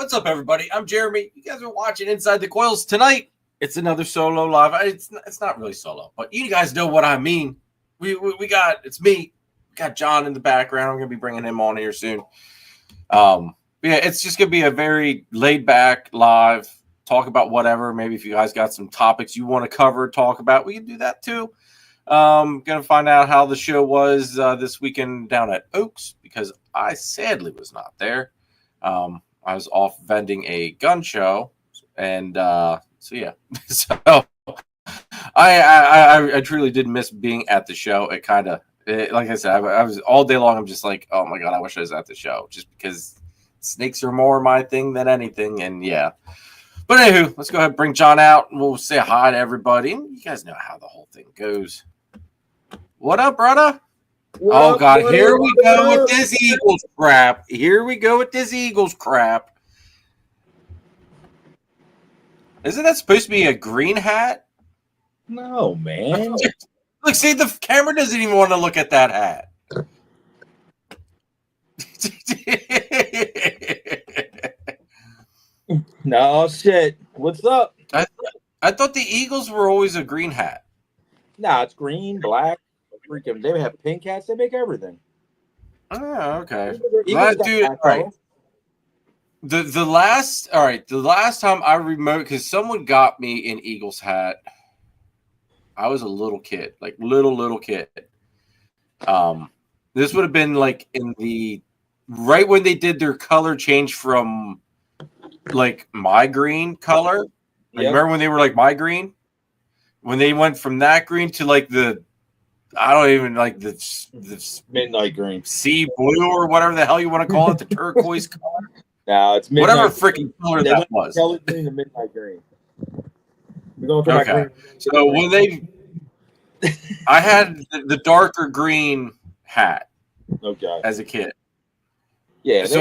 What's up, everybody? I'm Jeremy. You guys are watching Inside the Coils tonight. It's another solo live. It's not really solo, but you guys know what I mean. It's me. We got John in the background. I'm gonna be bringing him on here soon. Yeah, it's just gonna be a very laid back live. Talk about whatever. Maybe if you guys got some topics you want to cover, talk about, we can do that too. Gonna find out how the show was this weekend down at Oaks because I sadly was not there. I was off vending a gun show, and so yeah. So I truly did miss being at the show. It kind of, like I said, I was all day long. I'm just like, oh my god, I wish I was at the show, just because snakes are more my thing than anything. And yeah, but anywho, let's go ahead and bring John out, and we'll say hi to everybody. You guys know how the whole thing goes. What up, brother? Oh god, here we go with this Eagles crap. Isn't that supposed to be a green hat? No, man. Look, see, the camera doesn't even want to look at that hat. No shit. What's up? I thought the Eagles were always a green hat. Nah, it's green, black. Freaking, they have pink hats. They make everything. Oh, okay. Dude, all right. The last time I remember, because someone got me an Eagles hat. I was a little kid, like little kid. This would have been like in the right when they did their color change from like my green color. Like, remember when they were like my green? When they went from that green to like the, I don't even like the midnight green, sea blue or whatever the hell you want to call it, the turquoise color. No, it's midnight whatever freaking color that was. Kelly green to midnight green. We're going for okay. So when I had the darker green hat. Okay. As a kid. Yeah. So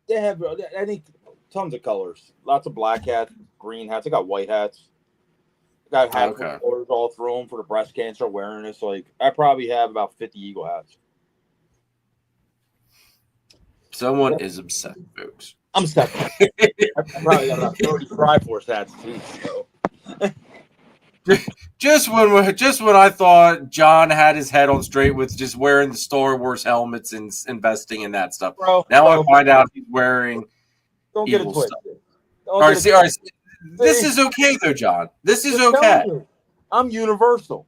they have, I think, tons of colors. Lots of black hats, green hats. They got white hats. They got hats with colors all through them for the breast cancer awareness. Like, I probably have about 50 Eagle hats. Someone is obsessed, folks. I'm obsessed. I probably got about 30 Triforce hats too. So. Just when I thought John had his head on straight with just wearing the Star Wars helmets and investing in that stuff, now I find out he's wearing. Don't get it twisted. All right. This is okay though, John. This is okay. I'm universal.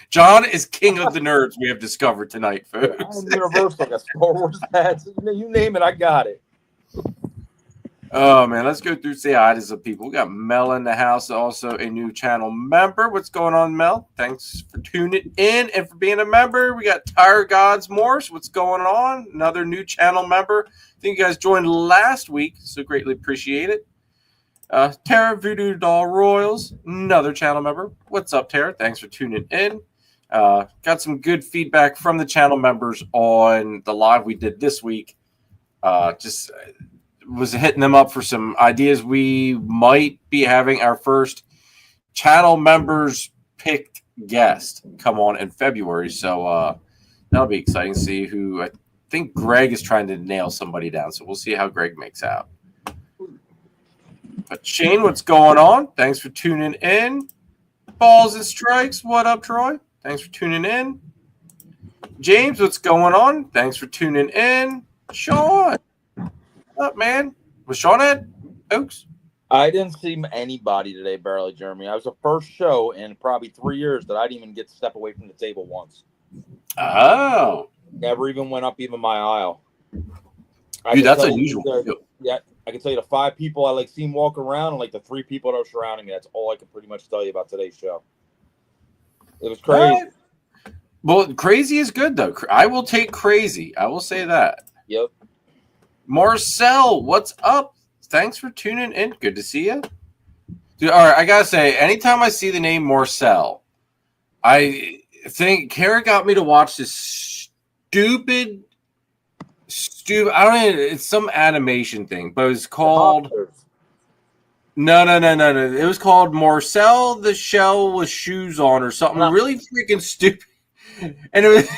John is king of the nerds. We have discovered tonight, folks. I'm universal. I got Star Wars hats. You name it, I got it. Oh man, let's go through say hi to some people. We got Mel in the house, also a new channel member. What's going on, Mel? Thanks for tuning in and for being a member. We got Tire Gods Morphs. What's going on? Another new channel member. I think you guys joined last week, so greatly appreciate it. Tara Voodoo Doll Royals, another channel member. What's up, Tara? Thanks for tuning in. Got some good feedback from the channel members on the live we did this week. Was hitting them up for some ideas. We might be having our first channel members picked guest come on in February. So that'll be exciting to see who. I think Greg is trying to nail somebody down. So we'll see how Greg makes out. But Shane, what's going on? Thanks for tuning in. Balls and Strikes. What up, Troy? Thanks for tuning in. James, what's going on? Thanks for tuning in. Sean. What up, man? Was Sean at Oaks? I didn't see anybody today, barely, Jeremy. I was the first show in probably 3 years that I didn't even get to step away from the table once. Oh. Never even went up even my aisle. Dude, that's unusual. Yeah, I can tell you the 5 people I seen walk around and the 3 people that are surrounding me. That's all I can pretty much tell you about today's show. It was crazy. Well, crazy is good, though. I will take crazy. I will say that. Yep. Marcel, what's up? Thanks for tuning in. Good to see you. Dude, all right, I gotta say, anytime I see the name Marcel, I think Kara got me to watch this stupid. I don't know. It's some animation thing, but it's called. No. It was called Marcel the Shell with Shoes On or something really freaking stupid. And it was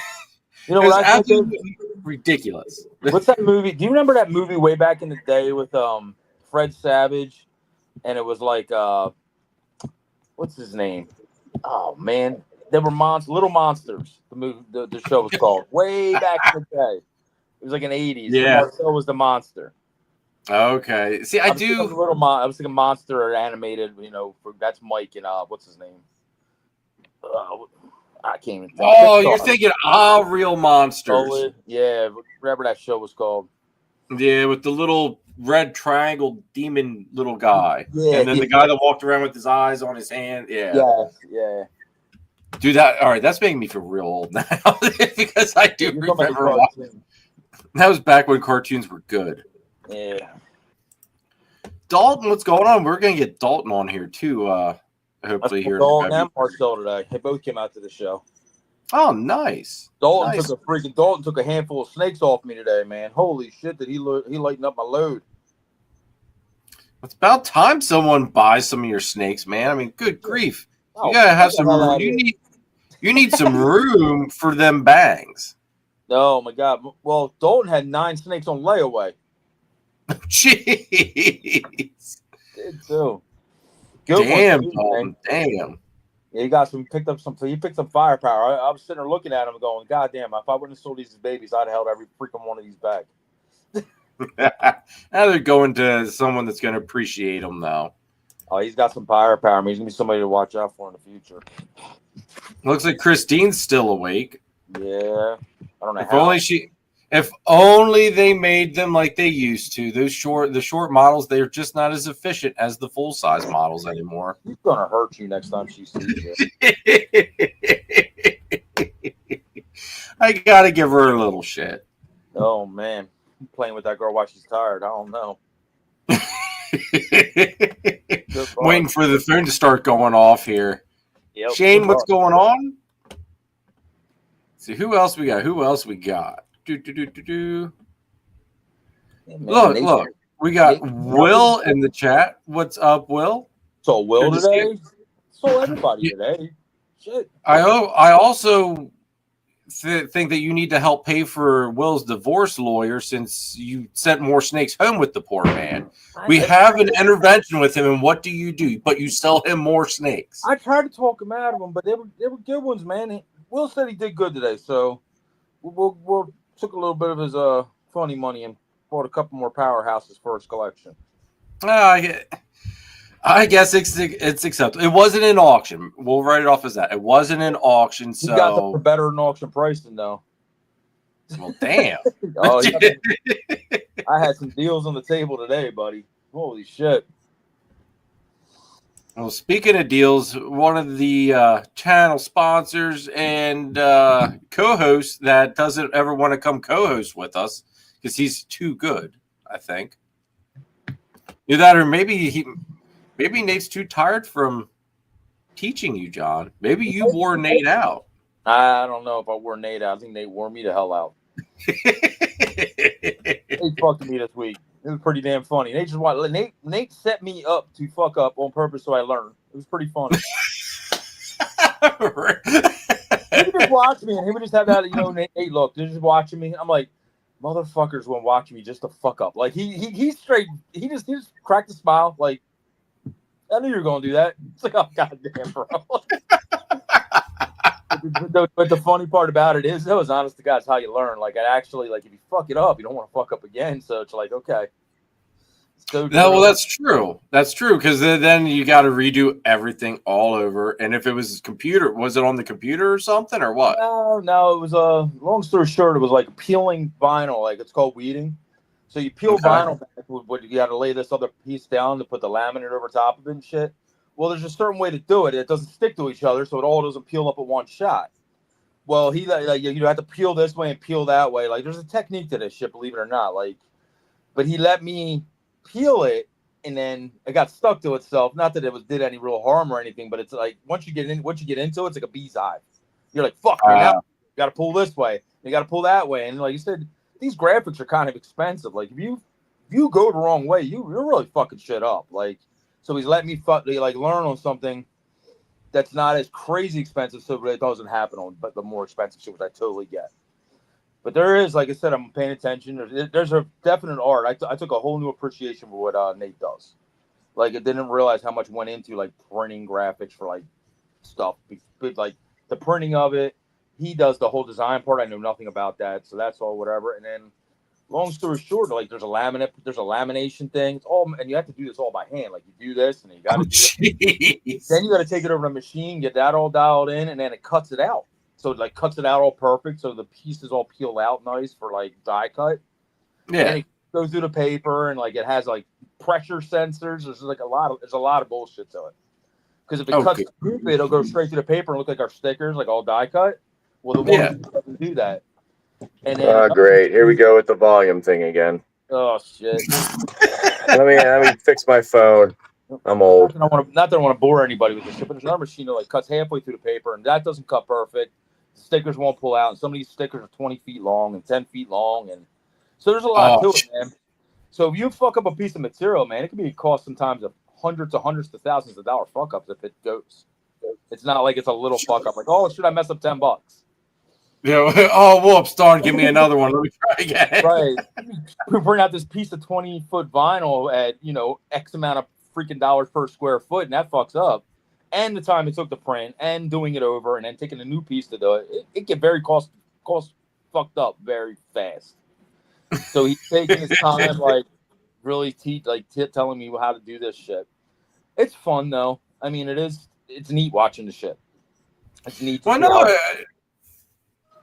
You know It was what I think of? absolutely ridiculous. What's that movie? Do you remember that movie way back in the day with Fred Savage? And it was like what's his name? Oh man, they were Little Monsters. The movie, the show was called way back in the day. It was like in the 80s. And Yeah. Marcel was the monster. Okay. See, I do. I was thinking monster or animated. You know, that's Mike and what's his name? I can't even think. Oh, you're thinking Real Monsters. Yeah, whatever that show was called. Yeah, with the little red triangle demon little guy. Yeah, and then the guy that walked around with his eyes on his hand. Yeah. Yeah. Dude, all right, that's making me feel real old now because I do remember that was back when cartoons were good. Yeah. Dalton, what's going on? We're gonna get Dalton on here too. Hopefully here. Dalton and Marcel today. They both came out to the show. Oh, nice. Dalton took a handful of snakes off me today, man. Holy shit! Did he lighten up my load? It's about time someone buys some of your snakes, man. I mean, good grief! You gotta have some room. You need some room for them bangs. Oh my god! Well, Dalton had 9 snakes on layaway. Jeez. Did too. Good damn, Dalton. Damn. Yeah, he picked up some firepower. I was sitting there looking at him going, God damn, if I wouldn't have sold these as babies, I'd have held every freaking one of these back. Now they're going to someone that's going to appreciate them, though. Oh, he's got some firepower. I mean, he's going to be somebody to watch out for in the future. Looks like Christine's still awake. Yeah. I don't know If only they made them like they used to. The short models, they're just not as efficient as the full size models anymore. She's gonna hurt you next time she sees you. I gotta give her a little shit. Oh man, I'm playing with that girl while she's tired. I don't know. Waiting for the phone to start going off here. Yep, Shane, what's going on? See who else we got? Man, look. We got Will in the chat. What's up, Will? So Will today? So everybody today. Shit. I also think that you need to help pay for Will's divorce lawyer since you sent more snakes home with the poor man. We have an intervention with him, and what do? But you sell him more snakes. I tried to talk him out of them, but they were good ones, man. Will said he did good today, so we'll took a little bit of his funny money and bought a couple more powerhouses for his collection. I guess it's acceptable. It wasn't an auction. We'll write it off as that. It wasn't an auction, so you got them for better than auction pricing, though. Well, damn. I had some deals on the table today, buddy. Holy shit. Well, speaking of deals, one of the channel sponsors and co-hosts that doesn't ever want to come co-host with us because he's too good, I think. Either that, or maybe Nate's too tired from teaching you, John. Maybe you wore Nate out. I don't know if I wore Nate out. I think Nate wore me the hell out. Nate fucked me this week. It was pretty damn funny. Nate set me up to fuck up on purpose so I learned. It was pretty funny. He would just watch me and he would just have that, Nate, look, they're just watching me. I'm like, motherfuckers won't watch me just to fuck up. Like he's straight. He just cracked a smile. Like, I knew you were gonna do that. It's like, oh goddamn, bro. But the funny part about it is, that was honest to God, it's how you learn. Like, I actually, like, if you fuck it up, you don't want to fuck up again. So it's like, okay. So well, that's true. That's true, because then you got to redo everything all over. And if it was computer, was it on the computer or something, or what? No. It was long story short, it was like peeling vinyl. Like, it's called weeding. So you peel vinyl back. You got to lay this other piece down to put the laminate over top of it and shit. Well, there's a certain way to do it. It doesn't stick to each other, so it all doesn't peel up at one shot. Well, you have to peel this way and peel that way. Like, there's a technique to this shit, believe it or not. Like, but he let me peel it, and then it got stuck to itself. Not that it did any real harm or anything, but it's like once you get into it, it's like a bee's eye. You're like, fuck, right now. You got to pull this way. You got to pull that way, and like you said, these graphics are kind of expensive. Like, if you go the wrong way, you're really fucking shit up. Like. So he's letting me learn on something that's not as crazy expensive, so it doesn't happen on but the more expensive shit, which I totally get. But there is, like I said, I'm paying attention. There's a definite art. I took a whole new appreciation for what Nate does. Like, I didn't realize how much went into like printing graphics for like stuff, but like the printing of it. He does the whole design part. I know nothing about that, so that's all whatever. And then, long story short, like there's a lamination thing. It's all, and you have to do this all by hand. Like you do this, and you got to do it. Then you got to take it over to the machine, get that all dialed in, and then it cuts it out. So it like cuts it out all perfect, so the pieces all peel out nice for like die cut. Yeah. And then it goes through the paper, and like it has like pressure sensors. There's a lot of bullshit to it. Because if it cuts stupid, it'll go straight to the paper and look like our stickers, like all die cut. Well, the one doesn't do that. And then great. Here we go with the volume thing again. Oh shit! let me fix my phone. I'm old. Not that I want to bore anybody with this shit, but there's another machine that like cuts halfway through the paper, and that doesn't cut perfect. The stickers won't pull out, and some of these stickers are 20 feet long and 10 feet long, and so there's a lot to it, man. So if you fuck up a piece of material, man, it can be cost sometimes of hundreds to thousands of dollar fuck ups if it goes. It's not like it's a little fuck up, like, oh, should I mess up $10? Yeah. Oh, whoops, darn! Give me another one. Let me try again. Right. We bring out this piece of 20-foot vinyl at X amount of freaking dollars per square foot, and that fucks up. And the time it took to print, and doing it over, and then taking a new piece to do it, it get very cost fucked up very fast. So he's taking his time, like really telling me how to do this shit. It's fun though. I mean, it's neat watching the shit. It's neat. Well, no,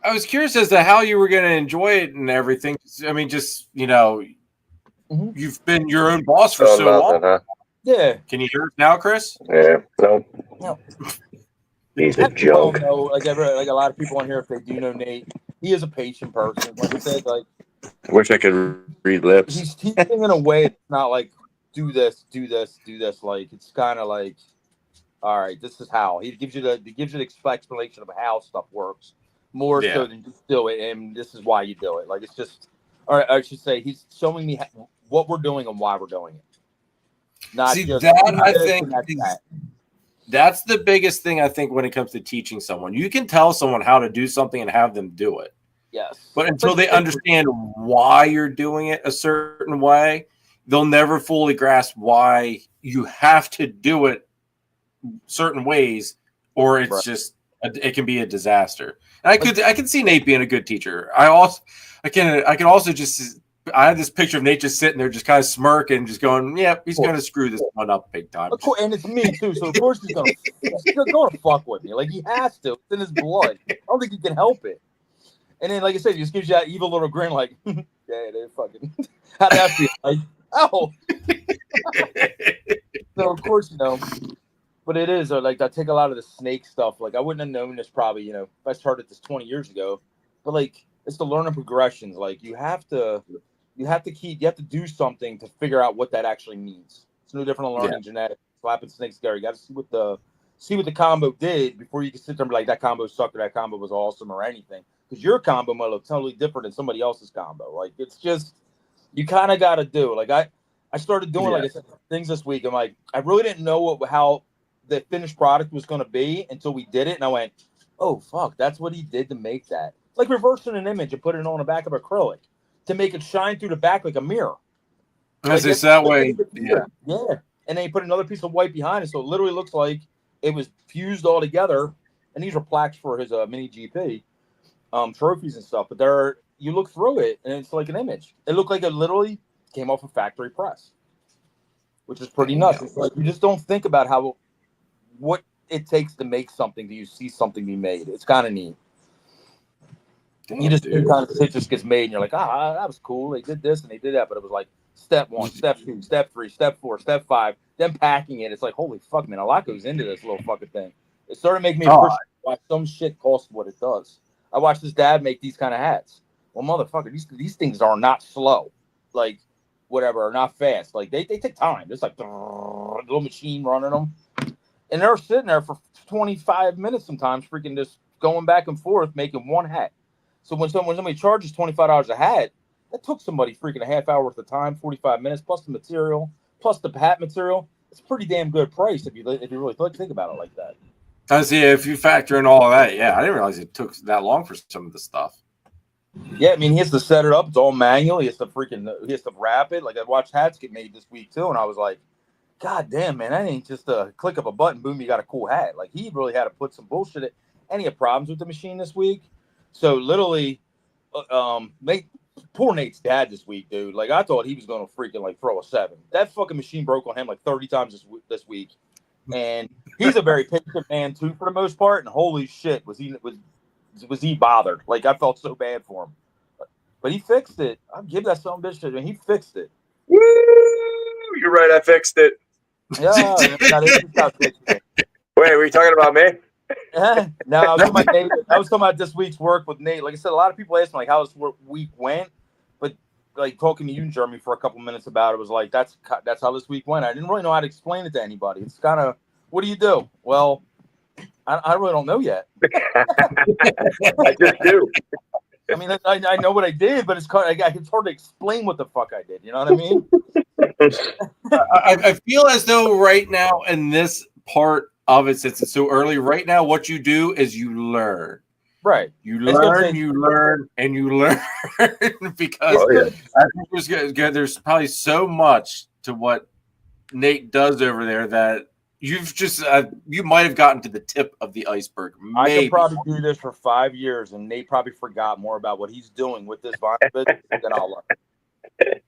I was curious as to how you were going to enjoy it and everything. I mean, just you've been your own boss for so long. Huh? Yeah. Can you hear it now, Chris? Yeah. No. He's a joke. Like a lot of people on here, if they do know Nate, he is a patient person. Like I said, like I wish I could read lips. He's teaching in a way it's not like do this. Like it's kind of like, all right, this is how he gives you the explanation of how stuff works more so than just do it, and this is why you do it. Like it's just, or I should say, he's showing me what we're doing and why we're doing it. Not see just that I think that's the biggest thing I think when it comes to teaching someone. You can tell someone how to do something and have them do it. Yes. But until they understand why you're doing it a certain way, they'll never fully grasp why you have to do it certain ways, or it's just it can be a disaster. And I can see Nate being a good teacher. I can also just I have this picture of Nate just sitting there, just kind of smirking, just going, "Yep, he's going to screw this one up big time." Of course, and it's me too. So of course he's going to fuck with me. Like he has to. It's in his blood. I don't think he can help it. And then, like I said, he just gives you that evil little grin, like, "Yeah, they fucking." How'd that feel? Like, oh. So of course, but it is like I take a lot of the snake stuff. Like I wouldn't have known this probably, if I started this 20 years ago. But like it's the learning progressions. Like you have to do something to figure out what that actually means. It's no different than learning genetics. Slapping snakes together. You got to see what the combo did before you can sit there and be like, that combo sucked or that combo was awesome or anything. Because your combo might look totally different than somebody else's combo. Like it's just you kind of got to do. Like I started doing like I said things this week. I'm like I really didn't know how the finished product was going to be until we did it, and I went, "Oh fuck, that's what he did to make that." It's like reversing an image and putting it on the back of acrylic to make it shine through the back like a mirror. Like it's that way. Yeah. And then you put another piece of white behind it, so it literally looks like it was fused all together. And these are plaques for his mini GP trophies and stuff. But you look through it, and it's like an image. It looked like it literally came off a factory press, which is pretty nuts. It's like you just don't think about what it takes to make something. Do you see something be made? It's kind of neat. You just kind of it just gets made, and you're like, that was cool. They did this and they did that, but it was like step 1, step 2, step 3, step 4, step 5. Then packing it, it's like, holy fuck, man, a lot goes into this little fucking thing. It started making me appreciate why some shit costs what it does. I watched his dad make these kind of hats. Well, motherfucker, these things are not slow, like whatever, are not fast. Like they take time. It's like a little machine running them, and they're sitting there for 25 minutes sometimes, freaking just going back and forth making one hat. So when somebody charges $25 a hat, that took somebody freaking a half hour worth of time, 45 minutes, plus the material, plus the hat material. It's a pretty damn good price if you really think about it like that. I see. If you factor in all of that, I didn't realize it took that long for some of the stuff. Yeah, I mean, he has to set it up. It's all manual. He has to wrap it. Like, I watched hats get made this week too, and I was like, God damn, man, that ain't just a click of a button, boom, you got a cool hat. Like, he really had to put some bullshit in. And he had problems with the machine this week. So literally, poor Nate's dad this week, dude. Like, I thought he was going to freaking like throw a 7. That fucking machine broke on him like 30 times this week. And he's a very patient man too, for the most part. And holy shit, was he bothered? Like, I felt so bad for him. But he fixed it. I'll give that son of a bitch shit, and he fixed it. Woo! You're right. I fixed it. Yeah, he's got fixed it. Wait, were you talking about me? No, I was talking about this week's work with Nate. Like I said, a lot of people ask me like how this week went, but like talking to you and Jeremy for a couple minutes about it was like that's how this week went. I didn't really know how to explain it to anybody. It's kind of, what do you do? Well, I really don't know yet. I just do. I mean, I know what I did, but it's hard to explain what the fuck I did. You know what I mean? I feel as though right now in this part of it, since it's so early, right now what you do is you learn. Right. You learn, and you learn because I think there's probably so much to what Nate does over there that you've just you might have gotten to the tip of the iceberg. Maybe. I could probably do this for 5 years, and Nate probably forgot more about what he's doing with this vinyl business than I'll learn.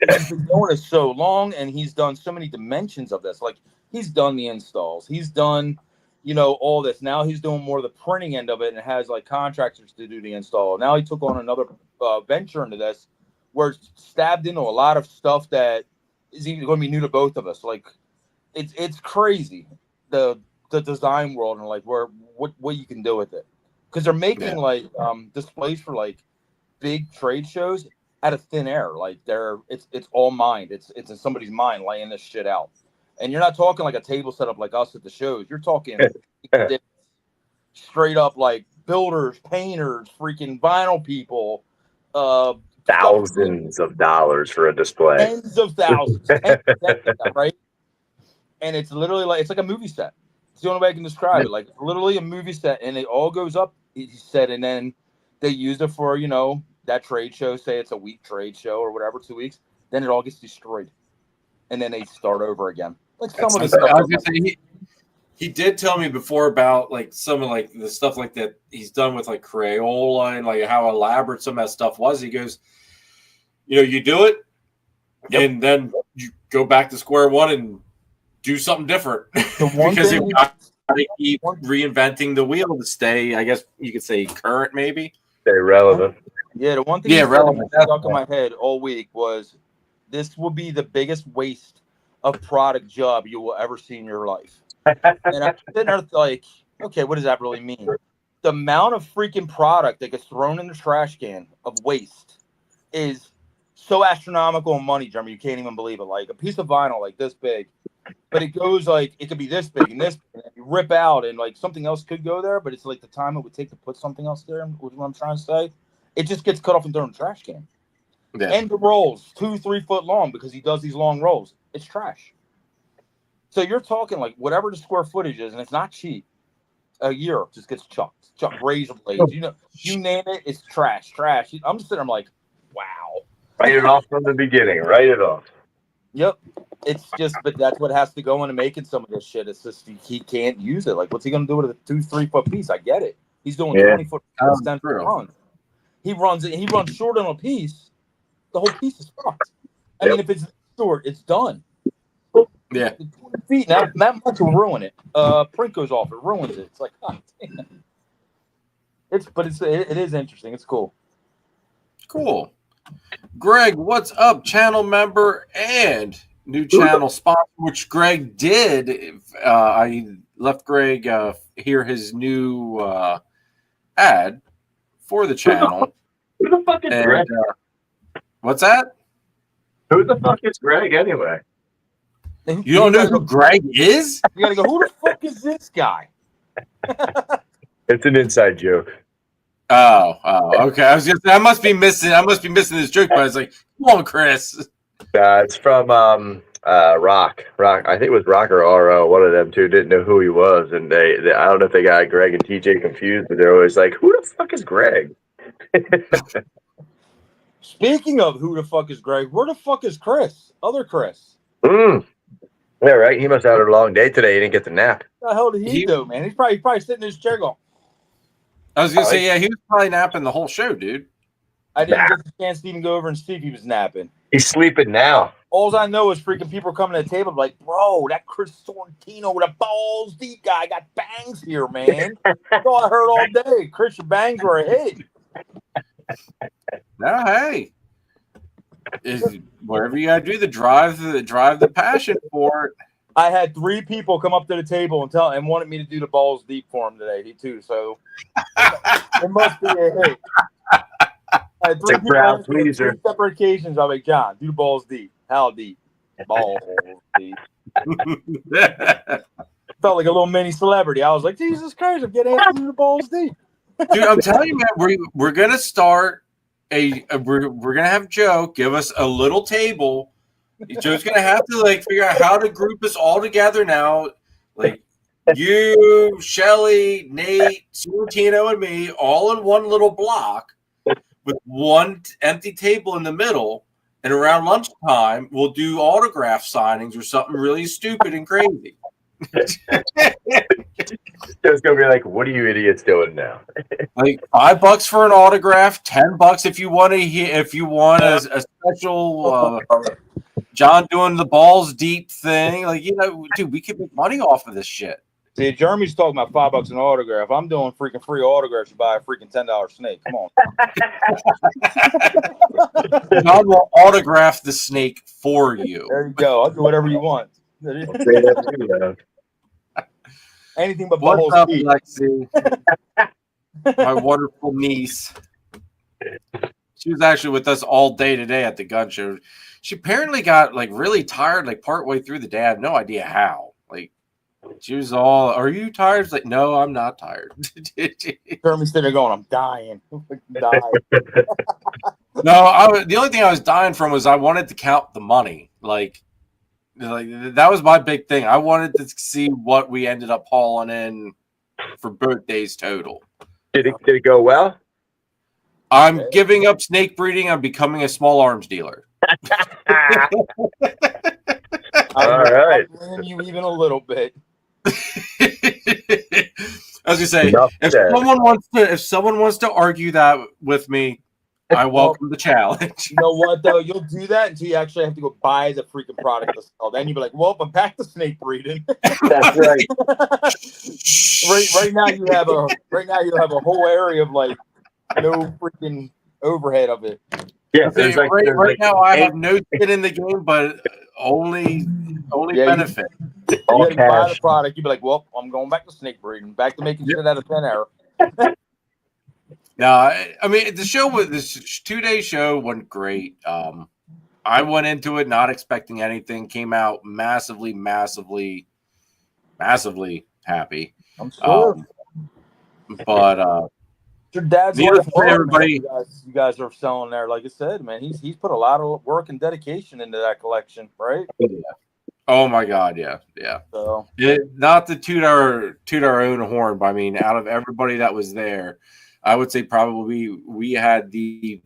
He's been doing it so long, and he's done so many dimensions of this. Like, he's done the installs, he's done, all this. Now he's doing more of the printing end of it, and has like contractors to do the install. Now he took on another venture into this, where it's stabbed into a lot of stuff that is even going to be new to both of us. Like, it's crazy, the design world, and like what you can do with it, because they're making like displays for like big trade shows out of thin air. Like, it's all mind. It's in somebody's mind laying this shit out. And you're not talking like a table setup like us at the shows. You're talking straight up like builders, painters, freaking vinyl people. Thousands of dollars for a display. Tens of thousands, right? And it's literally like, it's like a movie set. It's the only way I can describe it. Like, it's literally a movie set, and it all goes up, he said, and then they use it for, that trade show. Say it's a week trade show or whatever, 2 weeks. Then it all gets destroyed, and then they start over again. Like, some of the stuff. I was gonna say, he did tell me before about like some of like the stuff like that he's done with like Crayola and like how elaborate some of that stuff was. He goes, you do it, and then you go back to square one and do something different because you got to keep reinventing the wheel to stay, I guess you could say, current, maybe stay relevant. Yeah, the one thing that stuck in my head all week was, this will be the biggest waste of product job you will ever see in your life. And I'm sitting there like, okay, what does that really mean? The amount of freaking product that gets thrown in the trash can of waste is so astronomical in money, Jeremy. You can't even believe it. Like, a piece of vinyl like this big, but it goes like, it could be this big and this big, and you rip out, and like something else could go there, but it's like the time it would take to put something else there, was what I'm trying to say. It just gets cut off and thrown in the trash can. Yeah. And the rolls, 2-3 foot long, because he does these long rolls. It's trash. So you're talking like whatever the square footage is, and it's not cheap. A year just gets chucked. Razor blades. You name it, it's trash. I'm just sitting there, I'm like, wow. Write it off from the beginning. Write it off. Yep. It's just, but that's what has to go into making some of this shit. It's just he can't use it. Like, what's he going to do with a 2-3 foot piece? I get it. He's doing 20 foot runs. He runs short on a piece. The whole piece is fucked. I mean, if it's short, it's done. Yeah. 20 feet. Now, that much will ruin it. Print goes off. It ruins it. It's like, oh, damn. It is interesting. It's cool. Cool. Greg, what's up? Channel member and new channel sponsor, which Greg did. I left Greg hear his new ad for the channel. Who the fuck is Greg? What's that? Who the fuck is Greg anyway? You don't know who Greg is? You gotta go, who the fuck is this guy? It's an inside joke. Oh, okay. I must be missing this joke, but I was like, come on, Chris. It's from Rock. I think it was Rock or RO. One of them two didn't know who he was, and they I don't know if they got Greg and TJ confused, but they're always like, "Who the fuck is Greg?" Speaking of who the fuck is Greg, where the fuck is Chris? Other Chris. Yeah, right. He must have had a long day today. He didn't get the nap. What the hell did he do, man? He's probably sitting in his chair going. I was gonna say, yeah, he was probably napping the whole show, dude. I didn't get the chance to even go over and see if he was napping. He's sleeping now. All I know is freaking people are coming to the table like, bro, that Chris Sorrentino with a balls deep guy got bangs here, man. That's all I heard all day. Chris, your bangs were a hit. No, hey. Whatever you gotta do, drive the passion for it. I had 3 people come up to the table and wanted me to do the balls deep for him today. He too, so it must be a hit. I had 3 people on 3 separate occasions. I'm like, John, do the balls deep. How deep? Balls deep. Felt like a little mini celebrity. I was like, Jesus Christ, I'm getting asked to do the balls deep. Dude, I'm telling you, man, we're gonna start we're gonna have Joe give us a little table. Joe's gonna have to figure out how to group us all together now. Like you, Shelly, Nate, Sorrentino, and me, all in one little block with one empty table in the middle. And around lunchtime, we'll do autograph signings or something really stupid and crazy. Joe's gonna be like, "What are you idiots doing now?" Like $5 for an autograph, $10 if you want a special John doing the balls deep thing. Dude, we could make money off of this shit. See, Jeremy's talking about $5 an autograph. I'm doing freaking free autographs. You buy a freaking $10 snake. Come on. John will autograph the snake for you. There you go. I'll do whatever you want. Anything but What's balls up, deep. Lexi? My wonderful niece. She was actually with us all day today at the gun show. She apparently got really tired partway through the day. I have no idea how. She was all, "Are you tired?" It's like, "No, I'm not tired." Jeremy's sitting there going, "I'm dying." I'm dying. No, the only thing I was dying from was I wanted to count the money. Like that was my big thing. I wanted to see what we ended up hauling in for both days total. Did it go well? I'm giving up snake breeding. I'm becoming a small arms dealer. All right. I'm blaming you even a little bit. I was gonna say, if someone wants to argue that with me, I welcome the challenge. You know what though? You'll do that until you actually have to go buy the freaking product to sell. Then you'll be like, "Well, I'm back to snake breeding." That's right. right now you have a whole area of no freaking overhead of it. Yeah, right now I have no skin in the game, but only benefit. You buy the product, you'd be like, "Well, I'm going back to snake breeding, back to making shit out of thin air." No, I mean this 2-day show went great. I went into it not expecting anything, came out massively happy. I'm sure. But your dad's everybody. You guys are selling there. Like I said, man, he's put a lot of work and dedication into that collection, right? Yeah. Oh my God, yeah. So not to toot our own horn, but I mean, out of everybody that was there, I would say probably we had the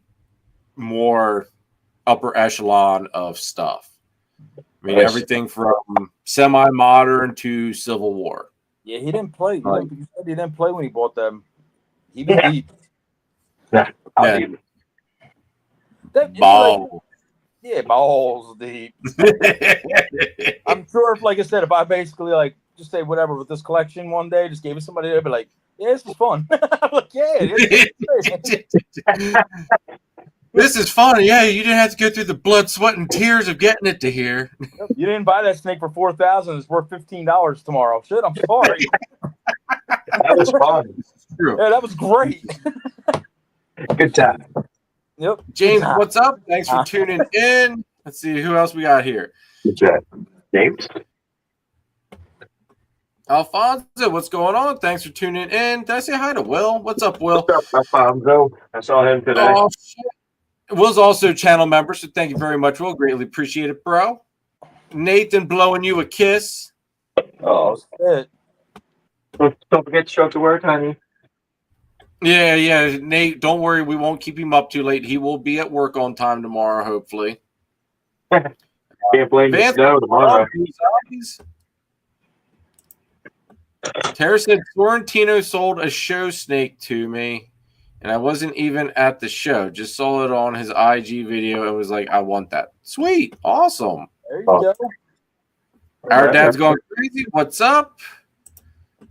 more upper echelon of stuff. I mean, everything from semi-modern to Civil War. Yeah, he didn't play. You said he didn't play when he bought them. He been deep. Yeah. Balls. Balls deep. I'm sure if, like I said, if I basically just say whatever with this collection one day, just gave it somebody, they'd be like, "Yeah, this is fun." I'm like, "Yeah, this is fun. Yeah, you didn't have to go through the blood, sweat, and tears of getting it to here. You didn't buy that snake for $4,000. It's worth $15 tomorrow. Shit, I'm sorry." That was fun. Yeah, that was great. Good time. Yep. James, what's up? Thanks for tuning in. Let's see who else we got here. Good job. James. Alfonso, what's going on? Thanks for tuning in. Did I say hi to Will? What's up, Will? What's up, Alfonso? I saw him today. Oh, shit. Will's also a channel member, so thank you very much, Will. Greatly appreciate it, bro. Nathan blowing you a kiss. Oh, shit. Don't forget to show up to work, honey. Yeah. Nate, don't worry. We won't keep him up too late. He will be at work on time tomorrow, hopefully. Can't blame the snow tomorrow. Zombies. Tara said Sorrentino sold a show snake to me, and I wasn't even at the show. Just saw it on his IG video and was like, I want that. Sweet. Awesome. There you go. Our dad's going crazy. What's up?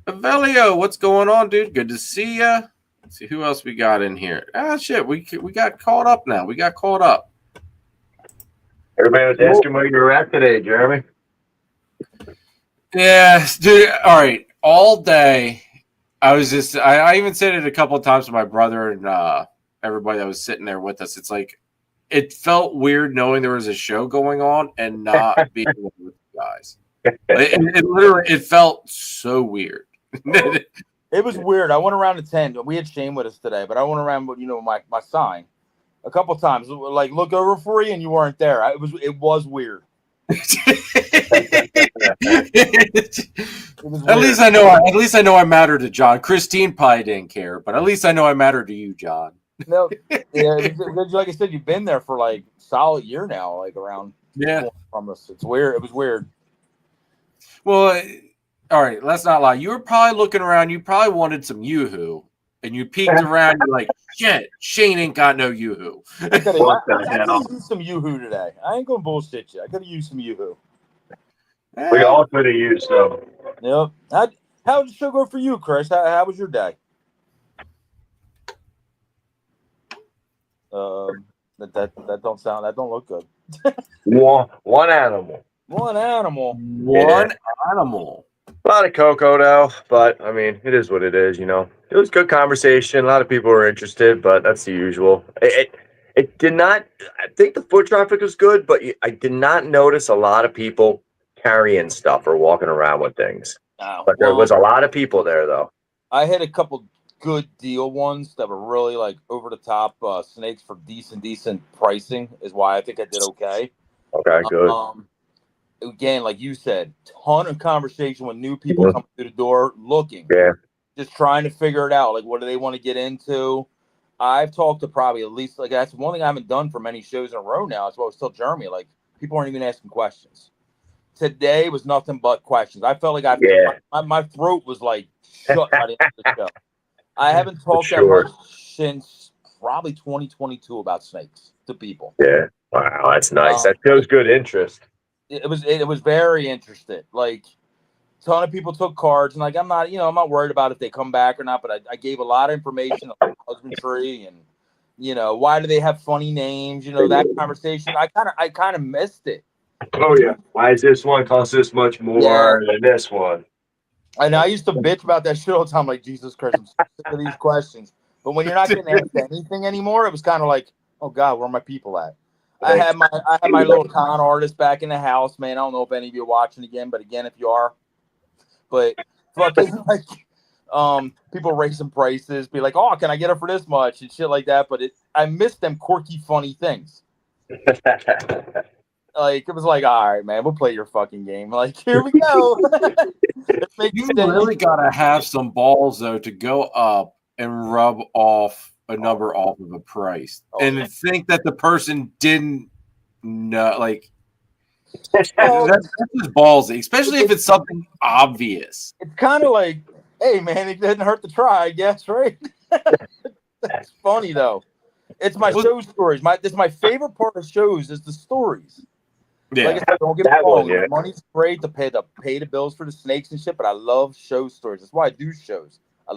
Avelio, what's going on, dude? Good to see ya. Let's see who else we got in here. Ah, shit. We got caught up now. We got caught up. Everybody was asking where you were at today, Jeremy. Yeah, dude. All right. All day, I even said it a couple of times to my brother and everybody that was sitting there with us. It's like, it felt weird knowing there was a show going on and not being with you guys. It felt so weird. It was weird. I went around the tent. We had Shane with us today, but I went around with my sign a couple of times. Like, look over for you, and you weren't there. It was weird. At least I know I matter to John. Christine probably didn't care, but at least I know I matter to you, John. No, yeah, like I said, you've been there for like solid year now, like around from us. It's weird. It was weird. Well, all right, let's not lie. You were probably looking around. You probably wanted some Yoo-Hoo, and you peeked around. You're like, shit, Shane ain't got no Yoo-Hoo. I could have used some Yoo-Hoo today. I ain't gonna bullshit you. I could have used some Yoo-Hoo. We all could have used them. Yep. How did the show go for you, Chris? How was your day? That don't look good. One animal. One animal. One animal. A lot of cocoa though, but I mean, it is what it is, you know. It was good conversation. A lot of people were interested, but that's the usual. It did not. I think the foot traffic was good, but I did not notice a lot of people carrying stuff or walking around with things. But there was a lot of people there, though. I had a couple good deal ones that were really like over the top snakes for decent pricing. Is why I think I did okay. Okay, good. Again, like you said, ton of conversation with new people coming through the door, looking, just trying to figure it out. Like, what do they want to get into? I've talked to probably at least, like, that's one thing I haven't done for many shows in a row now. As well as tell Jeremy, like, people aren't even asking questions. Today was nothing but questions. I felt like my throat was like shut by the end of the show. I haven't talked that much since probably 2022 about snakes to people. Yeah, wow, that's nice. That shows good interest. It was very interested. Like, a ton of people took cards, and like I'm not worried about if they come back or not. But I gave a lot of information on husbandry and why do they have funny names? That conversation. I kind of missed it. Oh yeah, why is this one cost this much more than this one? And I used to bitch about that shit all the time. Like, Jesus Christ, I'm sick of these questions. But when you're not getting asked anything anymore, it was kind of like, oh God, where are my people at? I had my little con artist back in the house, man. I don't know if any of you are watching again, but again, if you are, but fucking like, people raising prices, be like, oh, can I get it for this much and shit like that. But I missed them quirky, funny things. Like, it was like, all right, man, we'll play your fucking game. Like, here we go. You really gotta have some balls though to go up and rub off a number off of a price and think that the person didn't know, like that's just ballsy, especially if it's something obvious. It's kind of like, hey man, it didn't hurt to try, I guess, right? That's funny though. It's my show stories. This is my favorite part of shows is the stories. Yeah, like I said, don't get me wrong. The money's great to pay the bills for the snakes and shit, but I love show stories. That's why I do shows. I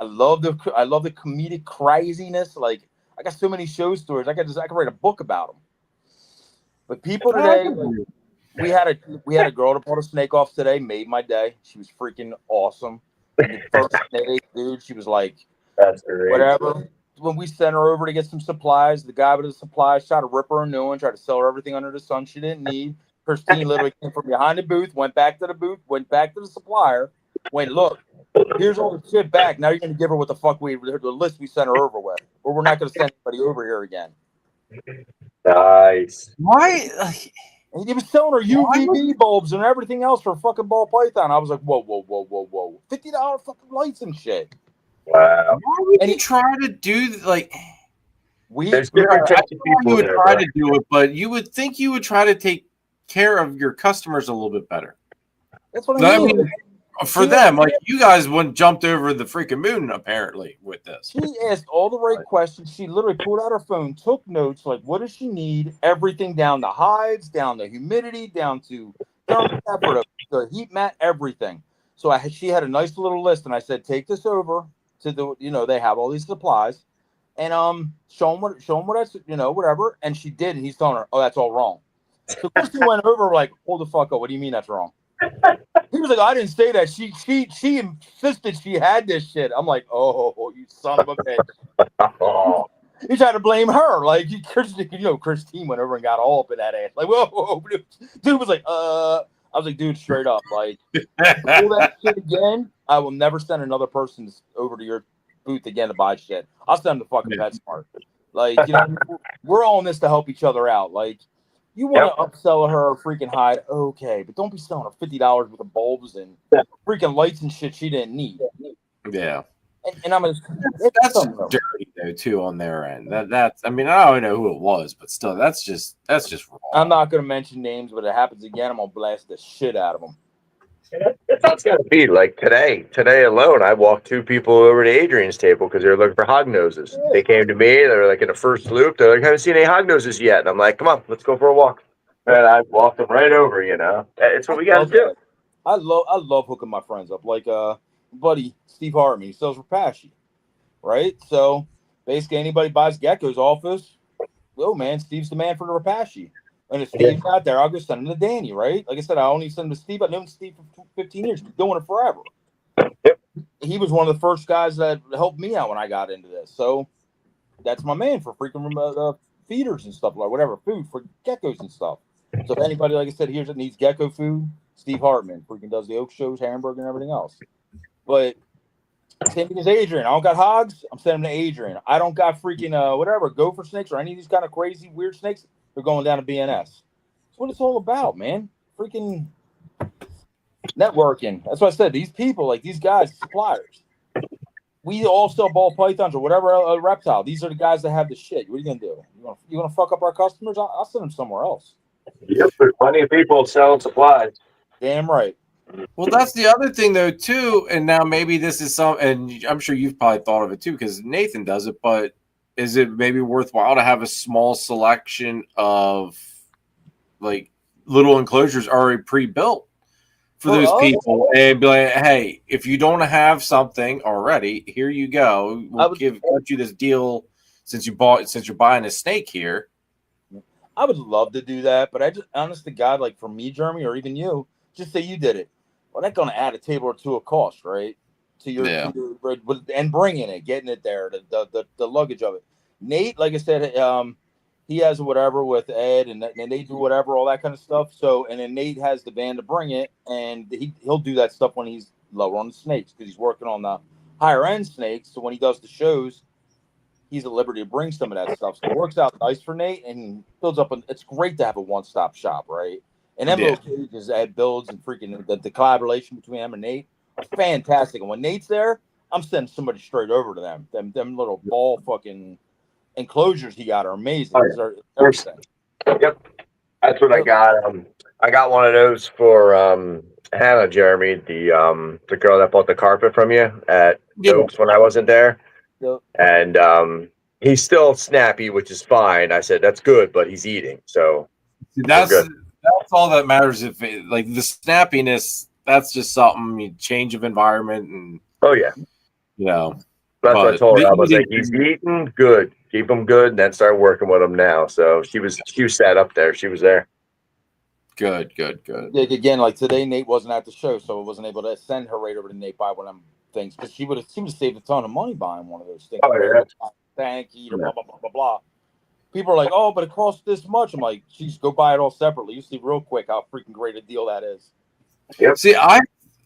love the comedic craziness. Like, I got so many show stories. I could write a book about them. But people today, we had a girl that pulled a snake off today. Made my day. She was freaking awesome. The first snake, dude. She was like, that's great. Whatever. When we sent her over to get some supplies, the guy with the supplies tried to rip her a new one, tried to sell her everything under the sun she didn't need. Christine literally came from behind the booth, went back to the supplier, went, look, here's all the shit back. Now you're going to give her what the fuck the list we sent her over with, or we're not going to send anybody over here again. Nice. Why? And he was selling her UVB bulbs and everything else for a fucking ball python. I was like, whoa. $50 fucking lights and shit. Wow. Why would And you try to do like? There's You different types of you people would there, try bro. to do it, but you would think you would try to take care of your customers a little bit better. that's what I I mean. mean, for them, like you guys wouldn't jumped over the freaking moon apparently with this. She asked all the right questions. She literally pulled out her phone, took notes, like what does she need? Everything down to hides, down to humidity, down to thermostat for the heat mat, everything. So she had a nice little list, and I said, take this over to the, they have all these supplies, and show them what I, whatever. And she did, and he's telling her, oh, that's all wrong. So Christy went over like, hold the fuck up. What do you mean that's wrong? He was like, I didn't say that. She insisted she had this shit. I'm like, oh, you son of a bitch. He tried to blame her. Like, Christine went over and got all up in that ass. Like, whoa. Dude was like, I was like, dude, straight up. Like, pull that shit again. I will never send another person over to your booth again to buy shit. I'll send them to fucking PetSmart. Like, we're all in this to help each other out. Like, you want to upsell her a freaking hide, okay, but don't be selling her $50 worth of bulbs and freaking lights and shit she didn't need. Yeah, and I'm gonna. That's dirty though too on their end. That's I mean I don't know who it was, but still that's just wrong. I'm not gonna mention names, but if it happens again, I'm gonna blast the shit out of them. That's how it's gotta be. Like today alone, I walked 2 people over to Adrian's table because they were looking for hog noses. They came to me. They were like in the first loop. They're like, "Haven't seen any hog noses yet." And I'm like, "Come on, let's go for a walk." And I walked them right over. It's what we got to do. I love hooking my friends up. Like buddy Steve Hartman, he sells Repashy, right? So basically, anybody buys geckos off us, oh man, Steve's the man for the Repashy. And if Steve's not there, I'll go send him to Danny, right? Like I said, I only send him to Steve. I've known Steve for 15 years. He's doing it forever. Yep. He was one of the first guys that helped me out when I got into this. So that's my man for freaking feeders and stuff, like whatever, food for geckos and stuff. So if anybody, like I said, here that needs gecko food, Steve Hartman freaking does the Oak shows, hamburger, and everything else. But same thing as Adrian. I don't got hogs. I'm sending them to Adrian. I don't got freaking whatever gopher snakes or any of these kind of crazy weird snakes. They're going down to BNS. That's what it's all about, man. Freaking networking. That's what I said. These people, like these guys, suppliers. We all sell ball pythons or whatever reptile. These are the guys that have the shit. What are you gonna do? You gonna fuck up our customers? I'll send them somewhere else. Yep, there's plenty of people selling supplies. Damn right. Well, that's the other thing though too. And now maybe this is and I'm sure you've probably thought of it too because Nathan does it. But is it maybe worthwhile to have a small selection of like little enclosures already pre-built for those people and be like, hey, if you don't have something already, here you go. We'll give you this deal since you're buying a snake here. I would love to do that, but I just, honest to God, like for me, Jeremy, or even you, just say you did it. Well, that's going to add a table or two of cost, right? To your and bringing it, getting it there, the luggage of it. Nate, like I said, he has whatever with Ed, and they do whatever, all that kind of stuff. So, and then Nate has the van to bring it, and he'll do that stuff when he's lower on the snakes because he's working on the higher end snakes. So when he does the shows, he's at liberty to bring some of that stuff. So it works out nice for Nate and builds up. It's great to have a one-stop shop, right? And MO Cages, Ed builds and freaking the collaboration between him and Nate are fantastic. And when Nate's there, I'm sending somebody straight over to them. Them little ball fucking enclosures he got are amazing. Oh, yeah. They're everything. Yep, that's what I got. I got one of those for Hannah, Jeremy, the girl that bought the carpet from you at Oaks when I wasn't there. Yep. And he's still snappy, which is fine. I said that's good, but he's eating, so that's all that matters. If like the snappiness, that's just something you change of environment and that's what I told her. I was like, he's eating good, keep him good, and then start working with him now. So she was sat up there. She was there. Good. Like, again, like today, Nate wasn't at the show, so I wasn't able to send her right over to Nate buy one of them things because she would have saved a ton of money buying one of those things. Oh, yeah. Thank you, blah blah blah blah blah. People are like, oh, but it costs this much. I'm like, geez, go buy it all separately. You see real quick how freaking great a deal that is. Yep. See,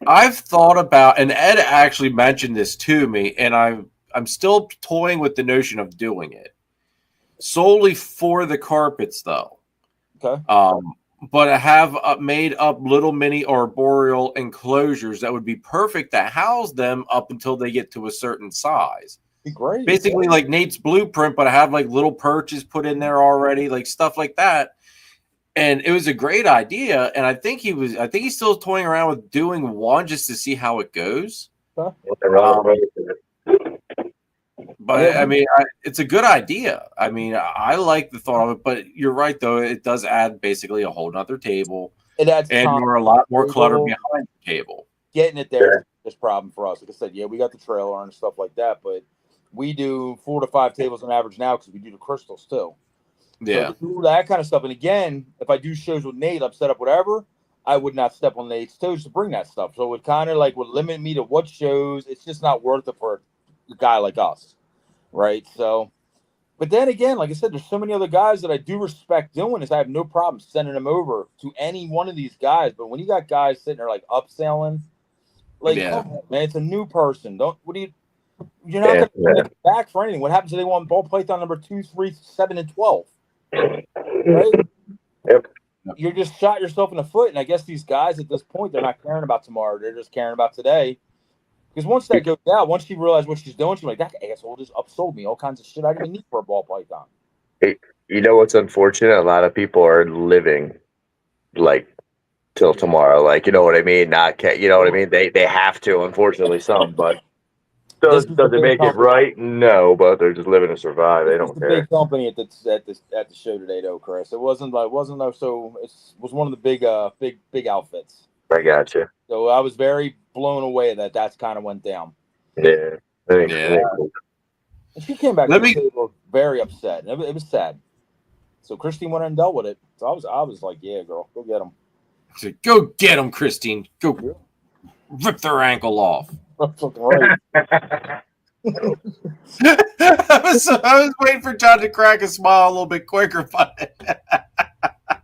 I've thought about, and Ed actually mentioned this to me, and I'm still toying with the notion of doing it solely for the carpets, though. Okay. but I have made up little mini arboreal enclosures that would be perfect to house them up until they get to a certain size. Great. Basically like Nate's blueprint, but I have like little perches put in there already, like stuff like that. And it was a great idea. And I think he's still toying around with doing one just to see how it goes. Huh? But I mean, it's a good idea. I mean, I like the thought of it, but you're right, though. It does add basically a whole nother table. It adds and you're a lot more clutter behind the table. Getting it there is this problem for us. Like I said, yeah, we got the trailer and stuff like that, but we do 4 to 5 tables on average now because we do the crystals too. Yeah. So do that kind of stuff. And again, if I do shows with Nate, I'm set up whatever, I would not step on Nate's toes to bring that stuff. So it kind of like would limit me to what shows. It's just not worth it for a guy like us. Right. So, but then again, like I said, there's so many other guys that I do respect doing this. I have no problem sending them over to any one of these guys. But when you got guys sitting there like upselling, like, come on, man, it's a new person. You're not going to bring it back for anything. What happens if they want ball python number 2, 3, 7, and 12? Right? Yep. You're just shot yourself in the foot. And I guess these guys at this point, they're not caring about tomorrow. They're just caring about today. Because once that goes down, once she realized what she's doing, she's like, that asshole just upsold me all kinds of shit I didn't need for a ball python. You know what's unfortunate? A lot of people are living like till tomorrow. Like, you know what I mean? You know what I mean? They have to, unfortunately, some, but does it make it right? No, but they're just living to survive. They don't care. Big company at the show today, though, Chris. It was one of the big outfits. I got you. So I was very blown away that's kind of went down. Yeah. And she came back to the table very upset. It was sad. So Christine went and dealt with it. So I was like, yeah, girl, go get him. Said, go get him, Christine. Go rip their ankle off. Right. I was waiting for John to crack a smile a little bit quicker, but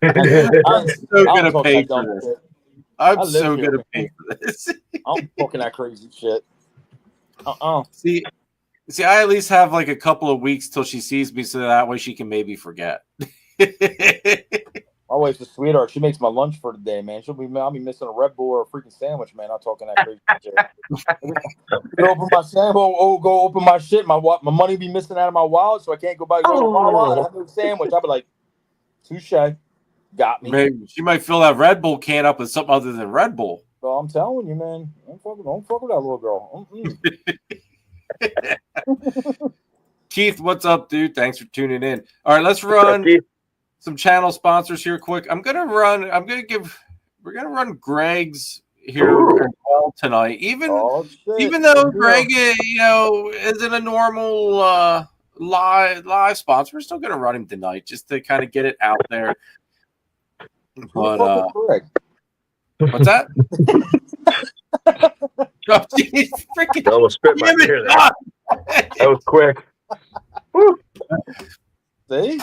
I'm so gonna pay for this. I'm so gonna pay for this. I'm fucking that crazy shit. See, I at least have like a couple of weeks till she sees me, so that way she can maybe forget. My wife's a sweetheart. She makes my lunch for the day, man. I'll be missing a Red Bull or a freaking sandwich, man. I'm talking that crazy shit. Go open my sandwich. Go open my shit. My money be missing out of my wallet, so I can't go buy a sandwich. I'll be like, touche. Got me. Maybe she might fill that Red Bull can up with something other than Red Bull. Well, I'm telling you, man. Don't fuck with that little girl. Keith, what's up, dude? Thanks for tuning in. All right, let's run some channel sponsors here quick. We're gonna run Greg's here as well tonight. Even though Greg, isn't a normal live sponsor, we're still gonna run him tonight just to kind of get it out there. But what's that? Oh, geez, freaking! I almost spit my beer there. That was quick. See?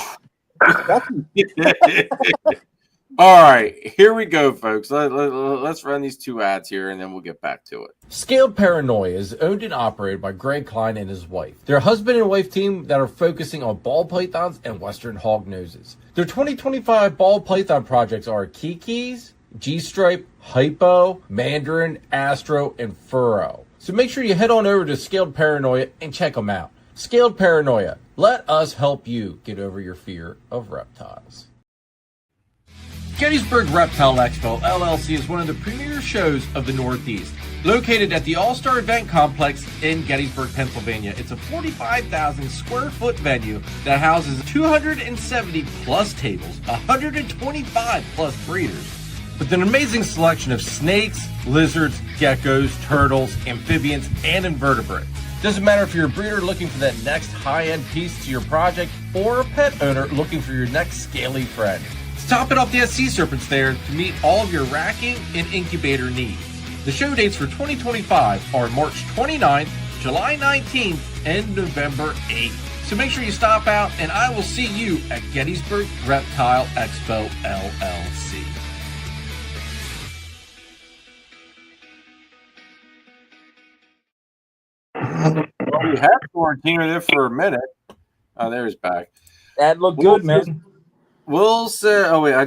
All right, here we go, folks. Let's run these 2 ads here, and then we'll get back to it. Scaled Paranoia is owned and operated by Greg Klein and his wife. They're a husband and wife team that are focusing on ball pythons and western hog noses. Their 2025 ball python projects are Kikis, G-Stripe, Hypo, Mandarin, Astro, and Furrow. So make sure you head on over to Scaled Paranoia and check them out. Scaled Paranoia. Let us help you get over your fear of reptiles. Gettysburg Reptile Expo LLC is one of the premier shows of the Northeast. Located at the All-Star Event Complex in Gettysburg, Pennsylvania, it's a 45,000 square foot venue that houses 270 plus tables, 125 plus breeders, with an amazing selection of snakes, lizards, geckos, turtles, amphibians, and invertebrates. Doesn't matter if you're a breeder looking for that next high-end piece to your project or a pet owner looking for your next scaly friend. To top it off, the Sea Serpent's there to meet all of your racking and incubator needs. The show dates for 2025 are March 29th, July 19th, and November 8th. So make sure you stop out, and I will see you at Gettysburg Reptile Expo LLC. Well, we had Florentino there for a minute. Oh, there's back. That looked good, man. Will said, oh wait, I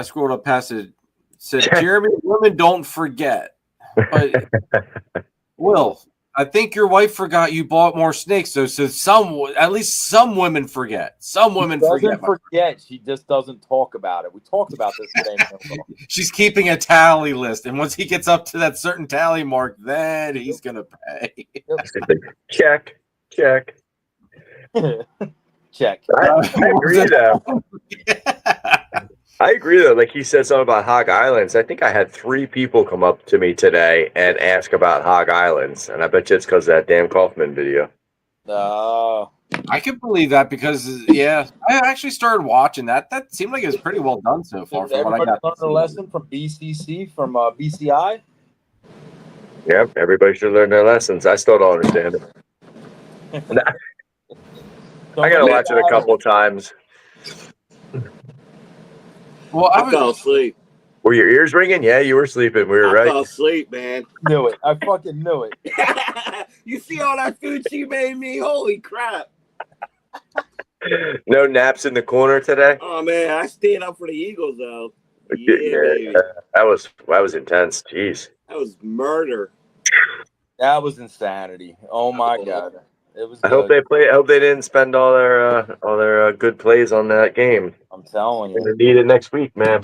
scrolled up past it. Said Jeremy, women don't forget. But Will, I think your wife forgot you bought more snakes, though. So at least some women forget. Some women forget. She just doesn't talk about it. We talked about this today. She's keeping a tally list, and once he gets up to that certain tally mark, then he's gonna pay. Check. Check. I agree though. I agree though. Like he said something about Hog Islands. I think I had 3 people come up to me today and ask about Hog Islands, and I bet you it's because of that damn Kaufman video. I can believe that because I actually started watching that. That seemed like it was pretty well done so far. Did everybody learn a lesson from BCC from BCI? Yep, everybody should learn their lessons. I still don't understand it. I gotta watch it a couple of times. Well, I fell asleep. Were your ears ringing? Yeah, you were sleeping. We were right. I fell asleep, man. Knew it. I fucking knew it. You see all that food she made me? Holy crap. No naps in the corner today? Oh, man. I stayed up for the Eagles, though. Yeah, baby. That was intense. Jeez. That was murder. That was insanity. Oh, my God. It was. I hope they didn't spend all their good plays on that game. I'm telling you. They need it next week, man.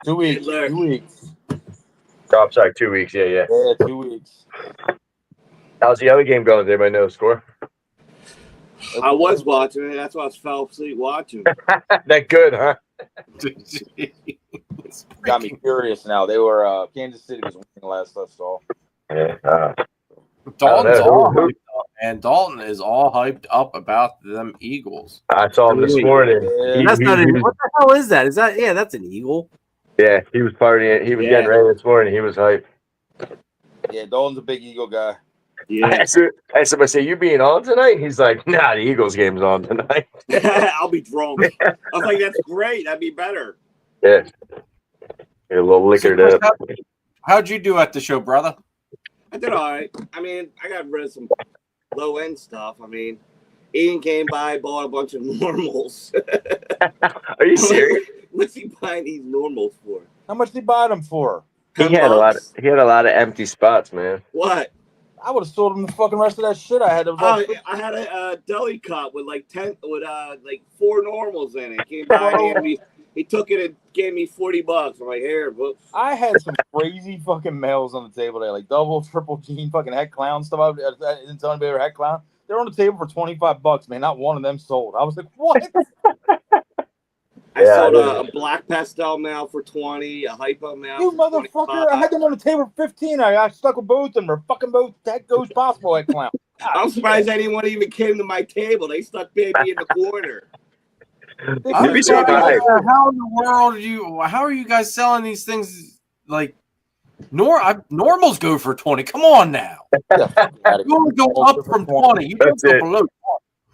2 weeks. 2 weeks. Oh, I'm sorry, 2 weeks. Yeah. Yeah, 2 weeks. How's the other game going? Did anybody know the score? I was watching it. That's why I fell asleep watching. That good, huh? Got me curious now. They were Kansas City was winning last I saw. Yeah. Dalton's all hyped up, and Dalton is all hyped up about them Eagles. I saw him this morning. What the hell is that? That's an eagle. Yeah, he was partying. He was getting ready this morning. He was hyped. Yeah, Dalton's a big Eagle guy. Yeah. I asked him, I say, you being on tonight? He's like, nah, the Eagles game's on tonight. I'll be drunk. I was like, that's great. That'd be better. Yeah. Get a little liquored up. How'd you do at the show, brother? I did all right. I mean, I got rid of some low-end stuff. I mean, Ian came by, bought a bunch of normals. Are you serious? What's he buying these normals for? How much did he buy them for? He had a lot of empty spots, man. What? I would have sold him the fucking rest of that shit I had. I had a deli cup with like 4 normals in it. Came by, he took it and gave me $40. I'm like, here, whoops. I had some crazy fucking males on the table there, like double, triple gene fucking head clown stuff. I didn't tell anybody they were head clown. They're on the table for $25, man. Not one of them sold. I was like, what? I sold a black pastel male for 20, a hypo male. You motherfucker! I had them on the table for 15. I got stuck with both of them. They're fucking both that goes possible head clown. I'm surprised anyone even came to my table. They stuck baby in the corner. You'd be surprised. How in the world how are you guys selling these things like normals go for 20? Come on now. You only go up from 20. You don't go below 20.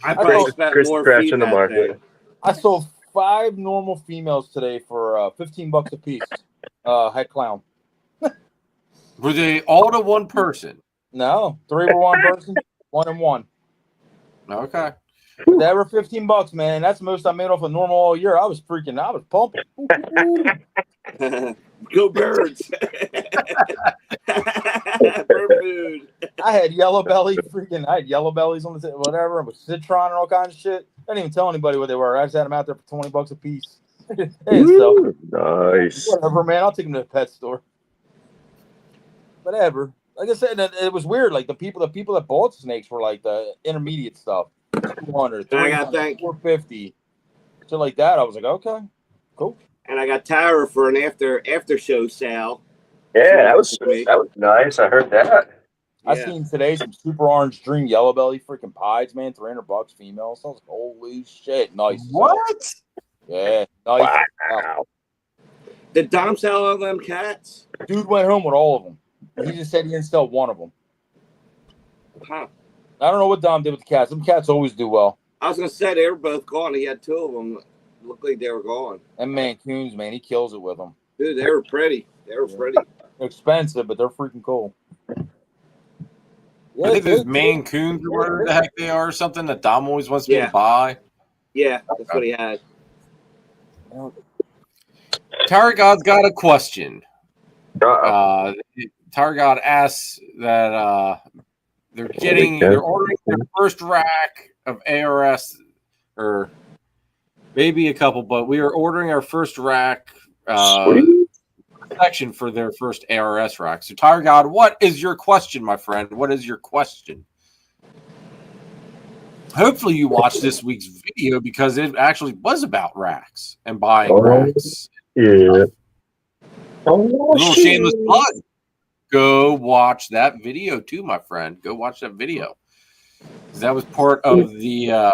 I probably spent more scratching the market. I sold 5 normal females today for $15 a piece. Head clown. Were they all to one person? No, 3 were one person, 1 and 1. Okay. They were $15, man. That's the most I made off a normal all year. I was pumping. Go birds. Bird food. I had yellow belly I had yellow bellies on the whatever with citron and all kinds of shit. I didn't even tell anybody what they were. I just had them out there for $20 a piece. So, nice. Whatever, man. I'll take them to the pet store. Whatever. Like I said, it was weird. Like the people that bought snakes were like the intermediate stuff. 200, 300, 450. So like that, I was like, okay, cool. And I got Tara for an after show sale. Yeah, that was nice. I heard that. I seen today some super orange dream yellow belly freaking pies, man. $300 female. So I was like, holy shit, nice. What? Yeah, nice. Wow. Did Dom sell all them cats? Dude went home with all of them. He just said he didn't sell one of them. Huh. I don't know what Dom did with the cats. Them cats always do well. I was gonna say they were both gone. He had 2 of them. Looked like they were gone. And Mancoons, man, he kills it with them. Dude, they were pretty. They're expensive, but they're freaking cool. I think those Maine Coons or whatever the heck they are, or something that Dom always wants me to buy. Yeah, that's what he had. Taragod's got a question. Uh-oh. Targod asks that they're ordering their first rack of ARS, or maybe a couple, but we are ordering our first rack section for their first ARS rack. So Targod, what is your question, my friend? What is your question? Hopefully you watched this week's video because it actually was about racks and buying racks. Yeah. A little shameless plug. Go watch that video too, my friend. Go watch that video. That was part of the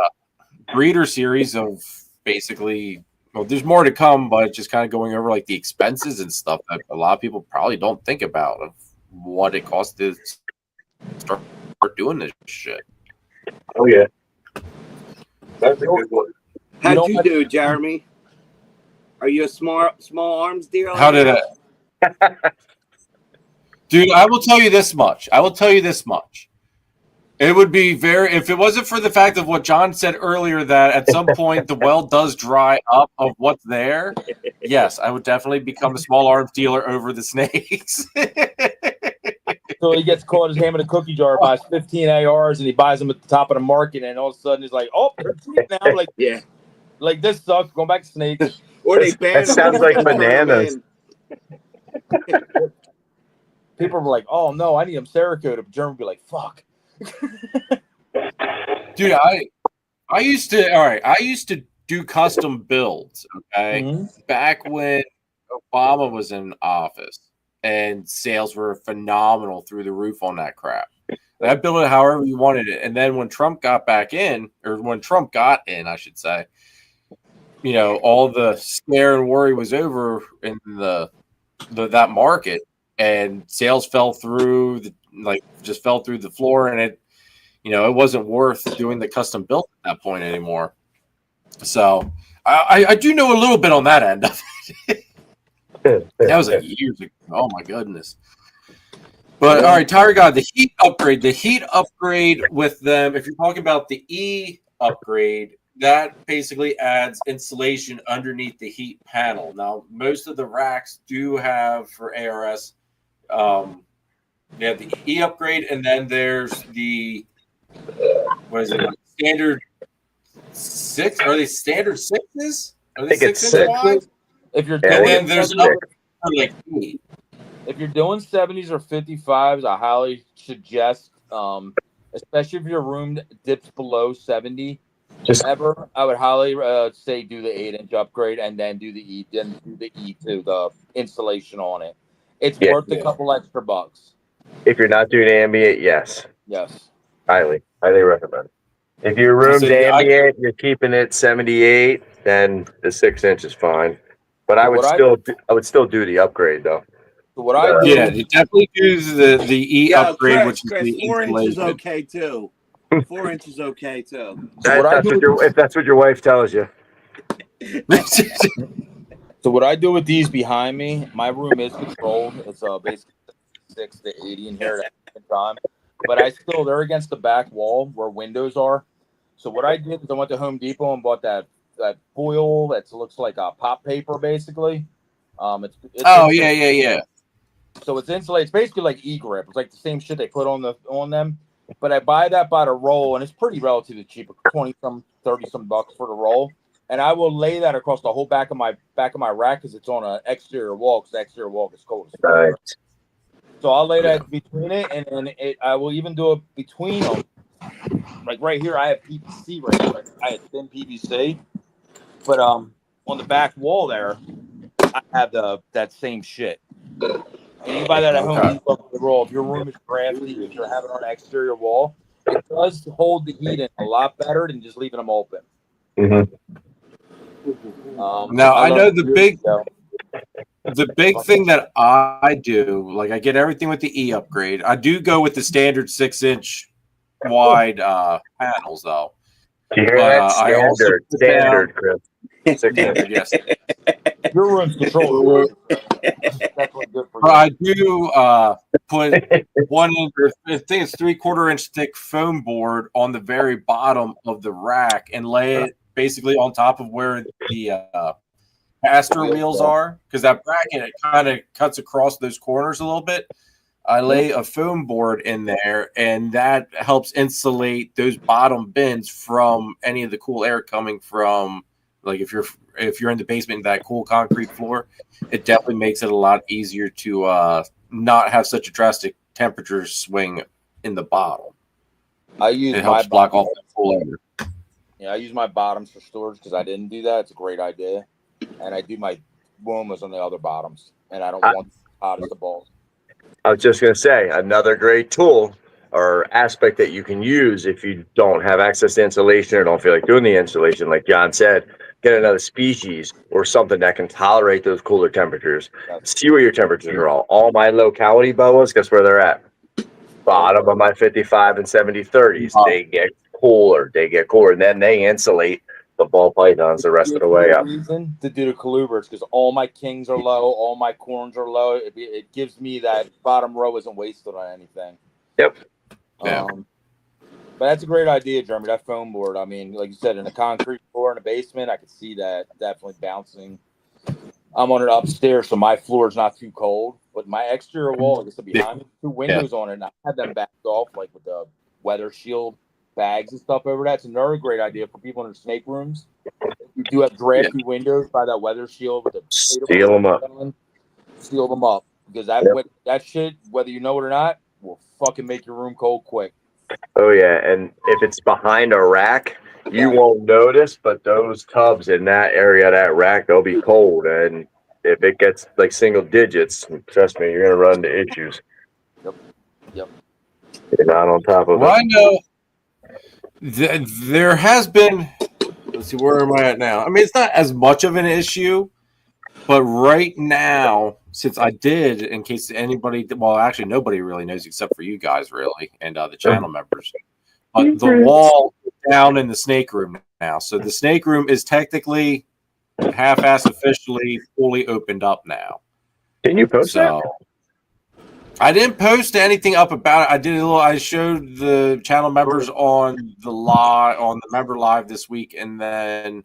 breeder series of basically, well, there's more to come, but just kind of going over like the expenses and stuff that a lot of people probably don't think about of what it costs to start doing this shit. Oh, yeah. That's a good one. How'd you do, Jeremy? Are you a small arms dealer? How did it? Dude, I will tell you this much. It would be if it wasn't for the fact of what John said earlier, that at some point the well does dry up of what's there. Yes, I would definitely become a small arms dealer over the snakes. So he gets caught his hand in a cookie jar, buys 15 ARs, and he buys them at the top of the market, and all of a sudden he's like, "Oh, they're cheap now!" Like, yeah, like this sucks. Going back to snakes. or they ban That sounds like bananas. People were like, "Oh no, I need them Cerakote." But German would be like, "Fuck." Dude, I used to do custom builds, okay? Mm-hmm. Back when Obama was in office and sales were phenomenal through the roof on that crap. I built it however you wanted it. And then when Trump got back in, or when Trump got in, I should say, you know, all the scare and worry was over in that market, and sales fell through just fell through the floor, and it wasn't worth doing the custom build at that point anymore. So I do know a little bit on that end of it. That was like years ago. Oh my goodness. But all right, Tire God, the heat upgrade with them, if you're talking about the E upgrade, that basically adds insulation underneath the heat panel. Now, most of the racks do have for ARS, they have the E upgrade, and then there's the standard 6? Are they standard 6s? Are they 6-inch wide? If you're and then there's another like E. If you're doing 70s or 55s, I highly suggest, especially if your room dips below 70, I would highly say do the 8-inch upgrade and then do the E, to the insulation on it. It's worth a couple extra bucks. If you're not doing ambient, yes. Yes. Highly recommend. If your room's ambient, you're keeping it 78, then the 6-inch is fine. But I would still do the upgrade though. So what I do, you definitely do the E upgrade, Chris, which is the 4 inches okay too. 4 inches okay too. If that's what your wife tells you. So what I do with these behind me, my room is controlled. It's basically 6 to 80 in here at the time. But they're against the back wall where windows are. So what I did is I went to Home Depot and bought that foil that looks like a pop paper, basically. Yeah. So it's insulated. It's basically like E-grip. It's like the same shit they put on them. But I buy that by the roll, and it's pretty relatively cheap, 20-some, 30-some bucks for the roll. And I will lay that across the whole back of my rack because it's on an exterior wall. Because the exterior wall is cold. Right. So I'll lay that between it, and then I will even do it between them. Like right here, I have PVC right here. I have thin PVC, but on the back wall there, I have that same shit. And you buy that at Home Depot the roll. If your room is drafty, if you're having it on an exterior wall, it does hold the heat in a lot better than just leaving them open. Mm-hmm. Now I know the big thing that I do, like I get everything with the E upgrade. I do go with the standard 6-inch wide panels though. You hear that? Standard, Chris. 6-inch. Yes. Your room's controlled. I do put 1 inch, I think it's 3/4 inch thick foam board on the very bottom of the rack and lay it basically on top of where the caster wheels are, because that bracket, it kind of cuts across those corners a little bit. I lay a foam board in there, and that helps insulate those bottom bins from any of the cool air coming from, like if you're in the basement, that cool concrete floor, it definitely makes it a lot easier to not have such a drastic temperature swing in the bottom. It helps block off the cool air. Yeah, I use my bottoms for storage because I didn't do that. It's a great idea, and I do my womas on the other bottoms, and I don't want hot as the balls. I was just going to say, another great tool or aspect that you can use if you don't have access to insulation or don't feel like doing the insulation, like John said, get another species or something that can tolerate those cooler temperatures. See where your temperatures are all my locality boas, guess where they're at? Bottom of my 55 and 70 30s. They get cooler. And then they insulate the ball pythons the rest of the way up. Reason to do the colubrids because all my kings are low, all my corns are low. It gives me that bottom row isn't wasted on anything. Yep. But that's a great idea, Jeremy. That foam board. I mean, like you said, in a concrete floor in a basement, I could see that definitely bouncing. I'm on it upstairs, so my floor is not too cold. But my exterior wall, like I said, behind me, 2 windows on it, and I had them backed off, like with the weather shield bags and stuff over that. It's another great idea for people in their snake rooms. You do have drafty windows by that weather shield with the seal them up. Seal them up because that shit, whether you know it or not, will fucking make your room cold quick. Oh yeah, and if it's behind a rack, you won't notice, but those tubs in that area of that rack, they'll be cold, and if it gets like single digits, trust me, you're gonna run into issues. Yep. You're not on top of it. Well, I know there has been. Let's see, where am I at now? I mean, it's not as much of an issue, but right now, since I did, in case anybody, well, actually nobody really knows except for you guys, really, and the channel members. But the wall is down in the snake room now, so the snake room is technically half-ass officially fully opened up now. Can you post that? I didn't post anything up about it. I showed the channel members on the member live this week, and then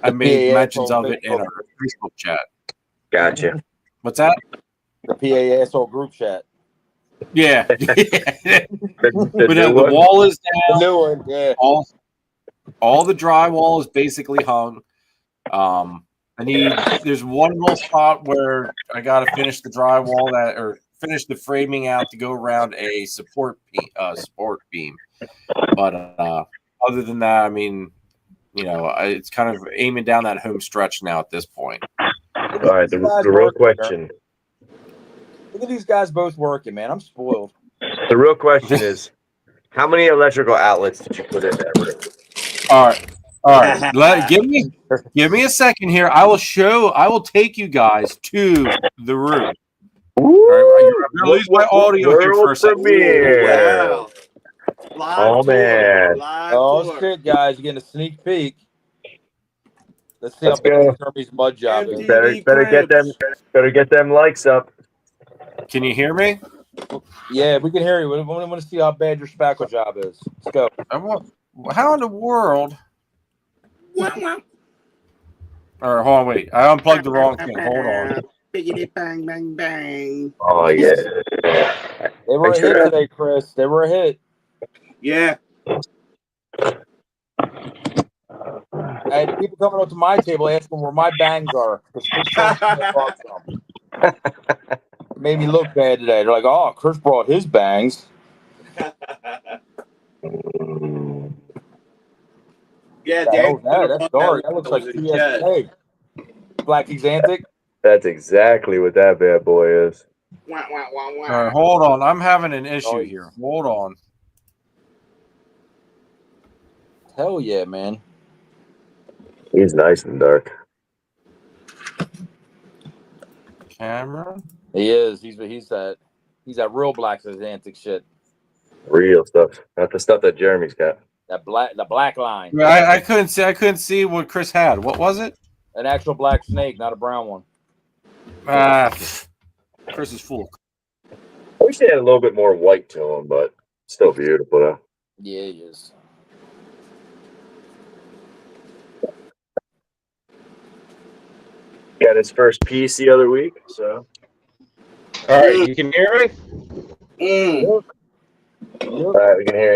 I made mentions of it in our Facebook chat. Gotcha. What's that? The PASO group chat. Yeah. But the wall is down. The new one, yeah. All the drywall is basically hung. There's one little spot where I got to finish the drywall or finish the framing out to go around a support beam. But other than that, I mean, it's kind of aiming down that home stretch now at this point. All right, the real question. Look at these guys both working, man. I'm spoiled. The real question is, how many electrical outlets did you put in that room? All right. Give me a second here. I will take you guys to the room. All right, I'm gonna lose my audio here for a second. Wow. Live man. Shit, guys, you're getting a sneak peek. Let's see Let's how go. Kirby's mud job is. Better get them likes up. Can you hear me? Yeah, we can hear you. We want to see how bad your spackle job is. Let's go. How in the world? All right, hold on, wait. I unplugged the wrong thing. Hold on. Biggity bang bang bang. Oh yeah. They were a hit today, Chris. They were a hit. Yeah. And people coming up to my table asking where my bangs are. Made me look bad today. They're like, "Oh, Chris brought his bangs." Yeah, that's dark. That looks like PSA. Black Exantic. That's exactly what that bad boy is. All right, hold on. I'm having an issue here. Hold on. Hell yeah, man. He's nice and dark. Camera. He is. He's that real Black Exantic shit. Real stuff, not the stuff that Jeremy's got. The black line. I couldn't see what Chris had. What was it? An actual black snake, not a brown one. Chris is full. I wish they had a little bit more white to him, but still beautiful though. Yeah, he is. Got his first piece the other week, so. All right, you can hear me? Mm. All right, we can hear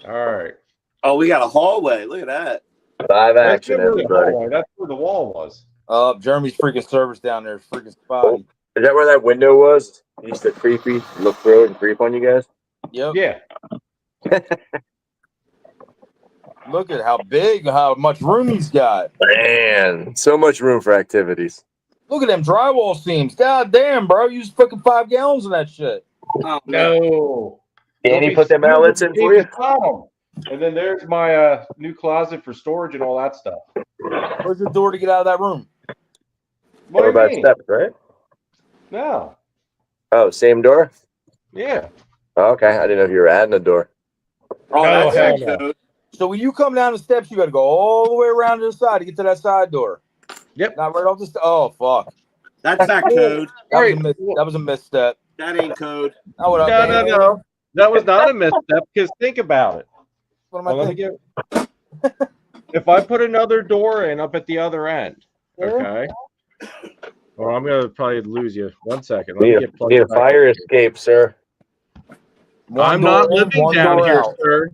you. All right. Oh, we got a hallway. Look at that. Live That's action, not really the everybody. hallway. That's where the wall was. Jeremy's freaking service down there is freaking spotty. Is that where that window was? He used to creepy look through it and creep on you guys. Yep. Yeah. Look at how much room he's got. Man, so much room for activities. Look at them drywall seams. God damn, bro. Use fucking 5 gallons of that shit. Oh, No. Danny Don't put them be outlets stupid, in for you? David Tom. And then there's my new closet for storage and all that stuff. Where's your door to get out of that room? What Or do you about mean? steps, right? No. Oh, same door? Yeah. Oh, okay, I didn't know if you were adding a door. Oh, No, that's hell that no. code. So when you come down the steps, you got to go all the way around to the side to get to that side door. Yep. Not right off the Oh, fuck. That's that code. That was a misstep. That ain't code. Oh, what up, No, Danny? no. That was not a misstep because think about it. What am I Well, let me thinking? get. If I put another door in up at the other end, Yeah. okay. Well, I'm gonna probably lose you. 1 second. Let me Need get a, plugged need a back fire in. escape, sir. One I'm door not in, living one down door here, out. sir.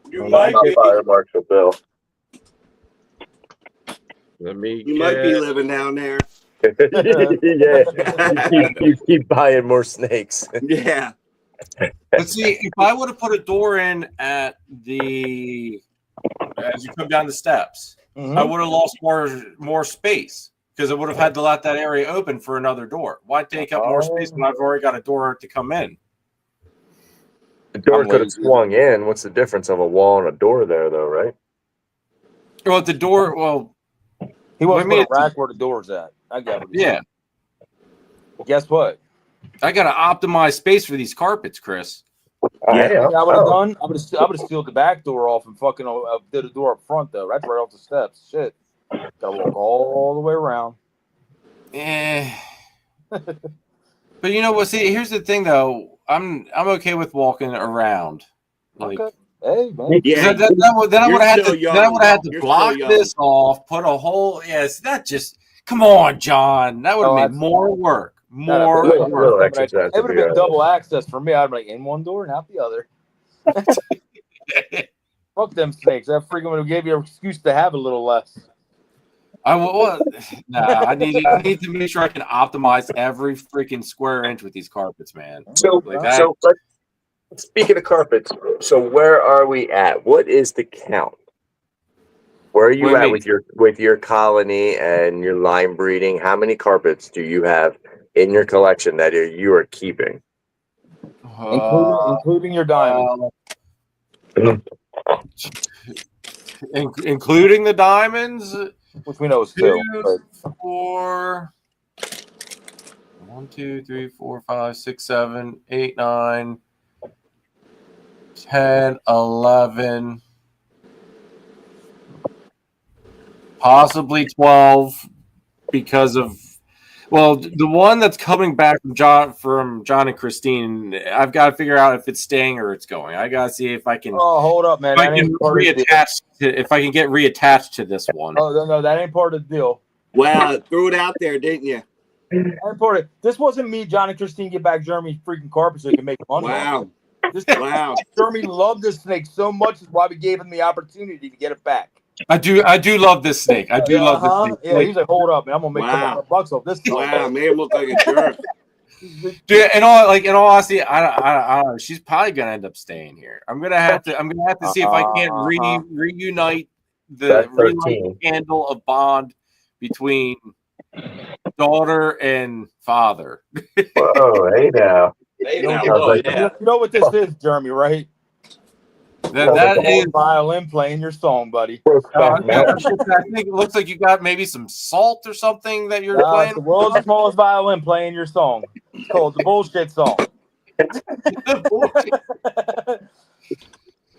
You Well, might My be. fire marshal Bill. Let me. You might be living down there. Yeah, you keep buying more snakes. Yeah. Let's see. If I would have put a door in at the as you come down the steps, Mhm. I would have lost more space because I would have had to let that area open for another door. Why take up more space when I've already got a door to come in? The door I'm could have lazy. swung in. What's the difference of a wall and a door there, though, right? Well, the door. Well, He wants to Let me- put a rack where the door's at. I got it. yeah, Guess what? I got to optimize space for these carpets, Chris. I I would have know. done. I would have sealed the back door off and fucking did a door up front though. That's right off the steps. Shit. Gotta walk all the way around. Eh. But you know what? See, here's the thing, though. I'm okay with walking around. Like, Okay. Hey man. Yeah. then I would have You're had still to. young. Then I would have had to You're block still young. this off, put a hole. Yes, that just. Come on, John. That would have Oh, made that's- more work. No, More but little work. exercise It would would have be been double access for me. I'd be like in one door and out the other. Fuck them snakes. That freaking would have gave you an excuse to have a little less. I will. Nah, I need to make sure I can optimize every freaking square inch with these carpets, man. So, Like that. so speaking of carpets, so where are we at? What is the count? Where are you What do you at with your colony and your line breeding? How many carpets do you have in your collection that you are keeping? Including your diamond. Including the diamonds. Which we know is two. 2, 4, 1, 2, 3, 4, 5, 6, 7, 8, 9, 10, 11, possibly 12 because of the one that's coming back from John and Christine. I've got to figure out if it's staying or it's going. I got to see if I can. Oh, hold up, man. If I That can ain't part of the deal. if I can get reattached to this one. Oh no, that ain't part of the deal. Wow, threw it out there, didn't you? That ain't part of it. This wasn't me, John and Christine, get back Jeremy's freaking carpet so he can make money. Wow. Wow. Jeremy loved this snake so much is why we gave him the opportunity to get it back. I do love this snake. I do love this snake. Yeah, he's like, hold up, man. I'm gonna make Wow. $200 off this. Wow, made him look like a jerk. Dude, in all honesty, I don't know. She's probably gonna end up staying here. I'm gonna have to see if I can't reunite the candle of bond between daughter and father. Whoa, hey now. Hey, You now, know, whoa, you yeah. know what this is, Jeremy, right? That is violin playing your song, buddy. I think it looks like you got maybe some salt or something that you're It's playing. the world's smallest violin playing your song. It's called the bullshit song.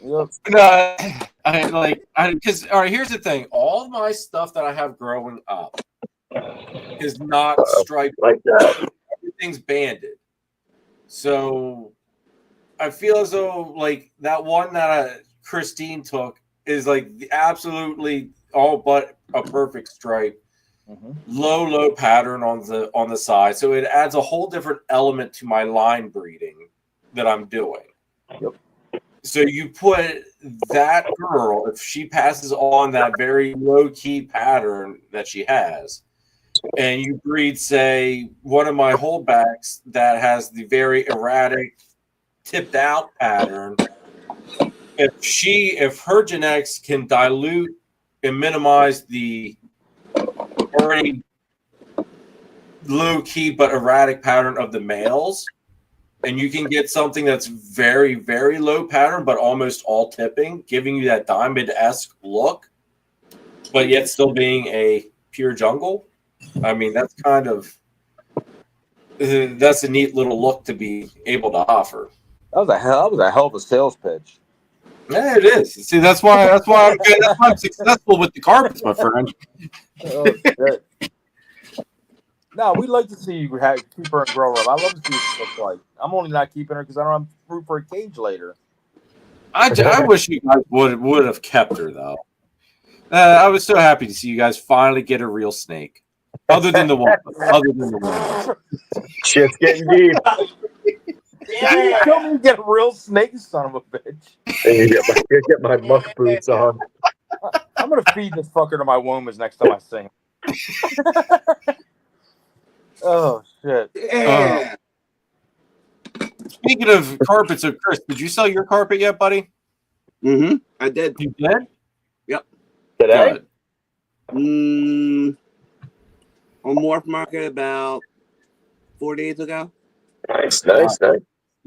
Yep. No, because all right. Here's the thing: all of my stuff that I have growing up is not striped like that. Everything's banded. So I feel as though like that one that Christine took is like absolutely all but a perfect stripe. Low pattern on the side, so it adds a whole different element to my line breeding that I'm doing. Yep. So you put that girl, if she passes on that very low key pattern that she has, and you breed, say, one of my holdbacks that has the very erratic tipped out pattern, if her genetics can dilute and minimize the already low key but erratic pattern of the males, and you can get something that's very, very low pattern but almost all tipping, giving you that diamond-esque look, but yet still being a pure jungle. I mean, that's kind of that's a neat little look to be able to offer. That was a hell of a sales pitch. Yeah, it is. See, that's why I'm good. That's why I'm successful with the carpets, my friend. Oh, shit. No, we'd like to see you keep her and grow up. I love to see what it looks like. I'm only not keeping her because I don't have room for a cage later. I wish you guys would have kept her though. I was so happy to see you guys finally get a real snake, other than the one. Shit's getting deep. You told me to get a real snake, son of a bitch. And you get my muck boots on. I'm gonna feed this fucker to my wombers next time I see him. Oh shit! Yeah. Speaking of carpets, so Chris, did you sell your carpet yet, buddy? Mm-hmm. I did. You did? Yep. Today? On Morph Market about 4 days ago. Nice. Did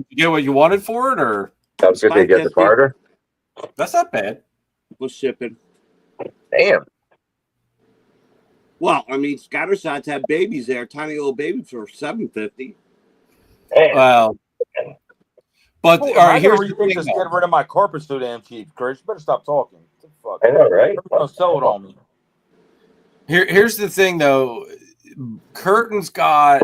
you get what you wanted for it, or I was going to get the barter. that's not bad. Was shipping. Damn. Well, I mean, scatter shots have babies there, tiny little babies for $750. Damn. Well, but all right, here's the thing. Just get rid of my carpet so damn cheap, Chris. You better stop talking. What the fuck? I know, right? You're gonna sell it on me. Here's the thing, though. Curtin's got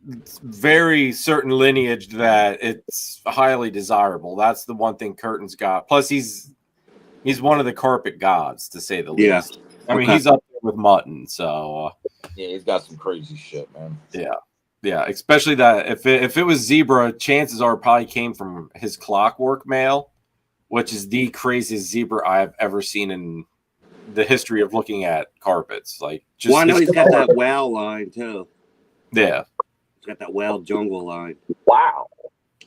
very certain lineage that it's highly desirable. That's the one thing Curtin's got. Plus, he's one of the carpet gods, to say the least. I mean, he's up there with Mutton, so yeah, he's got some crazy shit, man. Yeah, especially that if it was zebra, chances are it probably came from his clockwork male, which is the craziest zebra I've ever seen in the history of looking at carpets. Like, just I know he's got that whale line too. Yeah, he's got that whale jungle line. Wow.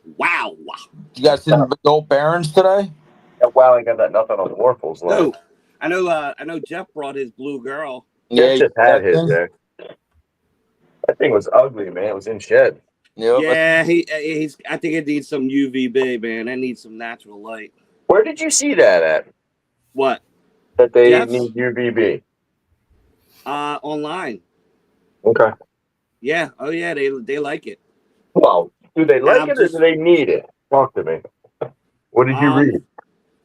You guys see the big old barons today? Wow, I got that nothing on the Warfels line. No, I know Jeff brought his blue girl. Yeah, just had his there. That thing was ugly, man. It was in shed. Yeah, he's. I think it needs some UVB, man. It needs some natural light. Where did you see that at? What? That they need UVB. Online. Okay. Yeah. Oh yeah, they like it. Well, do they like it or do they need it? Talk to me. What did you read?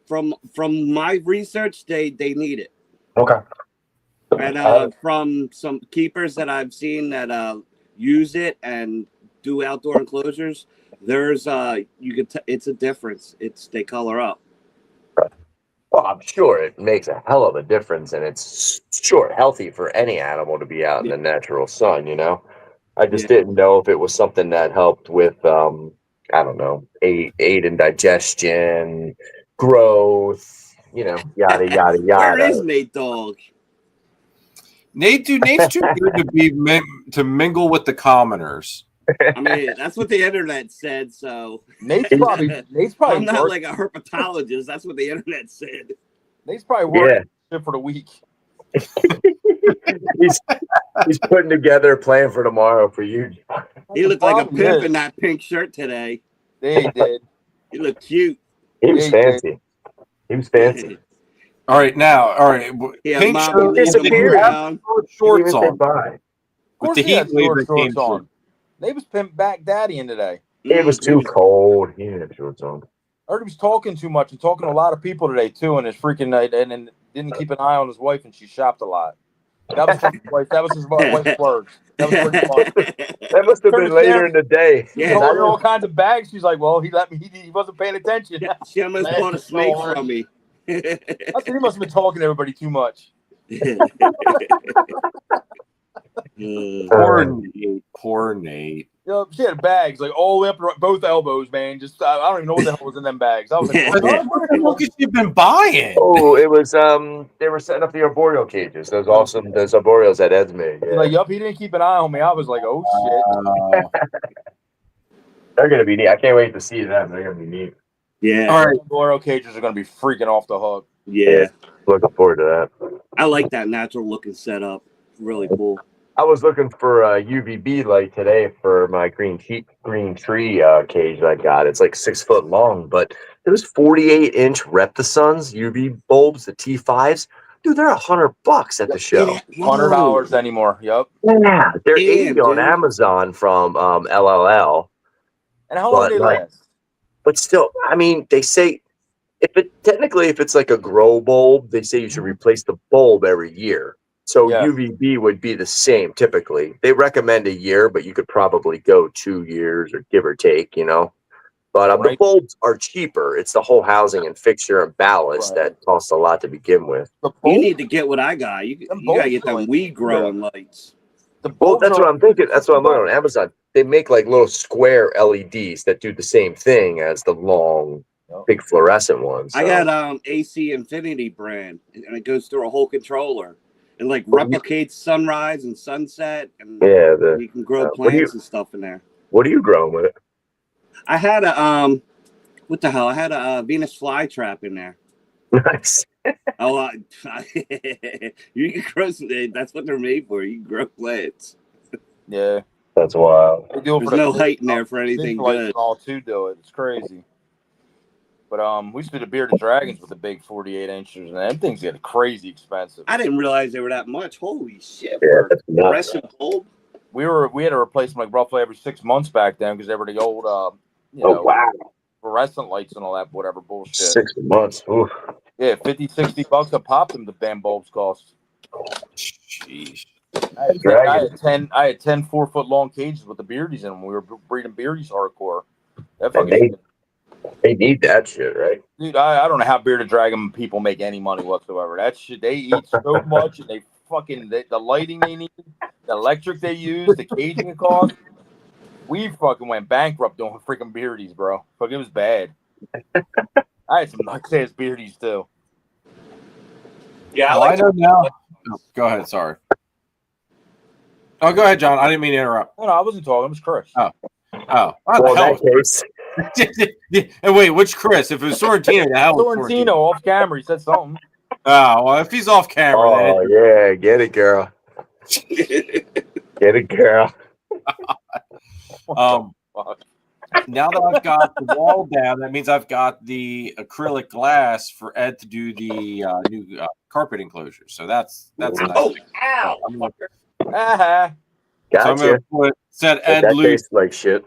From my research, they need it. Okay. And from some keepers that I've seen that use it and do outdoor enclosures, there's it's a difference. They color up. Well, I'm sure it makes a hell of a difference, and it's sure healthy for any animal to be out in the natural sun. You know, I just didn't know if it was something that helped with I don't know, aid in digestion, growth. You know, yada yada yada. Where is Nate Dogg? Nate's too good to mingle with the commoners. I mean, that's what the internet said. So Nate's probably. I'm not like a herpetologist. That's what the internet said. Nate's probably working for the week. he's putting together a plan for tomorrow for you. He looked like a pimp in that pink shirt today. Yeah, he did. He looked cute. He was fancy. He was fancy. All right, Yeah, pink Mom shirt, shorts on. With the heat wave shorts on. They was pimp back daddy in today. It was too cold. He didn't have shorts on. I heard he was talking too much and talking to a lot of people today too, and his freaking night, and didn't keep an eye on his wife, and she shopped a lot. That was his wife. That was his wife's words. That was pretty funny. That must have been later in the day. Yeah, all kinds of bags. She's like, "Well, he let me. He wasn't paying attention." She almost bought a snake from me. I think he must have been talking to everybody too much. Poor Nate. She had bags like all the way up to both elbows, man. Just I don't even know what the hell was in them bags. I was like, What the fuck has she been buying? Oh, it was they were setting up the arboreal cages. Those awesome those arboreals that Ed's made. Yeah. like, yup, he didn't keep an eye on me. I was like, oh shit. They're gonna be neat. I can't wait to see them. They're gonna be neat. Yeah. All right. Arboreal cages are gonna be freaking off the hook. Yeah. Looking forward to that. I like that natural looking setup. Really cool. I was looking for a UVB light today for my green tree cage that I got. It's like 6 foot long, but it was 48-inch Reptisons UV bulbs, the T5s. Dude, they're $100 at the show. $100 anymore. Yup. Yeah, they're Damn, 80 on dude. Amazon from LLL. And how long do they last? But still, I mean, they say if it's like a grow bulb, they say you should replace the bulb every year. So Yeah. UVB would be the same typically. They recommend a year, but you could probably go 2 years or give or take, you know. But the bulbs are cheaper. It's the whole housing and fixture and ballast that costs a lot to begin with. You need to get what I got. You gotta get them weed growing lights. Well, that's what I'm thinking. That's what I'm looking on Amazon. They make like little square LEDs that do the same thing as the long, big fluorescent ones. So. I got AC Infinity brand, and it goes through a whole controller. It like replicates sunrise and sunset, and you can grow plants and stuff in there. What are you growing with it? I had a what the hell? I had a Venus flytrap in there. Nice. Oh, you can grow. That's what they're made for. You can grow plants. Yeah, that's wild. There's no height in there for anything good. All to do it. It's crazy. But we used to do the Bearded Dragons with the big 48 inches, and them things get crazy expensive. I didn't realize they were that much. Holy shit! Yeah, for the rest of the bulb. We had to replace them like roughly every 6 months back then because they were the old fluorescent lights and all that whatever bullshit. 6 months. Oof. Yeah, $50-$60 a pop them the damn bulbs cost. Jeez. I had 10 4-foot long cages with the beardies in them. We were breeding beardies hardcore. That fucking they need that shit, right? Dude, I don't know how Bearded Dragon people make any money whatsoever. That shit, they eat so much, and they fucking the lighting they need, the electric they use, the caging it costs. We fucking went bankrupt doing freaking beardies, bro. Fuck, it was bad. I had some nice ass beardies too. Yeah, I know now. Oh, go ahead. Sorry. Oh, go ahead, John. I didn't mean to interrupt. No, I wasn't talking. It was Chris. Oh. Well, in that case. And wait, which Chris? If it was Sorrentino, the hell was Sorrentino off camera. He said something. Oh, well, if he's off camera, oh yeah, get it, girl. Get it, girl. Now that I've got the wall down, that means I've got the acrylic glass for Ed to do the new carpet enclosure. So that's nice. Oh, ow! Uh-huh. Gotcha. So I'm gonna set Ed that loose. tastes like shit.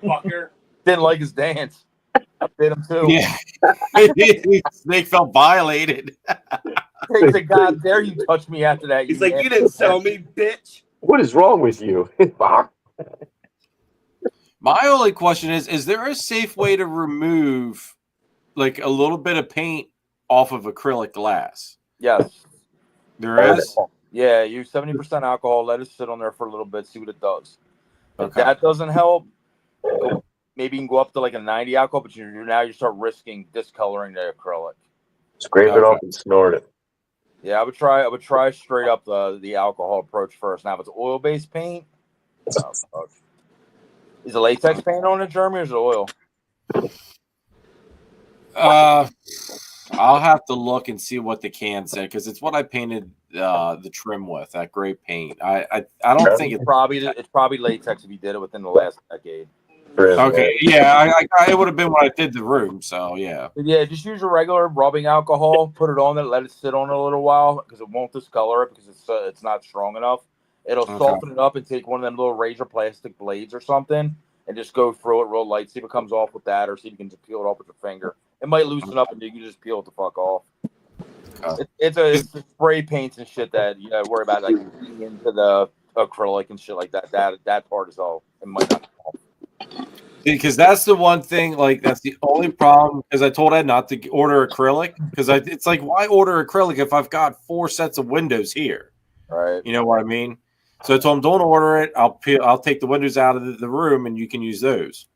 Fucker. Didn't like his dance. I bit him too. Yeah, Snake felt violated. He said, "God dare you touch me after that?" He's like, "You didn't sell me, bitch." What is wrong with you? My only question is there a safe way to remove like a little bit of paint off of acrylic glass? Yes. There is? Yeah, use 70% alcohol, let it sit on there for a little bit, see what it does. If Okay. that doesn't help, maybe you can go up to like a 90 alcohol, but you start risking discoloring the acrylic. Scrape it off and snort it. Yeah, I would try straight up the alcohol approach first. Now if it's oil-based paint, is it latex paint on it, Jeremy, or is it oil? I'll have to look and see what the can said because it's what I painted the trim with, that gray paint. I don't think it's probably latex if you did it within the last decade. Okay, yeah, it would have been when I did the room, so yeah. Yeah, just use your regular rubbing alcohol, put it on it, let it sit on it a little while because it won't discolor it because it's not strong enough. It'll soften it up and take one of them little razor plastic blades or something and just go through it real light. See if it comes off with that, or see if you can just peel it off with your finger. It might loosen up and you can just peel it the fuck off. It's the spray paints and shit that you gotta worry about, like into the acrylic and shit like that. That part is all. It might not. Because that's the one thing, like that's the only problem. Because I told Ed not to order acrylic, because it's like, why order acrylic if I've got 4 sets of windows here? Right. You know what I mean? So I told him, don't order it. I'll take the windows out of the room, and you can use those.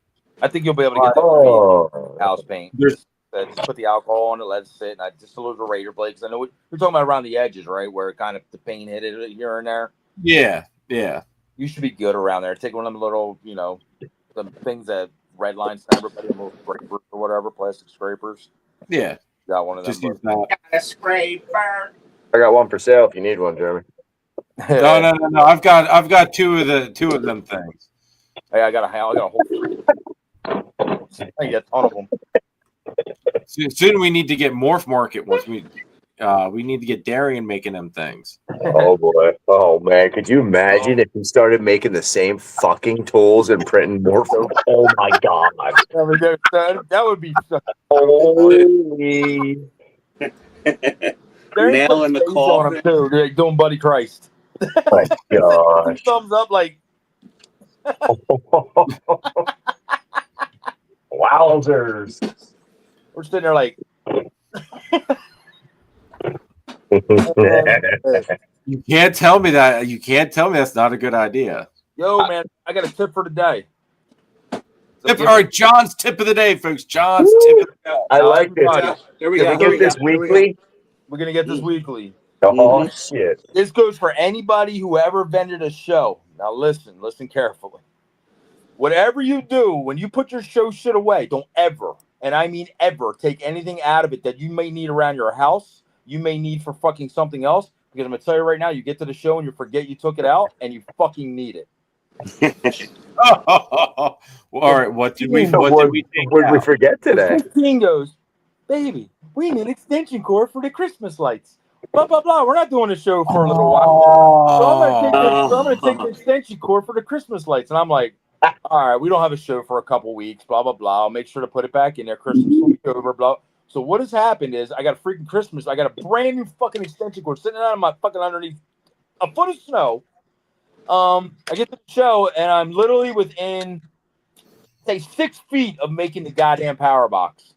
I think you'll be able to get that Oh, house paint. There's- Just put the alcohol on it, let it sit, and I just a little razor blade. Because I know you're talking about around the edges, right, where it kind of the paint hit it here and there. Yeah. You should be good around there. Take one of them little, the things that red lines to everybody, little scrapers or whatever, plastic scrapers. Yeah. Got one of them. Just use that. A scraper. I got one for sale if you need one, Jeremy. No. I've got two of them things. Hey, I got a whole. I got a ton of them. Soon we need to get Morph Market once we need to get Darian making them things. Oh boy. Oh man. Could you imagine if we started making the same fucking tools and printing more? Oh my god. That would be so. Holy. Nail in the coffin. Too. They're like doing Buddy Christ. My gosh. Thumbs up, like. Wowzers. We're sitting there like. You can't tell me that. You can't tell me that's not a good idea. Yo, man, I got a tip for today. All right, John's tip of the day, folks. John's tip of the day. I like this. Here we Can go. we get this weekly? We're gonna get this weekly. Oh shit. This goes for anybody who ever vended a show. Now listen carefully. Whatever you do, when you put your show shit away, don't ever, and I mean ever, take anything out of it that you may need around your house, you may need for fucking something else, because I'm gonna tell you right now, you get to the show and you forget you took it out, and you fucking need it. All right, what did we take What did we out? forget today? 15 goes, baby, we need extension cord for the Christmas lights. Blah, blah, blah. We're not doing the show for a little while. So I'm going to take the extension cord for the Christmas lights. And I'm like, all right, we don't have a show for a couple weeks, blah, blah, blah. I'll make sure to put it back in there. Christmas will be over, blah. So what has happened is I got a freaking Christmas. I got a brand new fucking extension cord sitting out of my fucking underneath a foot of snow. I get to the show, and I'm literally within, say, 6 feet of making the goddamn power box.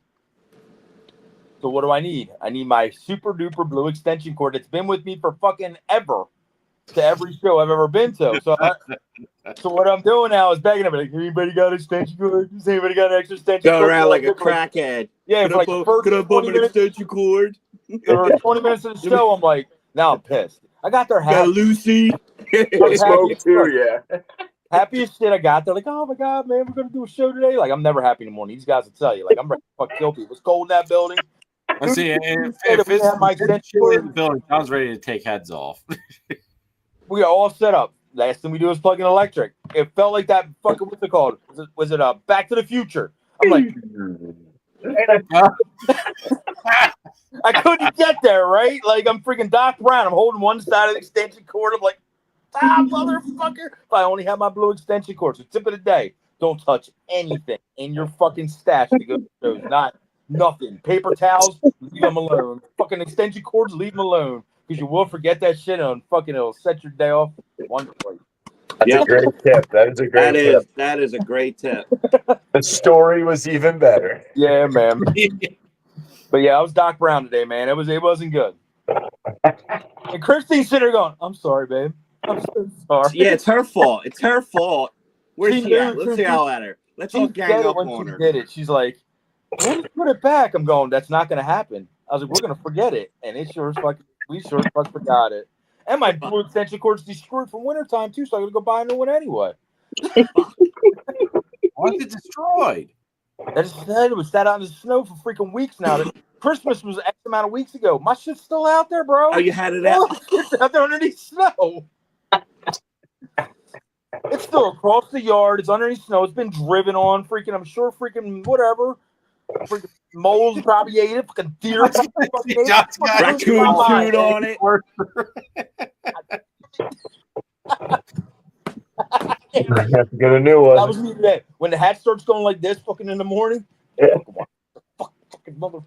So what do I need? I need my super duper blue extension cord that's been with me for fucking ever to every show I've ever been to. So what I'm doing now is begging everybody, anybody got an extension cord? Does anybody got an extra extension cord? Go around like a crackhead. Yeah, for like the first 20 minutes, extension cord? or 20 minutes of the show, I'm like, now I'm pissed. I got their Got hat. Lucy. Smoke too, yeah. Happy as shit I got. They're like, oh my God, man, we're going to do a show today. Like, I'm never happy in the morning. These guys will tell you. Like, I'm ready to fuck kill people. It's cold in that building. Let's see. If it's chilly in the building, John's ready to take heads off. We are all set up. Last thing we do is plug in electric. It felt like that fucking, what's it called? Was it Back to the Future? I'm like, I couldn't get there, right? Like, I'm freaking Doc Brown. I'm holding one side of the extension cord. I'm like, motherfucker. If I only have my blue extension cord. So tip of the day, don't touch anything in your fucking stash to go to shows. Nothing. Paper towels, leave them alone. Fucking extension cords, leave them alone. Because you will forget that shit and fucking it'll set your day off wonderfully. That's a great tip. That is a great tip. That is a great tip. The story was even better. Yeah, man. But yeah, I was Doc Brown today, man. It wasn't good. And Christine's sitting there going, I'm sorry, babe. I'm so sorry. Yeah, it's her fault. It's her fault. Where's She she at? knew- Let's yell at her. Let's all She gang said it up when on she her. did it. She's like, when you put it back? I'm going, that's not going to happen. I was like, we're going to forget it. And we sure as fuck forgot it. And my blue extension cord's destroyed from wintertime, too, so I'm going to go buy a new one anyway. Why's it destroyed? I just said it was sat out in the snow for freaking weeks now. Christmas was X amount of weeks ago. My shit's still out there, bro. Oh, you had it out? It's out there underneath snow. It's still across the yard. It's underneath snow. It's been driven on. Freaking, I'm sure. Freaking whatever. Freaking moles probably ate it. Fucking deer. Raccoon chewed on it. I have to get a new one. That was me today. When the hat starts going like this, fucking in the morning. Yeah. Fucking motherfucker.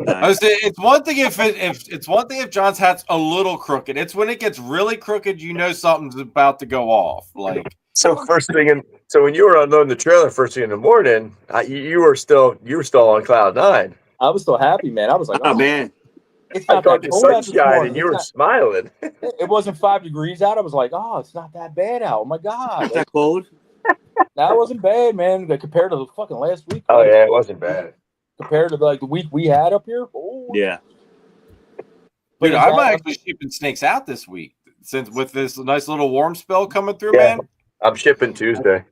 I was saying, it's one thing if John's hat's a little crooked. It's when it gets really crooked, you know something's about to go off. Like So when you were unloading the trailer first thing in the morning, you were still on cloud nine. I was so happy, man. I was like, Oh man, it's I not that thought the cold out this sunshine morning. and you were smiling. It wasn't 5 degrees out. I was like, oh, it's not that bad out. Oh my god, is that cold? that wasn't bad, man. Like, compared to the fucking last week. Oh right? yeah, it wasn't bad. Compared to like the week we had up here. Oh. Yeah. But Dude, I'm actually shipping snakes out this week since with this nice little warm spell coming through, Yeah. man. I'm shipping Tuesday.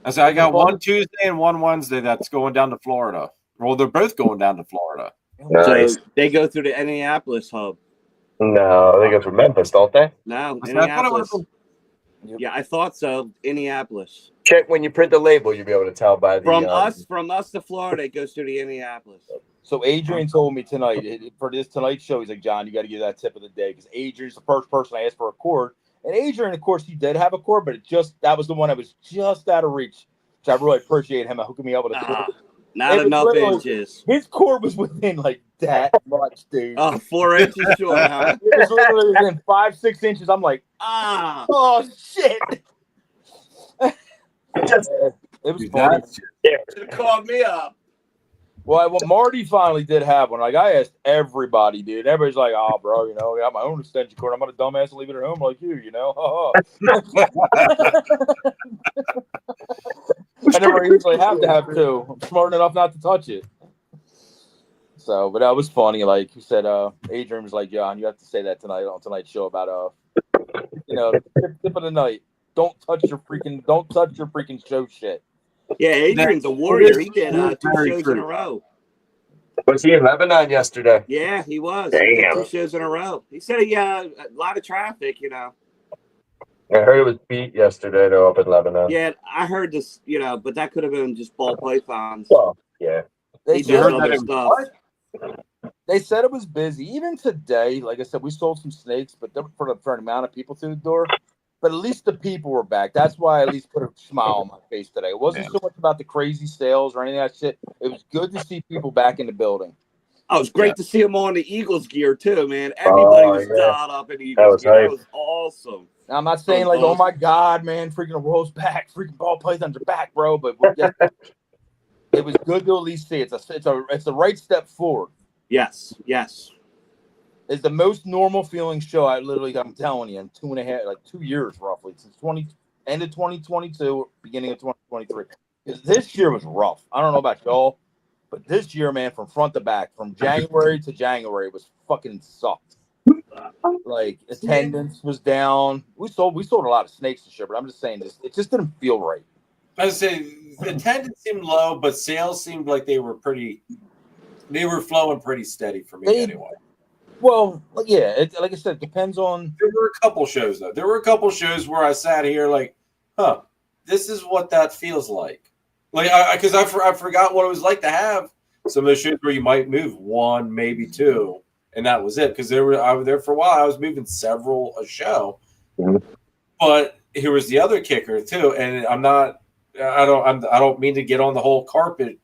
I got one Tuesday and one Wednesday that's going down to Florida. Well, they're both going down to Florida. Nice. So they go through the Indianapolis hub. No, they go through Memphis, don't they? No, I thought it Indianapolis. was- Yeah, I thought so. Indianapolis. Check when you print the label, you'll be able to tell by the From us to Florida, it goes through the Indianapolis. So Adrian told me tonight for this tonight's show, he's like, John, you got to give that tip of the day because Adrian's the first person I asked for a cord, and Adrian, of course, he did have a cord, but that was the one that was just out of reach. Which I really appreciate him hooking me up with a cord. Not enough inches. His cord was within like that much, dude. 4 inches short, huh? It was literally within 5-6 inches. I'm like, oh shit. It was funny. Should have called me up. Well, Marty finally did have one. Like, I asked everybody, dude. Everybody's like, oh, bro, I got my own extension cord. I'm not a dumbass to leave it at home like you, I never usually have to have two. I'm smart enough not to touch it. So, but that was funny. Like he said, Adrian was like, John, you have to say that tonight on tonight's show about, tip of the night. Don't touch your freaking show shit. Yeah, Adrian's a warrior. He did 2 shows in a row. Was he in Lebanon yesterday? Yeah, he was. Damn. He did 2 shows in a row. He said he a lot of traffic, I heard it was beat yesterday, though, up in Lebanon. Yeah, I heard this, but that could have been just ball pythons. Well, yeah. They said it was busy. Even today, like I said, we sold some snakes, but for an amount of people through the door. But at least the people were back. That's why I at least put a smile on my face today. It wasn't so much about the crazy sales or any of that shit. It was good to see people back in the building. Oh, it was great to see him on the Eagles gear too, man. Everybody was dialed up in Eagles gear. That was awesome. Now, I'm not saying like, oh my god, man, freaking the world's back, freaking ball pythons are back, bro. But it was good to at least see it's the right step forward. Yes. It's the most normal feeling show I'm telling you, in 2 years roughly, since end of 2022, beginning of 2023. Because this year was rough. I don't know about y'all, but this year, man, from front to back, from January to January, was fucking sucked. Like, attendance was down. We sold a lot of snakes this year, but I'm just saying this, it just didn't feel right. I would say attendance seemed low, but sales seemed like they were flowing pretty steady for me anyway. Well, yeah, like I said, it depends on. There were a couple shows though. There were a couple shows where I sat here like, this is what that feels like. Like, because I forgot what it was like to have some of the shows where you might move 1, maybe 2, and that was it. Because I was there for a while. I was moving several a show, but here was the other kicker too. And I don't mean to get on the whole carpet,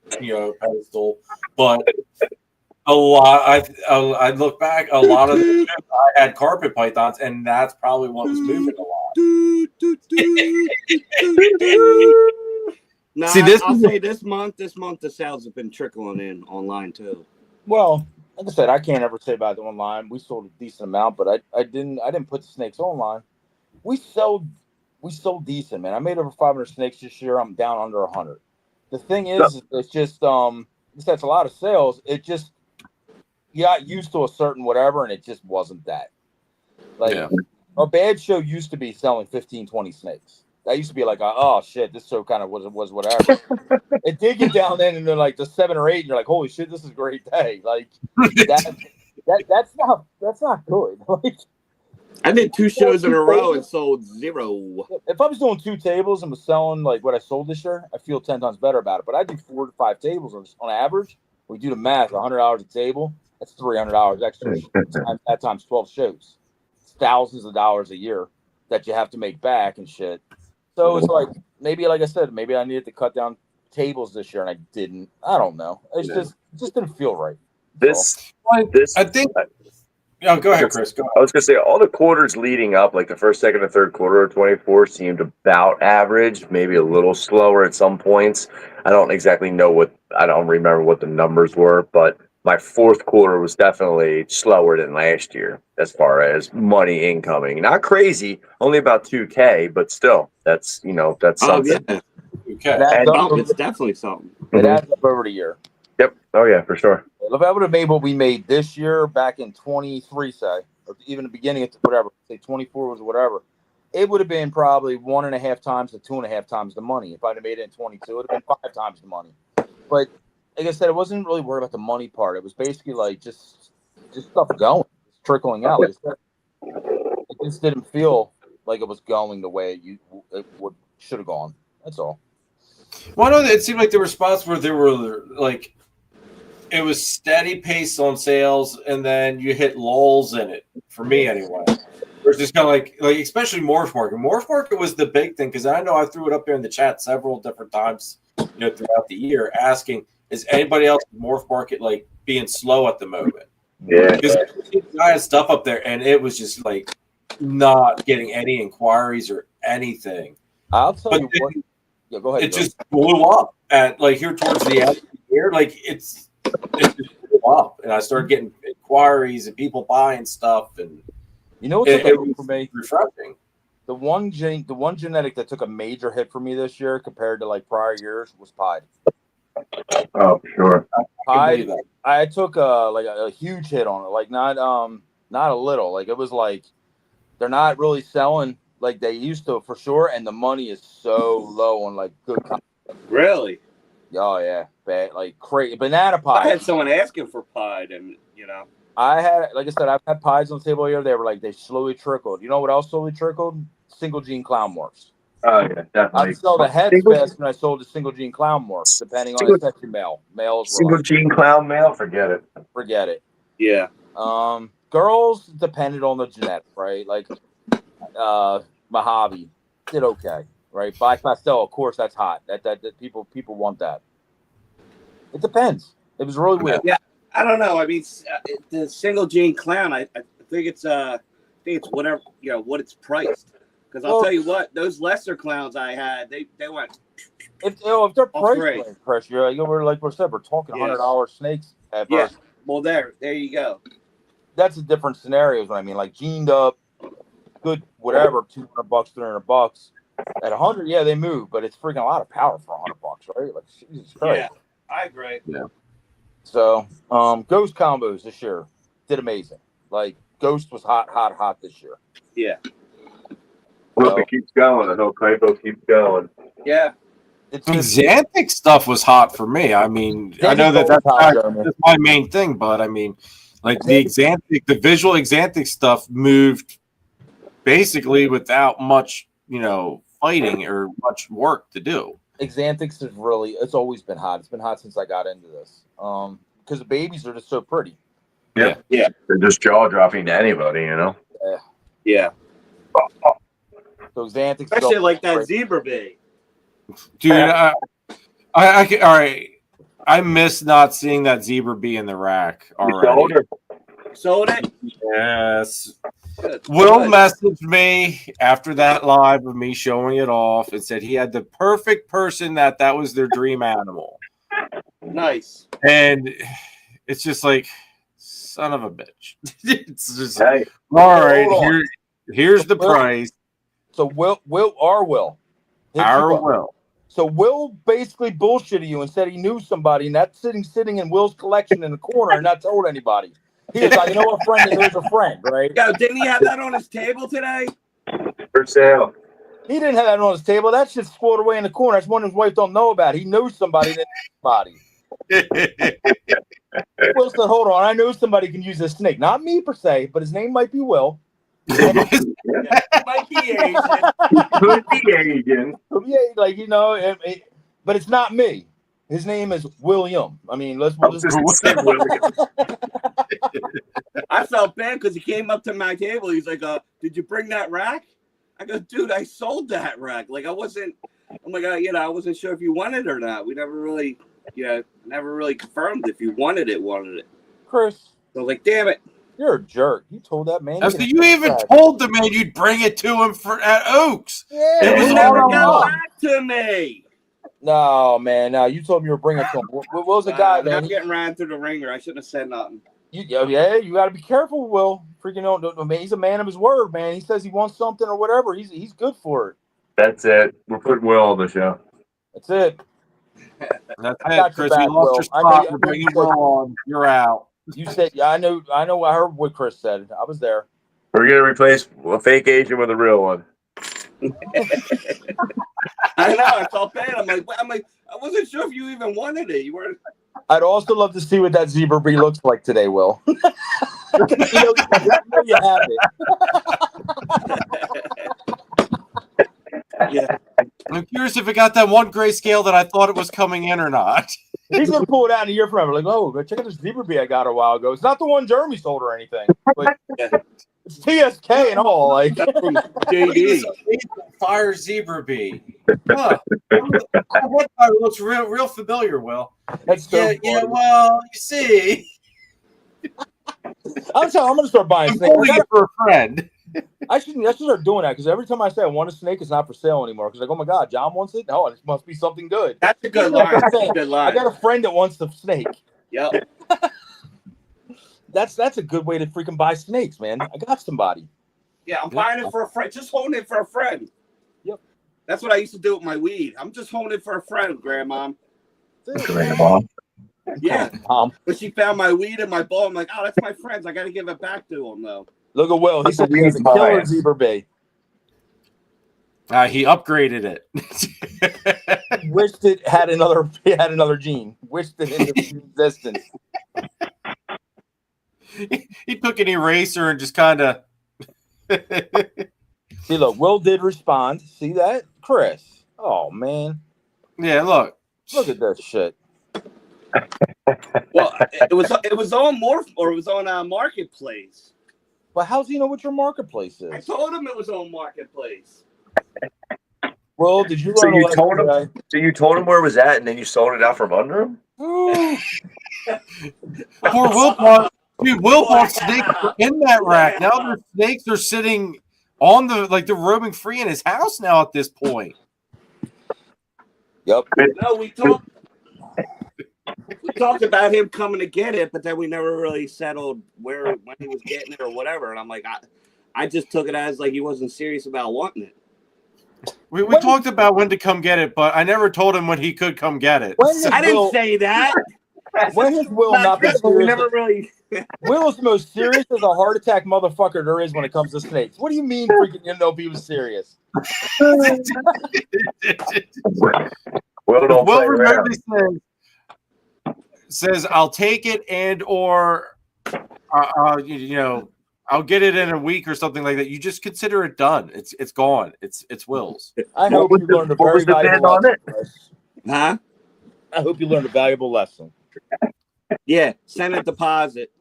pedestal, but. A lot. I look back. A lot of the shows I had carpet pythons, and that's probably what was moving a lot. See, I'll say this month the sales have been trickling in online too. Well, like I said, I can't ever say about the online. We sold a decent amount, but I didn't put the snakes online. We sold decent, man. I made over 500 snakes this year. I'm down under 100. The thing is, it's just that's a lot of sales. It just. You got used to a certain whatever, and it just wasn't that. Like, a bad show used to be selling 15, 20 snakes. That used to be like, oh, shit, this show kind of was whatever. It did get down then into, like, the 7 or 8, and you're like, holy shit, this is a great day. Like, that's not good. Like, I did 2 shows in a row and sold 0. If I was doing 2 tables and was selling, like, what I sold this year, I feel 10 times better about it. But I do 4 to 5 tables on average. We do the math, $100 a table. That's $300 extra. At times 12 shows. It's thousands of dollars a year that you have to make back and shit. So it's like, maybe, like I said, maybe I needed to cut down tables this year and I didn't. I don't know. It just didn't feel right. I think Oh, go ahead, Chris. Go ahead. I was gonna say all the quarters leading up, like the first, second, and third quarter of 24, seemed about average, maybe a little slower at some points. I don't remember what the numbers were, but my fourth quarter was definitely slower than last year as far as money incoming. Not crazy, only about 2K, but still, that's something. Yeah. Okay. It's definitely something. It adds up over the year. Yep. Oh yeah, for sure. If I would have made what we made this year back in 23, say, or even the beginning of whatever, say 24 was whatever, it would have been probably 1.5 times to 2.5 times the money. If I'd have made it in 22, it would have been 5 times the money. But like I said, it wasn't really worried about the money part. It was basically like just stuff going, just trickling out. Like I said, it just didn't feel like it was going the way it should have gone. That's all. Well, I know that it seemed like there were spots where there were like it was steady pace on sales, and then you hit lulls in it. For me, anyway, it's just kind of like especially Morph Market. Morph Market was the big thing because I know I threw it up there in the chat several different times, throughout the year, asking, "Is anybody else in Morph Market like being slow at the moment?" Yeah. Because I had stuff up there, and it was just like not getting any inquiries or anything. I'll tell you what. Yeah, go ahead. It just blew up at here towards the end of the year. Like it just blew up, and I started getting inquiries and people buying stuff, and what's it was for me? Refreshing. The one genetic that took a major hit for me this year compared to like prior years was Pied. Oh, sure. Pied, I took a huge hit on it, like not a little. Like it was like they're not really selling like they used to for sure, and the money is so low on like good content. Really? Oh yeah, bad, like crazy banana pie. I had someone asking for Pied, and I had, like I said, I've had pies on the table here. They were like they slowly trickled. You know what else slowly trickled? Single gene clown morphs. Oh yeah, definitely. I'd sell the heads fast when I sold the single gene clown morphs, depending on the section male. Males single like, gene clown male, forget it. Forget it. Yeah. Girls depended on the genetic, right? Like Mojave did okay, right? Black pastel, of course, that's hot. That people want that. It depends. It was really weird. Yeah, I don't know. I mean, the single gene clown. I think it's whatever what it's priced. Because I'll tell you what, those lesser clowns I had, they went. If they're priced, pressure, like we said, we're talking $100 snakes at first. Well, there you go. That's a different scenario. Is what I mean. Like gened up, good, whatever, $200, $300. At 100, yeah, they move, but it's freaking a lot of power for $100, right? Like Jesus Christ. Yeah, I agree. Yeah. So, Ghost combos this year did amazing. Like Ghost was hot this year. Yeah. Hope it keeps going. I hope Hypo keeps going. Yeah. It's Xanthic stuff was hot for me. I mean, I know that's my main thing, but I mean, like the visual Xanthic stuff moved basically without much, fighting or much work to do. Xanthics is it's always been hot. It's been hot since I got into this. Because the babies are just so pretty. Yeah. They're just jaw dropping to anybody, Yeah. So Xanthics, especially like that zebra bee. Dude, I all right. I miss not seeing that zebra bee in the rack already. Sold it? Yes. Good. Will messaged me after that live of me showing it off and said he had the perfect person that was their dream animal. Nice. And it's just like, son of a bitch. It's just hey. All right, here's the price. So Will. So Will basically bullshitted you and said he knew somebody, and that's sitting in Will's collection in the corner and not told anybody. He was like, you know, a friend that knows a friend, right? Yo, didn't he have that on his table today? For sale. He didn't have that on his table. That shit's squirreled away in the corner. That's one his wife don't know about. He knows somebody that knows somebody. Will said, hold on, I know somebody can use this snake. Not me per se, but his name might be Will. Might be Asian. Could be Asian. Yeah, but it's not me. His name is William. I mean, we'll just say William. I felt bad because he came up to my table. He's like, did you bring that rack? I go, dude, I sold that rack. Like, I wasn't sure if you wanted it or not. We never really, never really confirmed if you wanted it. Chris. So I was like, damn it. You're a jerk. You told that man. So you even told the man you'd bring it to him at Oaks. Yeah, It was He all never on got love. back to me. No, man. No, you told him you were bringing it to him. What was the guy, man? I'm getting ran through the ringer. I shouldn't have said nothing. You got to be careful, Will. Freaking don't, man. He's a man of his word, man. He says he wants something or whatever. He's good for it. That's it. We're putting Will on the show. That's it. That's I it, got Chris. your back, You lost Will. your I know spot. you- We're bringing Will on. You're out. You said, yeah, I know. I heard what Chris said. I was there. We're gonna replace a fake agent with a real one. I know. I felt bad. I'm like, I wasn't sure if you even wanted it. You weren't. I'd also love to see what that zebra bee looks like today, Will. you have it. Yeah. I'm curious if it got that one grayscale that I thought it was coming in or not. He's gonna pull it out in a year from now. Like, oh, check out this zebra bee I got a while ago. It's not the one Jeremy sold or anything. But it's TSK and all. Like, From Look at JD. this fire zebra bee. Huh. That looks real familiar, Will. that's so Yeah, funny. well, you see. I'm gonna start buying I'm snakes. holding it for a friend. I should start doing that because every time I say I want a snake, it's not for sale anymore. Because like, oh my god, John wants it. No, it must be something good. That's a good line. That's a good I line. got a friend that wants the snake. Yep. That's a good way to freaking buy snakes, man. I got somebody. Yeah, I'm buying it for a friend. Just holding it for a friend. Yep. That's what I used to do with my weed. I'm just holding it for a friend, Grandma. Yeah. When she found my weed in my bowl, I'm like, oh, that's my friend's. I got to give it back to him, though. Look at Will. He That's said a he has a weed killer bias. zebra bee. He upgraded it. Wished it had another gene. Wished it into existence. He took an eraser and just kind of. See, look, Will did respond. See that, Chris? Oh man, Yeah, look. look at this shit. Well, it was on Morph, or it was on Marketplace. But how does he know what your marketplace I is? told him it was on Marketplace. Will, did you So learn a you lesson told him? today? So you told him where it was at, and then you sold it out from under him? Ooh. Poor Will bought, dude, Will bought snakes in that rack. Now the snakes are sitting on they're roaming free in his house now at this point. Yep. No, we talked about him coming to get it, but then we never really settled when he was getting it or whatever. And I'm like, I just took it as like he wasn't serious about wanting it. We talked about when to come get it, but I never told him when he could come get it. When I didn't Will, say that. when has Will not been But we serious? never really. Will is the most serious as a heart attack motherfucker there is when it comes to snakes. What do you mean freaking you know if he was serious? Will don't Will play around. remotely says I'll take it and or I'll get it in a week or something like that. You just consider it done. It's gone. It's Will's. I hope you learned a What very was the bid valuable on lesson. it? Chris. Huh? I hope you learned a valuable lesson. Yeah, send a deposit.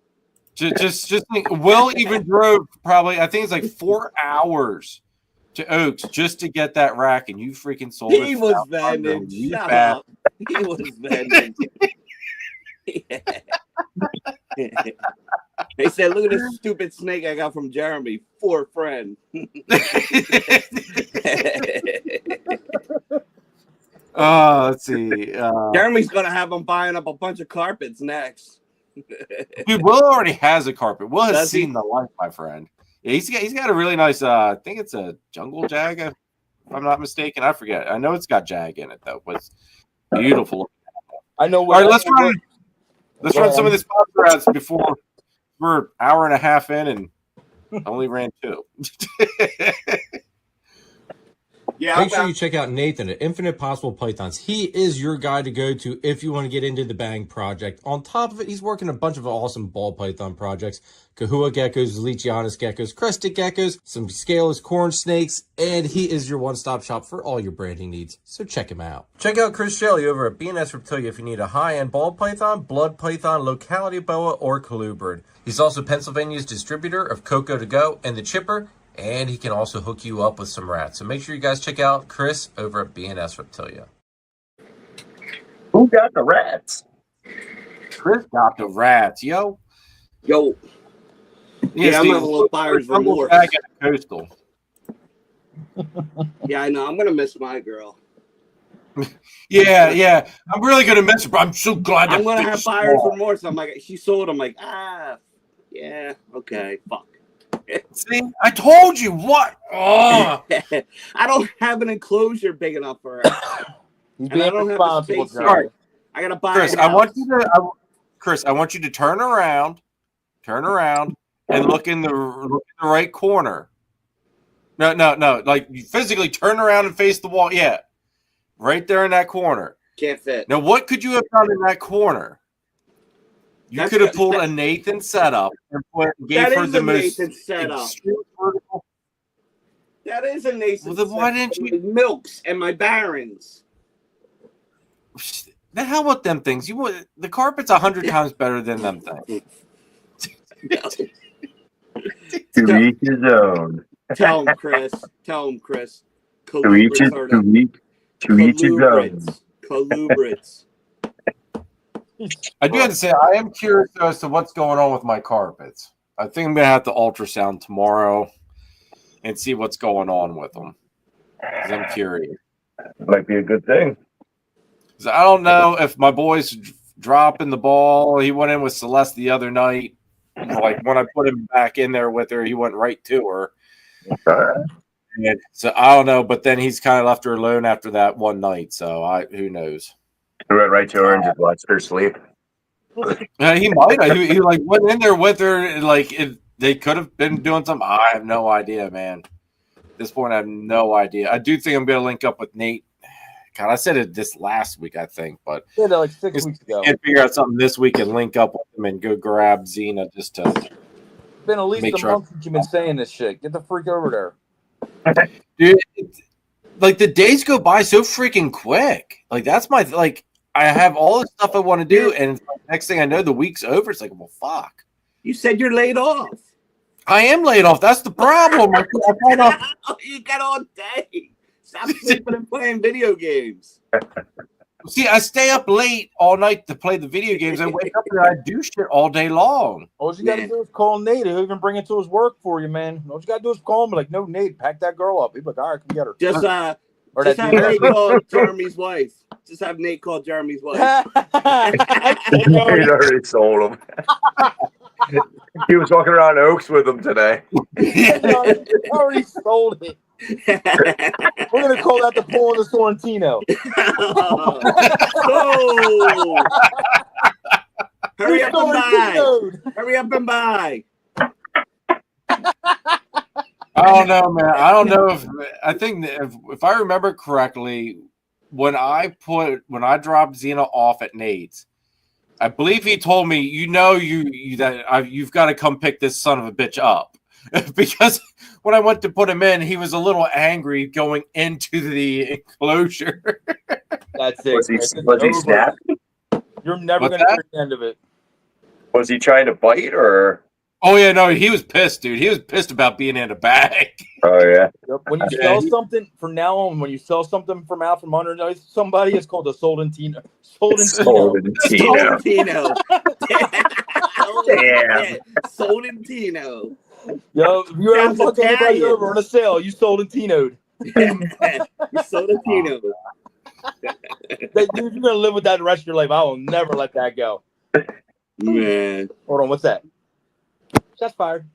Just think, Will even drove probably I think it's like 4 hours to Oaks just to get that rack, and you freaking sold it. He was for $100. vending. You Shut bad. up. He was vending. They said, look at this stupid snake I got from Jeremy for a friend. Let's see. Jeremy's going to have him buying up a bunch of carpets next. Dude, Will already has a carpet. Will has Does he? seen the life, my friend. Yeah, he's got a really nice. I think it's a jungle jag, if I'm not mistaken. I forget. I know it's got jag in it though, but it's beautiful. I know. All right, let's run some of the sponsor ads before we're an hour and a half in and only ran 2. Yeah, Make sure you check out Nathan at Infinite Possible Pythons. He is your guy to go to if you want to get into the Bang project. On top of it, he's working a bunch of awesome ball python projects. Kahua geckos, Leachianus geckos, crested geckos, some scaleless corn snakes, and he is your one-stop shop for all your branding needs. So check him out. Check out Chris Shelley over at S Reptilia if you need a high-end ball python, blood python, locality boa, or colubrid. He's also Pennsylvania's distributor of Coco to Go and the Chipper, and he can also hook you up with some rats. So make sure you guys check out Chris over at S Reptilia. Who got the rats? Chris got the rats, yo. Yo. Yeah, I'm Steve, gonna look buyer's I'm remorse. back at the Coastal. Yeah, I know. I'm gonna miss my girl. Yeah. I'm really gonna miss her, but I'm so glad I'm that gonna bitch have is buyer's small. remorse. I'm like, she sold. I'm like, yeah, okay, fuck. See, I told you what. Oh. I don't have an enclosure big enough for her, He's and I being don't have the responsible, space. Jeremy. I gotta buy Chris, a house. I want you to turn around, and look in the right corner. No. Like you physically turn around and face the wall. Yeah, right there in that corner. Can't fit. Now, what could you have done in that corner? You could have pulled a Nathan setup and gave That her is the a most Nathan setup. extreme vertical. That is a Nathan. Well, then why didn't you? My Milks and my Barons. The hell with them things. The carpet's 100 times better than them things. To each his own. Tell him, Chris. To each his own. Colubrids. I do have to say, I am curious as to what's going on with my carpets. I think I'm going to have to ultrasound tomorrow and see what's going on with them. Because I'm curious. Might be a good thing. I don't know if my boy's dropping the ball. He went in with Celeste the other night. Like when I put him back in there with her, he went right to her. And so I don't know, but then he's kind of left her alone after that one night. So who knows? He went right to her and just watched her sleep. He might. He like went in there with her. And like they could have been doing something. I have no idea, man. At this point, I have no idea. I do think I'm going to link up with Nate. God, I said it this last week, I think, but Yeah, like 6 weeks ago. Can't figure out something this week and link up with him and go grab Xena just to. It's been at least make a sure. month since you've been saying this shit. Get the freak over there. Dude, like the days go by so freaking quick. Like that's my like. I have all the stuff I want to do, and next thing I know, the week's over. It's like, well, fuck. You said you're laid off. I am laid off. That's the problem. You got all day. Stop sleeping and playing video games. See, I stay up late all night to play the video games. I wake up and I do shit all day long. All you got to do is call Nate. He'll even bring it to his work for you, man. All you got to do is call him. Like, no, Nate, pack that girl up. He's like, all right, come get her. Just have Nate call Jeremy's wife. Just have Nate call Jeremy's wife. He already sold him. He was walking around Oaks with him today. Already sold it. We're gonna call that the pull of the Sorrentino. Oh. Hurry up and buy. Hurry up and buy. I don't know, man. I don't know I think if I remember correctly, when I dropped Xena off at Nate's, I believe he told me, you've got to come pick this son of a bitch up. Because when I went to put him in, he was a little angry going into the enclosure. That's it. Was he snapping? You're never going to hear the end of it. Was he trying to bite or? Oh, yeah, no, he was pissed, dude. He was pissed about being in a bag. Oh, yeah. When you sell something, from now on, when you sell something from out from under somebody, it's called a Soldentino. Soldentino. Damn. Soldentino. Yo, if you ever fuck anybody over on a sale, you Soldentino'd. You Soldentino. Dude, you're going to live with that the rest of your life. I will never let that go. Man. Hold on, what's that? Shots fired.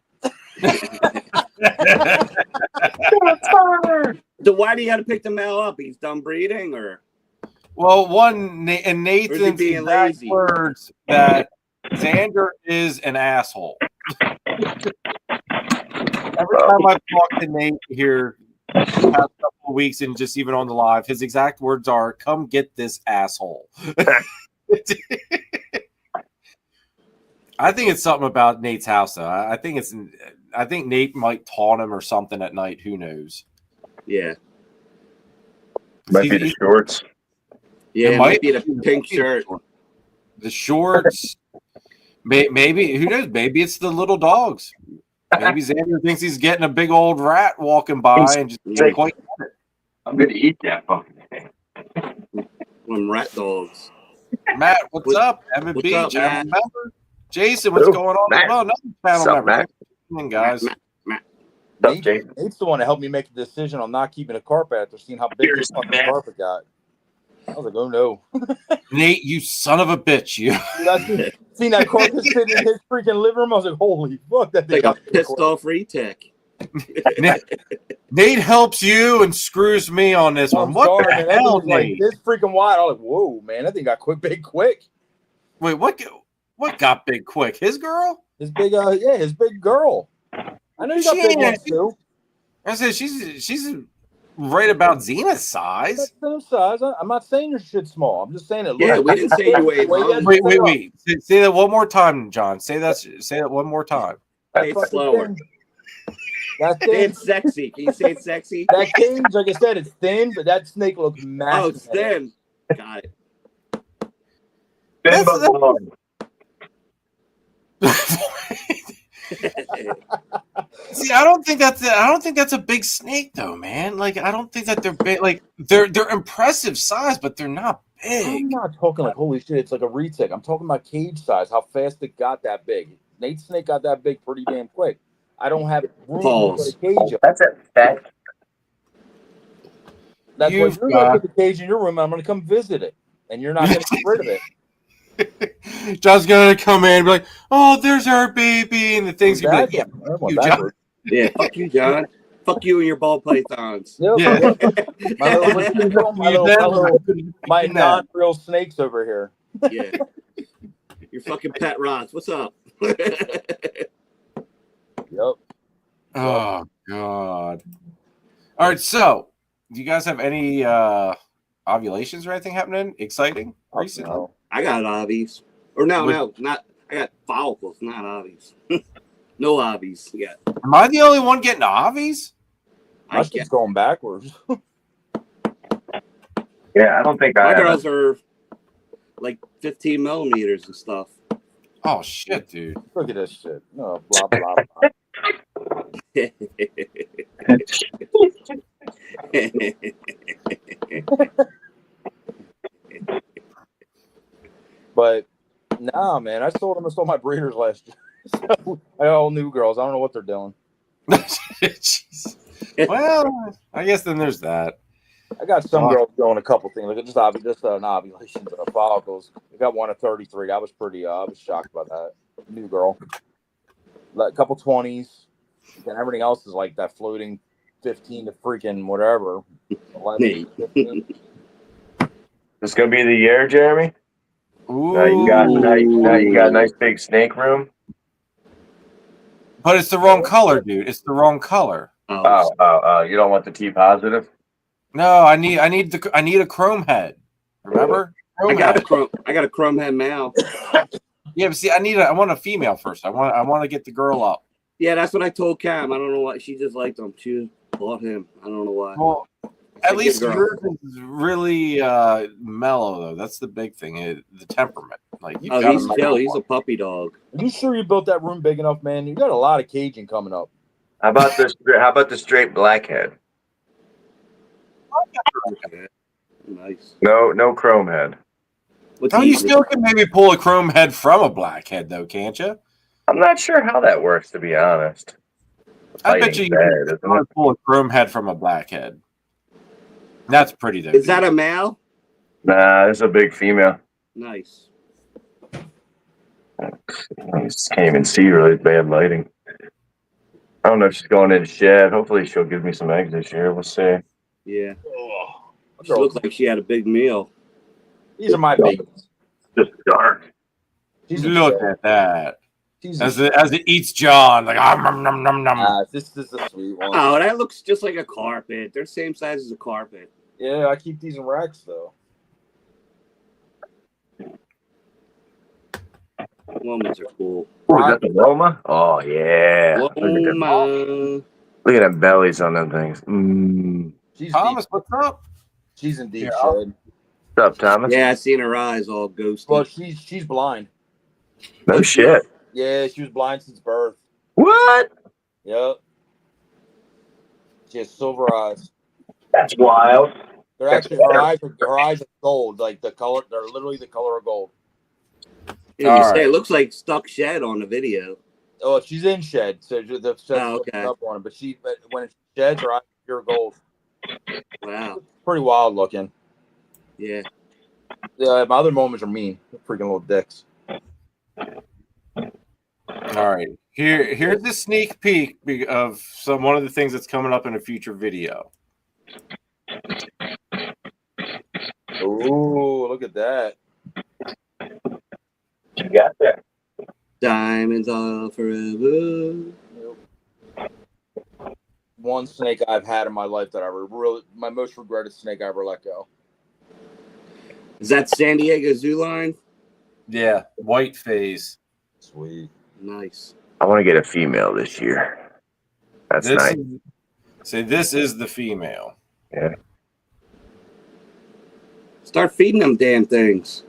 So why do you have to pick the male up? He's done breeding, or? Well, in Nathan's exact words that Xander is an asshole. Every time I talk to Nate here the past couple of weeks and just even on the live, his exact words are, "Come get this asshole." I think it's something about Nate's house, though. I think Nate might taunt him or something at night. Who knows? Yeah. Might be the shorts. Yeah, it might be the pink shirt. The shorts. Maybe, who knows? Maybe it's the little dogs. Maybe Xander thinks he's getting a big old rat walking by and just can't quite get it. I'm going to eat that fucking thing. Them rat dogs. Matt, what's up? Evan Beach, I remember. Jason, what's going on? Matt. Oh, another panel member. listening, guys. What's up, Jake? Nate's the one that helped me make the decision on not keeping a carpet after seeing how big this fucking carpet got. I was like, oh no. Nate, you son of a bitch, you. Dude, I seen that carpet sitting in his freaking living room. I was like, holy fuck, that thing Like a got pissed off retake. Nate helps you and screws me on this one. What sorry, the man. That thing hell, was like Nate? this freaking wide. I was like, whoa, man, that thing got big quick. Wait, what got big quick? His girl? His big, his big girl. I know you got She big ain't- ones too. I said she's right about Xena's size. That's the same size. I'm not saying your shit's small. I'm just saying it. Yeah, we didn't say you weighed wrong. Wait. Say that one more time, John. Say that one more time. Say it slower. That's Say thin. it's sexy. Can you say it's sexy? That cage, like I said, it's thin, but that snake looks massive. Oh, it's thin. Got it. Thin but long. See, I don't think that's a big snake though, man. Like, I don't think that they're big. Like, they're impressive size, but they're not big. I'm not talking like holy shit. It's like a retake. I'm talking about cage size. How fast it got that big. Nate's snake got that big pretty damn quick. I don't have room to put a cage up. That's it. That's why You've you're got- gonna put the cage in your room. I'm gonna come visit it, and you're not gonna get rid of it. John's gonna come in and be like, "Oh, there's our baby," and the thing's gonna be like, I want you, that John. word. Yeah, fuck you, John. Fuck you and your ball pythons. Yep. Yeah. My little, what you call my non-real snakes over here. Yeah. Your fucking pet rods. What's up? Yep. Oh God! All right, so do you guys have any ovulations or anything happening exciting recently? No. I got obbies. Or no, not. I got follicles, not obbies. No obbies. Yeah. Am I the only one getting obbies? My shit's going backwards. Yeah, I don't think My I have girls are like 15 millimeters and stuff. Oh shit, dude! Look at this shit. No, blah blah blah. But nah, man, I sold my breeders last year. So, I got all new girls. I don't know what they're doing. Jeez. Well, I guess then there's that. I got some girls doing a couple things, like just an ovulations and follicles. I got one at 33. I was pretty. I was shocked by that. New girl, like a couple 20s, and everything else is like that floating 15 to freaking whatever. 11, 15. This gonna be the year, Jeremy. Ooh. Now you got a nice big snake room. But it's the wrong color, dude. It's the wrong color. Oh, you don't want the T positive? No, I need a chrome head. Remember? I got a chrome head male. Yeah, but see, I want a female first. I want to get the girl up. Yeah, that's what I told Cam. I don't know why she just liked him. She bought him. I don't know why. Well, at least girl. yours is really mellow though. That's the big thing. The temperament. Like you Oh, he's chill. He's a puppy dog. Are you sure you built that room big enough, man? You got a lot of caging coming up. How about the straight blackhead? Nice. No chrome head. Oh, you still can maybe pull a chrome head from a blackhead though, can't you? I'm not sure how that works, to be honest. I bet you can pull a chrome head from a blackhead. That's pretty though. Is that a male? Nah, it's a big female. Nice. I just can't even see really bad lighting. I don't know if she's going in shed. Hopefully she'll give me some eggs this year. We'll see. Yeah. She looked like she had a big meal. These are my babies. Just dark. Look at that. She's As it eats John, like nom nom nom nom. this is a sweet one. Oh, that looks just like a carpet. They're the same size as a carpet. Yeah, I keep these in racks though. Lomans are cool. Oh, is that the Loma? Oh yeah. Loma. Look at them bellies on them things. Mm. She's Thomas, deep. what's up? She's in deep Yeah. shed. What's up, Thomas? Yeah, I seen her eyes all ghosty. Well, she's blind. No shit. Yeah, she was blind since birth. What? Yep. She has silver eyes. That's wild. They're actually her eyes are gold. Like the color, they're literally the color of gold. Yeah, you All say right. it looks like stuck shed on the video. Oh, she's in shed, so that's okay. up on it. But when it sheds, her eyes are pure gold. Wow. Pretty wild looking. Yeah. Yeah, my other moments are mean. Freaking little dicks. All right, here's the sneak peek of one of the things that's coming up in a future video. Ooh, look at that. You got that. Diamonds are forever. One snake I've had in my life that my most regretted snake I ever let go. Is that San Diego Zoo line? Yeah, white phase. Sweet. Nice. I want to get a female this year. That's nice. This is the female. Yeah. Start feeding them damn things.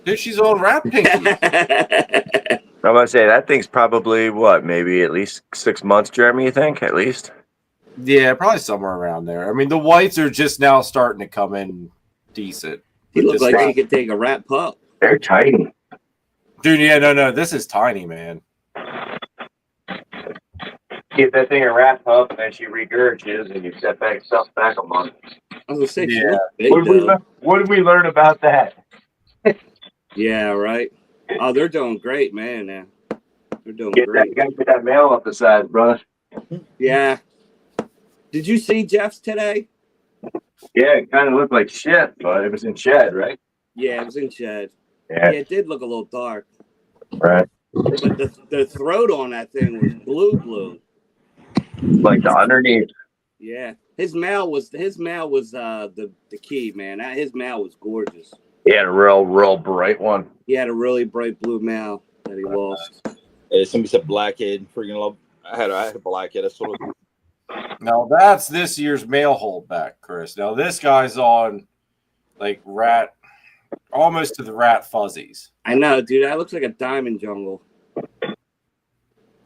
Dude, she's on rat pinky. I'm going to say that thing's probably what, maybe at least 6 months, Jeremy, you think? At least? Yeah, probably somewhere around there. I mean, the whites are just now starting to come in decent. He looks like he could take a rat pup. They're tiny. Dude, yeah, no. This is tiny, man. Get that thing a rat pup, and then she regurgitates, and you set back stuff back a month. I was going to say, Yeah. What did we learn about that? Yeah, right. Oh, they're doing great, man. Now. They're doing Get great. that male up the side, brother. Yeah. Did you see Jeff's today? Yeah, it kind of looked like shit, but it was in shed, right? Yeah, it was in shed. Yeah. Yeah, it did look a little dark. Right. But the throat on that thing was blue. Like the underneath. Yeah. His male was the key, man. His male was gorgeous. He had a real bright one. He had a really bright blue male that he lost. Hey, somebody said blackhead. Freaking love. I had a blackhead. I sort of. Now that's this year's male holdback, Chris. Now this guy's on like rat, almost to the rat fuzzies. I know, dude. That looks like a diamond jungle.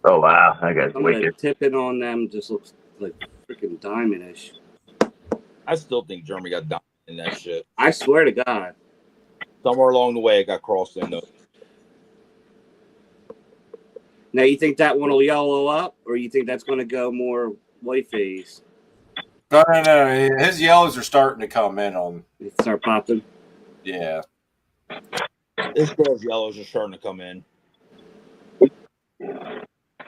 Oh wow, that guy's Some of the wicked. tipping on them just looks like freaking diamondish. I still think Jeremy got down in that shit. I swear to God. Somewhere along the way, it got crossed in though. Now, you think that one will yellow up, or you think that's going to go more white phase? No. His yellows are starting to come in on. Start popping. Yeah. This girl's yellows are starting to come in.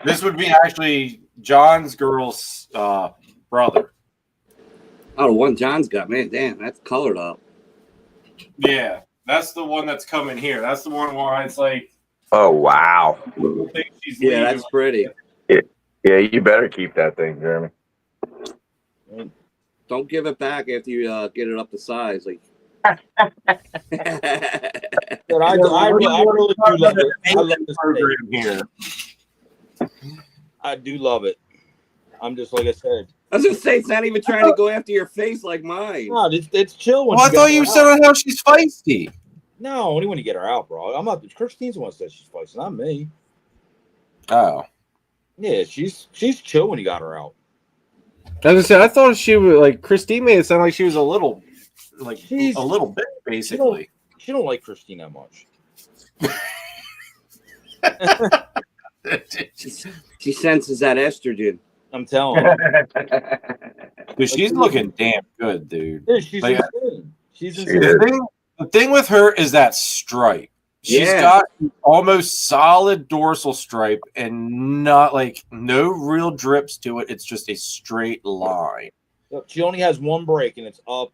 This would be actually John's girl's brother. Oh, the one John's got, man, damn, that's colored up. Yeah, that's the one that's coming here. That's the one where it's like. Oh wow. Yeah, that's pretty. Yeah, you better keep that thing, Jeremy. Don't give it back after you get it up to size. Like, But I really do love it. I love this program here. I do love it. I'm just like I said. I was gonna say it's not even trying to go after your face like mine. No, it's chill. Well, I thought you said how she's feisty. No, only when you get her out, bro. I'm not. Christine's the one that says she's feisty, not me. Oh. Yeah, she's chill when you got her out. As I said, I thought she was like Christine made it sound like she was a little bit, basically. She don't like Christine that much. She senses that estrogen. I'm telling you. Dude, she's looking damn good, dude. Yeah, she's Like, insane. She's insane. The thing with her is that stripe. She's got almost solid dorsal stripe and not like no real drips to it. It's just a straight line. She only has one break and it's up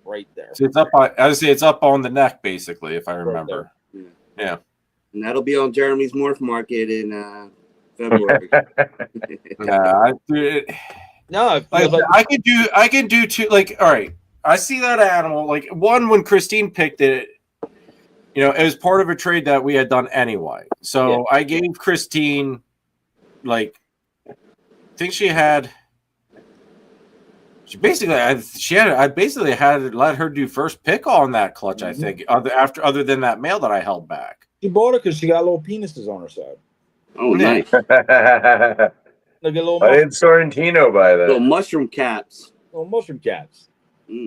right there. So it's up on, I would say it's up on the neck, basically, if I remember. Right. Yeah. And that'll be on Jeremy's Morph Market in February. I can do two. Like, all right, I see that animal. Like one when Christine picked it, you know, it was part of a trade that we had done anyway. So I gave Christine, like, I think she had. I basically had to let her do first pick on that clutch. I think other than that male that I held back. She bought it because she got little penises on her side. Oh, nice. Look at little. Why didn't Sorrentino buy that? Little mushroom caps. Little mushroom cats.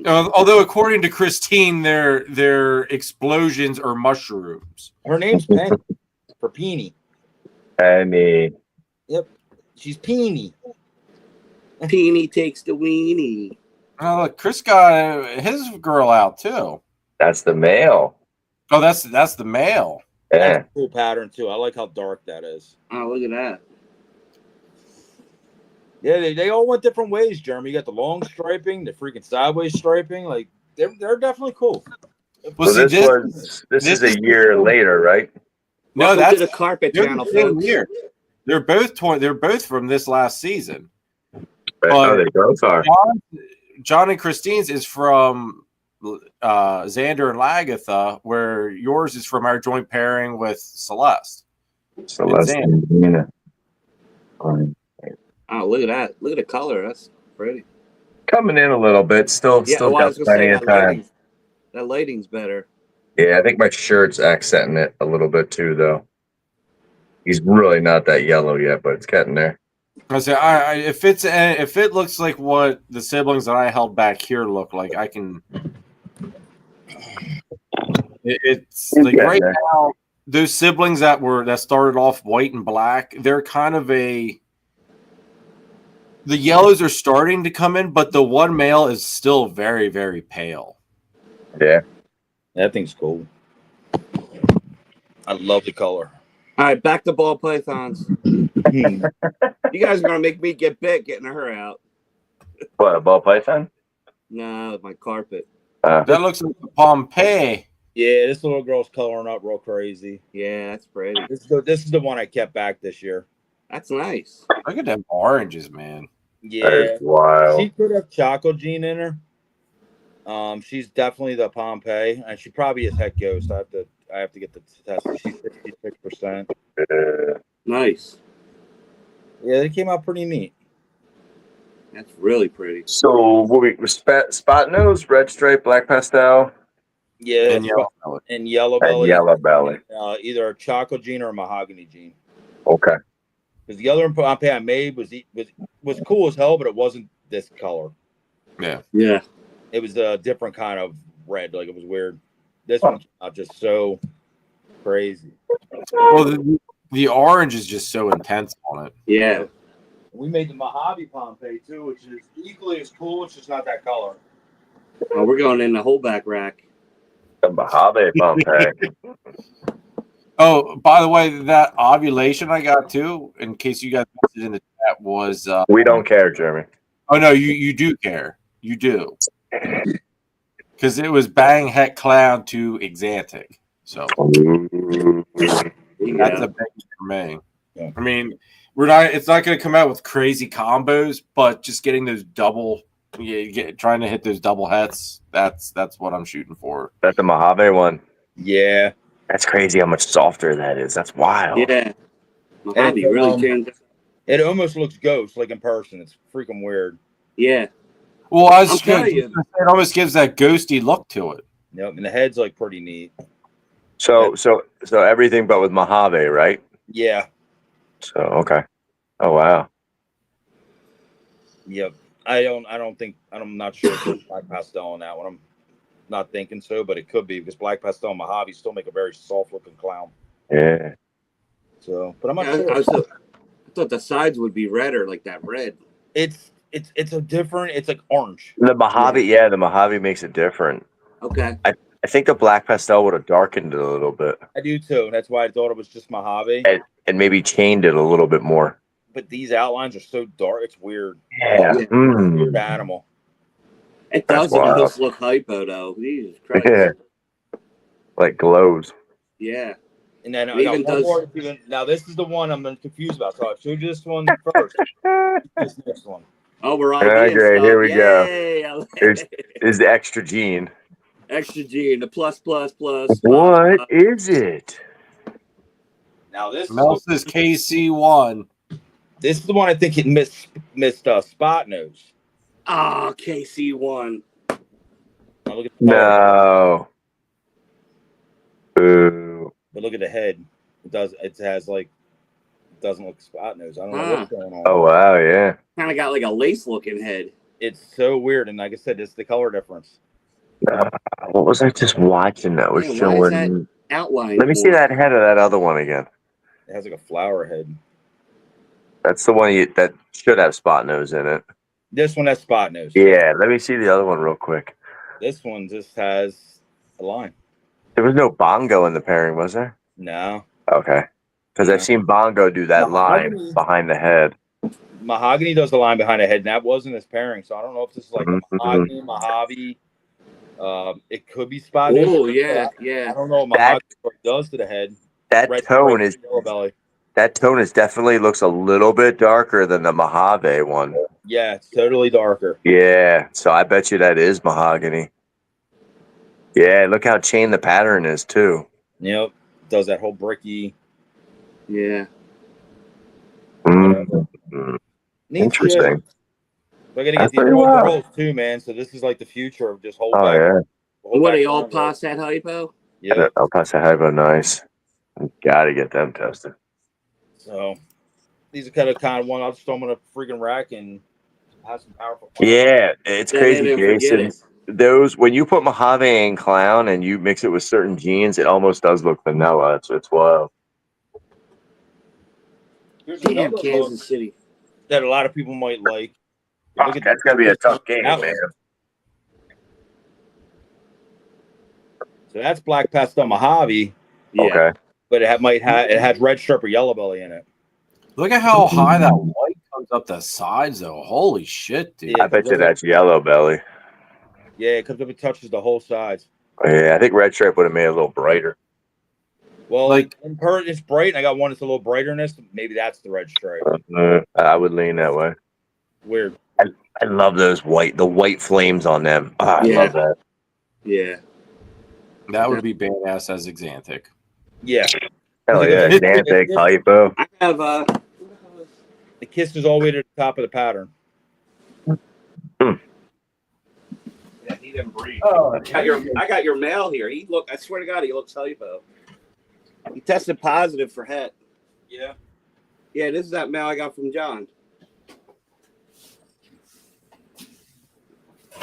Although according to Christine, their explosions are mushrooms. Her name's Penny for Peony. I mean, Yep. She's Peony. Peony takes the weenie. Oh, look, Chris got his girl out too. that's the male. Oh, that's the male. Yeah. That's a cool pattern too. I like how dark that is. Oh, look at that. Yeah, they all went different ways, Jeremy. You got the long striping, the freaking sideways striping. Like they're definitely cool. Well, So see, this this is is a year later, right? no, Welcome that's to the carpet they're channel, the same folks. year. They're both They're both from this last season. Oh, they both are. John and Christine's is from Xander and Lagatha, where yours is from our joint pairing with Celeste. So less than Nina. Oh, look at that. Look at the color. That's pretty. Coming in a little bit. Still Yeah, got I was gonna plenty say of time. that lighting's better. Yeah, I think my shirt's accenting it a little bit too, though. He's really not that yellow yet, but it's getting there. I say, if it looks like what the siblings that I held back here look like, I can. It's He's like getting right there. now, those siblings that started off white and black, they're kind of the yellows are starting to come in, but the one male is still very, very pale. Yeah. That thing's cool. I love the color. All right, back to ball pythons. You guys are gonna make me get bit getting her out. What, a ball python? No, my carpet. That looks like the Pompeii. Yeah, this little girl's coloring up real crazy. Yeah, that's pretty. This is the one I kept back this year. That's nice. Look at them oranges, man. That Yeah, is wild. she could have Choco Gene in her. She's definitely the Pompeii, and she probably is Heck Ghost. I have to get the test. She's 66%. Nice. Yeah, they came out pretty neat. That's really pretty. So, what we spot nose, red stripe, black pastel, Yeah, And yellow belly. and yellow and belly. yellow belly. Either a Choco Gene or a Mahogany Gene. Okay. Because the other Pompeii I made was cool as hell, but it wasn't this color. Yeah. Yeah. It was a different kind of red. Like, it was weird. This one's not just so crazy. Well, the orange is just so intense on it. Yeah. We made the Mojave Pompeii too, which is equally as cool. It's just not that color. Oh, we're going in the holdback rack. The Mojave Pompeii. Oh, by the way, that ovulation I got too, in case you guys missed it in the chat, was We don't care, Jeremy. oh no, you do care. You do. Because it was bang heck clown to Exantic. So that's a big for me. Yeah. I mean, it's not gonna come out with crazy combos, but just getting those double trying to hit those double hits, that's what I'm shooting for. That's the Mojave one. Yeah. That's crazy how much softer that is. That's wild. Yeah. Mojave really changed. It almost looks ghost, like in person. It's freaking weird. Yeah. Well, I was I'll tell you. it almost gives that ghosty look to it. Yep, and the head's like pretty neat. So everything but with Mojave, right? Yeah. So okay. Oh wow. Yep. I'm not sure if there's black pastel on that one. I'm not thinking so, but it could be because black pastel and Mojave still make a very soft looking clown. Yeah. So, but I'm not I sure. thought the sides would be redder, like that red. It's a different. It's like orange. The Mojave, the Mojave makes it different. Okay. I think the black pastel would have darkened it a little bit I do too. That's why I thought it was just Mojave. and maybe chained it a little bit more. But these outlines are so dark. It's weird. Yeah. It's a weird animal. It That's does wild. almost look hypo though. Jesus Christ. Yeah. Like glows. Yeah. And then It even does. now this is the one I'm confused about. So I showed you this one first. This next one. Oh, we're on. Okay, here we go. go. Is the extra gene. Extra G and the plus. What is it? Now this Mel says KC1. this is the one I think it missed spot nose. Ah, KC1. Now look at the color. No. Boo. But look at the head. It has like, it doesn't look spot nose. I don't know what's going on. Oh wow, yeah. Kind of got like a lace looking head. It's so weird. And like I said, it's the color difference. What was I just watching that was Man, why is showing? that outline? Let me see that head of that other one again. It has like a flower head. That's the one that should have spot nose in it. This one has spot nose. Yeah, let me see the other one real quick. This one just has a line. There was no bongo in the pairing, was there? No. Okay. Because I've seen bongo do that line behind the head. Mahogany does the line behind the head, and that wasn't his pairing. So I don't know if this is like a mahogany, Mojave. It could be spot nose. Oh, yeah, yeah. I don't know what mahogany does to the head. That tone is yellow belly. That tone is definitely looks a little bit darker than the Mojave one. Yeah, it's totally darker. Yeah, so I bet you that is mahogany. Yeah, look how chain the pattern is too. Yep, does that whole bricky. Yeah. Mm-hmm. Interesting. We're gonna get these girls too, man. So this is like the future of just whole. Oh yeah. What are they all past that hypo? Yeah, I'll pass the hypo. Nice. Got to get them tested. So these are kind of one. I'll just throw them in a freaking rack and have some powerful. Yeah, it's crazy, Jason. Those when you put Mojave and clown and you mix it with certain genes, it almost does look vanilla. It's wild. Damn, Kansas City. That a lot of people might like. Oh, that's gonna be a tough game, man. So that's black pastel Mojave. Yeah. Okay. But it has red strip or yellow belly in it. Look at how high that white comes up the sides, though. Holy shit, dude! Yeah, I bet you that's yellow belly. Yeah, it comes up and touches the whole sides. Yeah, I think red stripe would have made it a little brighter. Well, like it's bright, and I got one that's a little brighter in this. Maybe that's the red stripe. I would lean that way. Weird. I love the white flames on them. Oh, I love that. Yeah. That would be badass as Xanthic. Yeah. Hell yeah, Xanthic, hypo. I have the kiss is all the way to the top of the pattern. Yeah, he didn't breathe. Oh, I got your mail here. I swear to God, he looks hypo. He tested positive for het. Yeah. Yeah, this is that mail I got from John.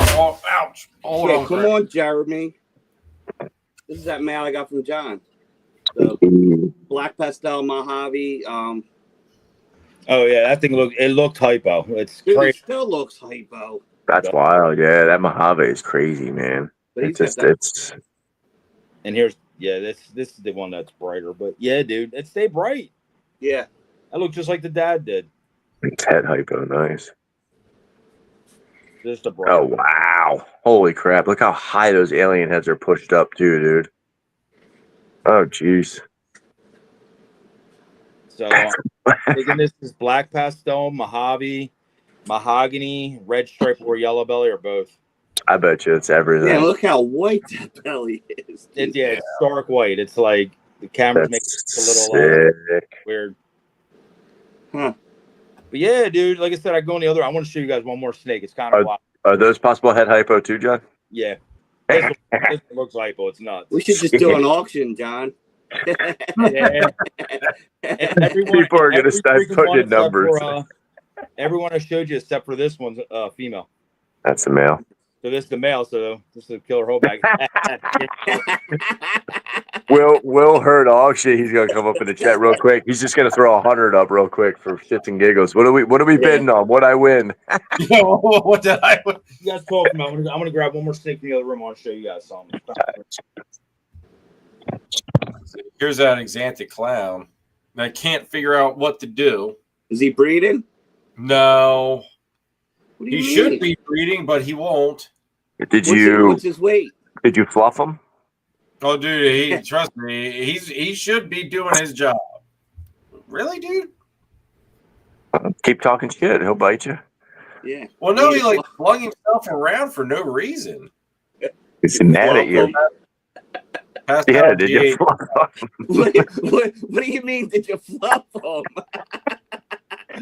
Oh, ouch. Hold on. Come on, Jeremy. This is that mail I got from John. The black pastel Mojave. Oh yeah, that thing looked hypo. It's dude, crazy. It still looks hypo. That's wild. Yeah, that Mojave is crazy, man. It's. And here's this is the one that's brighter, but yeah, dude, it stayed bright. Yeah, that looked just like the dad did. It's head hypo, nice. Just a bright. Oh wow! Holy crap! Look how high those alien heads are pushed up too, dude. Oh jeez. So I'm thinking this is black pastel, Mojave, mahogany, red stripe, or yellow belly, or both. I bet you it's everything. Yeah, look how white that belly is. It's stark white. It's like the camera's making it a little weird. Huh. But yeah, dude, like I said, I go on the other. I want to show you guys one more snake. It's kind of wild. Are those possible head hypo too, John? Yeah. This one looks hypo. It's nuts. We should just do an auction, John. Yeah. People are going to start putting in numbers. Everyone I showed you except for this one's female. That's the male. So this is the male. So this is a killer hoe bag. Will heard auction. He's gonna come up in the chat real quick. He's just gonna throw 100 up real quick for shits and giggles. What are we bidding on? What I win? What did I win? You guys talk about. I'm gonna grab one more snake in the other room. I want to show you guys something. Here's that Xanthic clown. I can't figure out what to do. Is he breeding? No. He should be breeding, but he won't. What's his weight? Did you fluff him? Oh, dude, trust me, he should be doing his job. Really, dude? Keep talking shit. He'll bite you. Yeah. Well, no, he flung himself around for no reason. He's mad at you. Yeah, did you fluff him? What do you mean? Did you fluff him?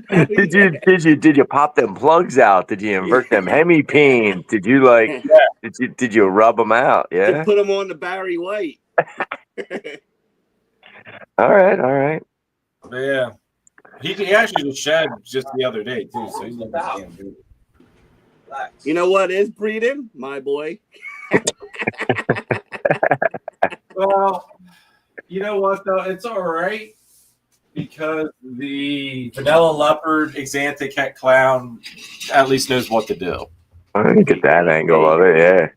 Did you pop them plugs out? Did you invert them hemipene? Did you did you rub them out? Yeah. To put them on the Barry White. All right. Yeah. He actually just shed just the other day too, so he's looking damn good. You know what is breeding, my boy? Well, you know what though? It's all right. because the vanilla leopard xanthic het clown at least knows what to do. I didn't get that angle of it.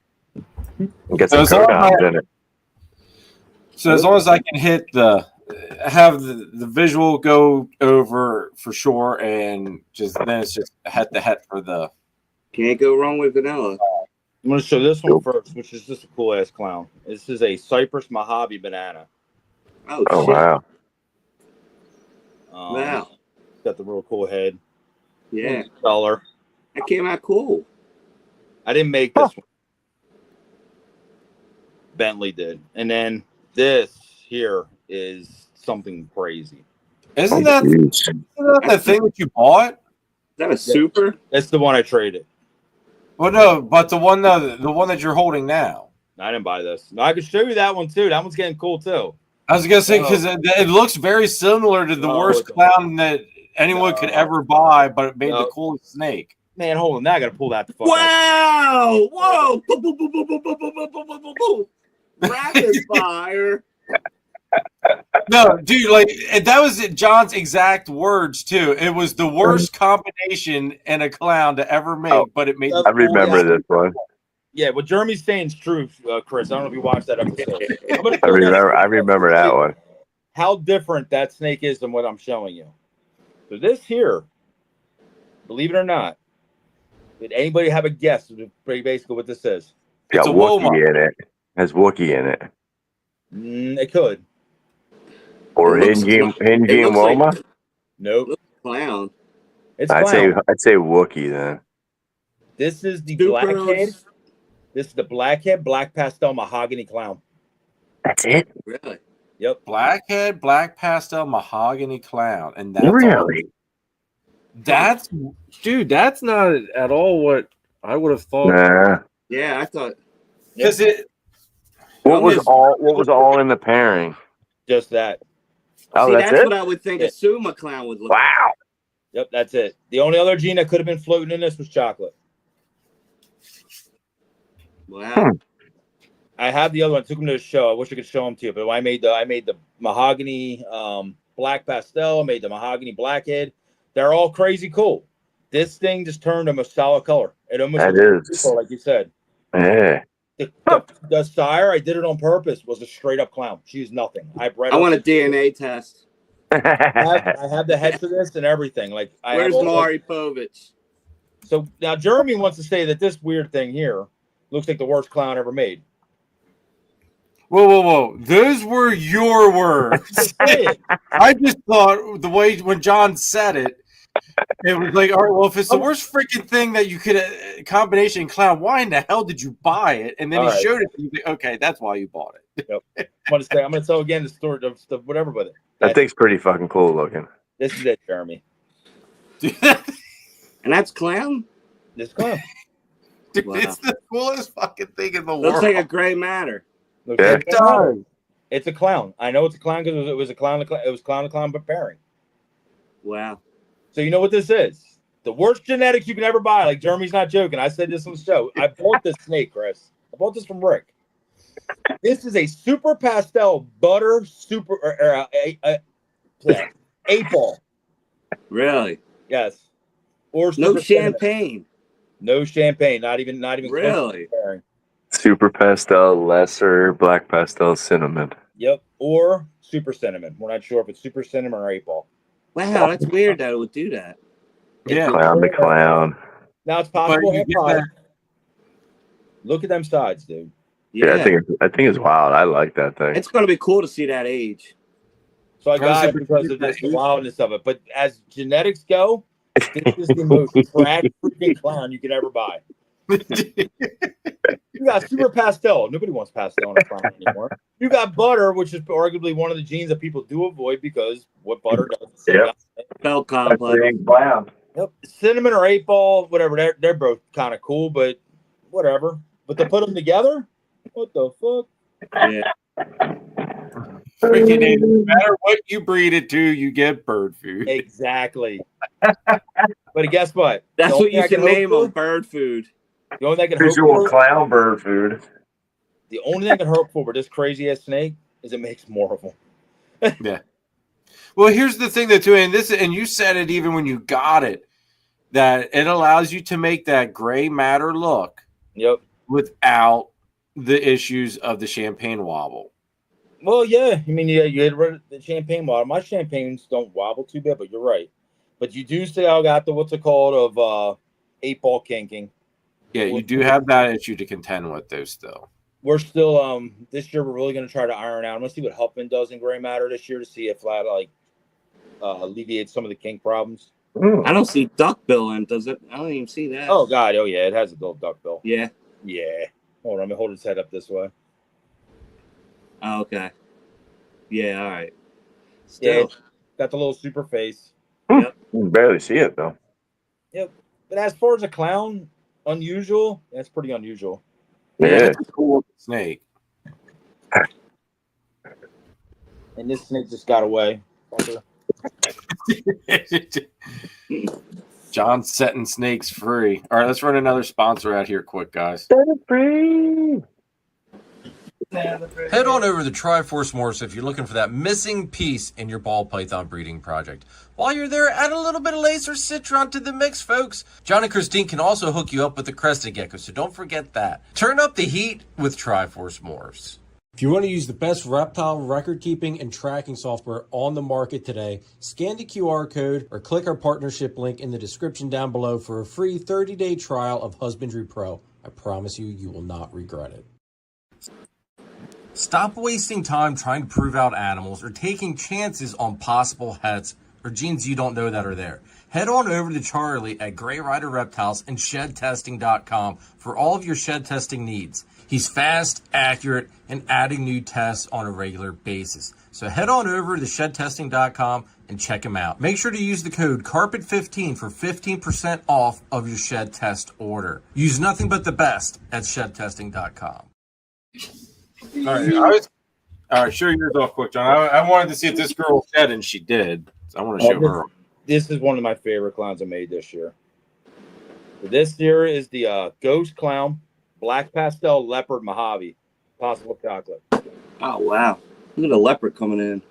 Yeah, get some So as long as codons in it. So as long as I can hit have the visual go over for sure, and then it's just het to het for the. Can't go wrong with vanilla. I'm going to show this one first, which is just a cool ass clown. This is a Cypress Mojave banana. Oh, Oh shit. wow. Wow. Got the real cool head. Yeah. Color. That came out cool. I didn't make this one. Bentley did. And then this here is something crazy. Isn't that the thing that you bought? Is that a super? That's the one I traded. Well, no, but the one that you're holding now. I didn't buy this. No, I could show you that one too. That one's getting cool too. I was gonna say because it looks very similar to the worst clown that anyone could ever buy, but it made the coolest snake. Man, hold on. Now I gotta pull that the fuck Wow! Whoa! Boom, boom, boom, boom, boom, boom, boom, boom, boom, boom, boom. Rapid fire. No, dude, like that was John's exact words too. It was the worst combination in a clown to ever make, but it made. I remember this one. Yeah, what Jeremy's saying is true, Chris. I don't know if you watched that episode. I remember that one. How different that snake is than what I'm showing you. So this here, believe it or not, did anybody have a guess of basically what this is? It's got Wookiee in it. Has Wookiee in it. It could. Or Hinji and Woma? Like, nope. Clown. It's I'd clown. say Wookiee then. This is the Super blackhead. This is the blackhead, black pastel mahogany clown. That's it? Really? Yep. Blackhead, black pastel, mahogany clown, and that's really. That's not at all what I would have thought. Nah. Yeah, I thought. Because What was all in the pairing? Just that. Oh, See, that's that's it? what I would think a Suma clown would look like. Wow. Yep, that's it. The only other gene that could have been floating in this was chocolate. Wow. I have the other one. I took them to the show. I wish I could show them to you, but I made the mahogany black pastel. I made the mahogany blackhead. They're all crazy cool. This thing just turned them a solid color. It almost looks like you said. Yeah. The sire, I did it on purpose, was a straight up clown. She's nothing. I want a DNA test. I have the head for this and everything. Like, where's Mari Povich? So now Jeremy wants to say that this weird thing here looks like the worst clown ever made. Whoa. Those were your words. I just thought the way when John said it, it was like, all right, well, if it's the worst freaking thing that you could combination clown, why in the hell did you buy it? And then he showed it to you. Okay, that's why you bought it. Yep. I'm gonna tell again the story of whatever with it. That thing's pretty fucking cool looking. This is it, Jeremy. And that's clown? This clown. Dude, wow. It's the coolest fucking thing in the world. Looks like a gray matter. It does. It's a clown. I know it's a clown because it was a clown. It was clown to clown pairing. Wow. So you know what this is? The worst genetics you can ever buy. Like Jeremy's not joking. I said this on the show. I bought this snake, Chris. I bought this from Rick. This is a super pastel butter super 8-ball. Really? Yes. Or no champagne. No champagne. Not even really. Super pastel, lesser black pastel cinnamon. Yep. Or super cinnamon. We're not sure if it's super cinnamon or 8-ball. Wow, that's weird that it would do that. Yeah. Clown to clown. Now it's possible. Look at them sides, dude. Yeah, I think it's wild. I like that thing. It's gonna be cool to see that age. So I got it because of the wildness of it. But as genetics go, this is the most trash freaking clown you could ever buy. You got super pastel. Nobody wants pastel in a clown anymore. You got butter, which is arguably one of the genes that people do avoid because what butter does. Yep. Felt complex. Clown. Yep. Cinnamon or 8-ball, whatever. They're both kind of cool, but whatever. But to put them together, what the fuck? Yeah. Freaking no matter what you breed it to, you get bird food. Exactly. But guess what? That's what you can name them, bird food. The only thing I can visual clown bird food. The only thing I can hope for with this crazy ass snake is it makes more of them. Yeah. Well, here's the thing that too, and you said it even when you got it, that it allows you to make that gray matter look. Yep. Without the issues of the champagne wobble. Well, yeah. I mean, yeah, you get rid of the champagne wobble. My champagnes don't wobble too bad, but you're right. But you do still got the what's it called of 8-ball kinking. Yeah, you do have that issue to contend with, though. Still, we're still this year we're really going to try to iron out. I'm going to see what Huffman does in gray matter this year to see if that alleviates some of the kink problems. I don't see duckbill in, does it? I don't even see that. Oh God, oh yeah, it has a little duckbill. Yeah. Yeah. Hold on, let me hold his head up this way. Oh, okay. Yeah, all right. Still. Yeah, Still. got the little super face. Yep. You can barely see it though. Yep. But as far as a clown, unusual, that's pretty unusual. Yeah. It's a cool snake. And this snake just got away. John's setting snakes free. All right, let's run another sponsor out here quick, guys. Set it free. Head on over to Triforce Morphs if you're looking for that missing piece in your ball python breeding project. While you're there, add a little bit of laser citron to the mix, folks. John and Christine can also hook you up with the crested gecko, so don't forget that. Turn up the heat with Triforce Morphs. If you want to use the best reptile record keeping and tracking software on the market today, scan the QR code or click our partnership link in the description down below for a free 30-day trial of Husbandry Pro. I promise you will not regret it. Stop wasting time trying to prove out animals or taking chances on possible heads or genes you don't know that are there. Head on over to Charlie at Gray Rider Reptiles and ShedTesting.com for all of your shed testing needs. He's fast, accurate, and adding new tests on a regular basis. So head on over to ShedTesting.com and check him out. Make sure to use the code CARPET15 for 15% off of your shed test order. Use nothing but the best at ShedTesting.com. All right, show yours off quick, John. I wanted to see if this girl shed, and she did. So I want to show her. This is one of my favorite clowns I made this year. This year is the Ghost Clown Black Pastel Leopard Mojave Possible Chocolate. Oh, wow. Look at the leopard coming in.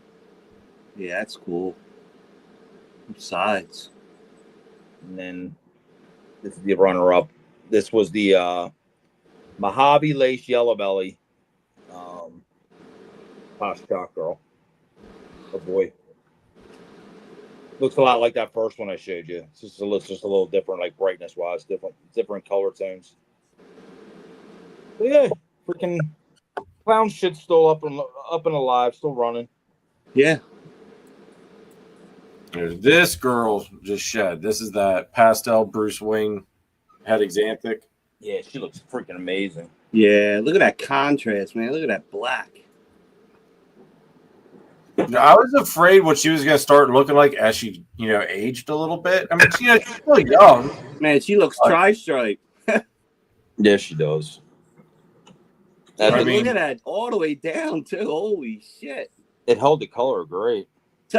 Yeah, that's cool. Sides. And then this is the runner-up. This was the Mojave Lace Yellow Belly Posh Chalk Girl. Oh, boy. Looks a lot like that first one I showed you. It's just a little different, like brightness-wise, different color tones. But yeah, freaking clown shit's still up and alive, still running. Yeah. This girl just shed. This is that pastel Bruce Wayne head Xanthic. Yeah, she looks freaking amazing. Yeah, look at that contrast, man. Look at that black. I was afraid what she was going to start looking like as she, aged a little bit. I mean, she's still young. Man, she looks tri-stripe. Yeah, she does. Look at that all the way down, too. Holy shit. It held the color great.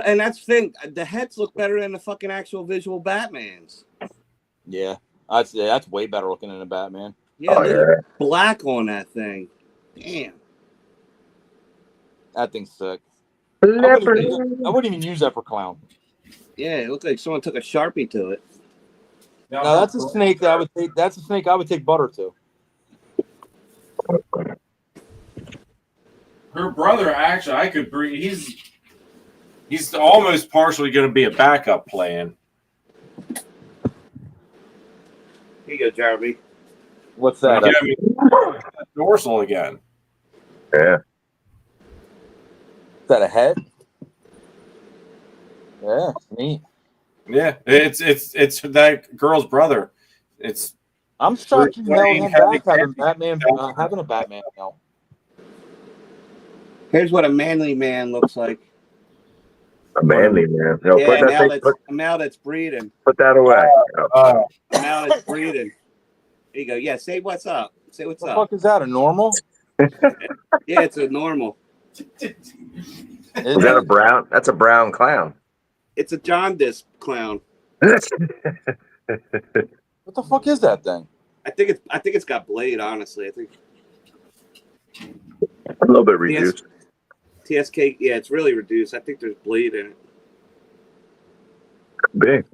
And that's the thing. The heads look better than the fucking actual visual Batmans. Yeah. That's way better looking than a Batman. Yeah, black on that thing. Damn. That thing's sick. I wouldn't even use that for clown. Yeah, it looked like someone took a Sharpie to it. No, that's a snake that I would take. That's a snake I would take butter to. Her brother, actually, I could breed. He's almost partially going to be a backup plan. Here you go, Jeremy. What's that? Dorsal again. Yeah. Is that a head? Yeah, neat. Yeah, it's that girl's brother. I'm shocked you know him back having a Batman now. Here's what a manly man looks like. A manly man. No, yeah, now that's breeding. Put that away. Now it's breeding. There you go. Yeah, say what's up. Say what's up. What the fuck is that? A normal? Yeah, it's a normal. Is that a brown? That's a brown clown. It's a jaundice clown. What the fuck is that thing? I think it's got blade. Honestly, I think a little bit reduced. TSK, yeah, it's really reduced. I think there's blade in it. Big.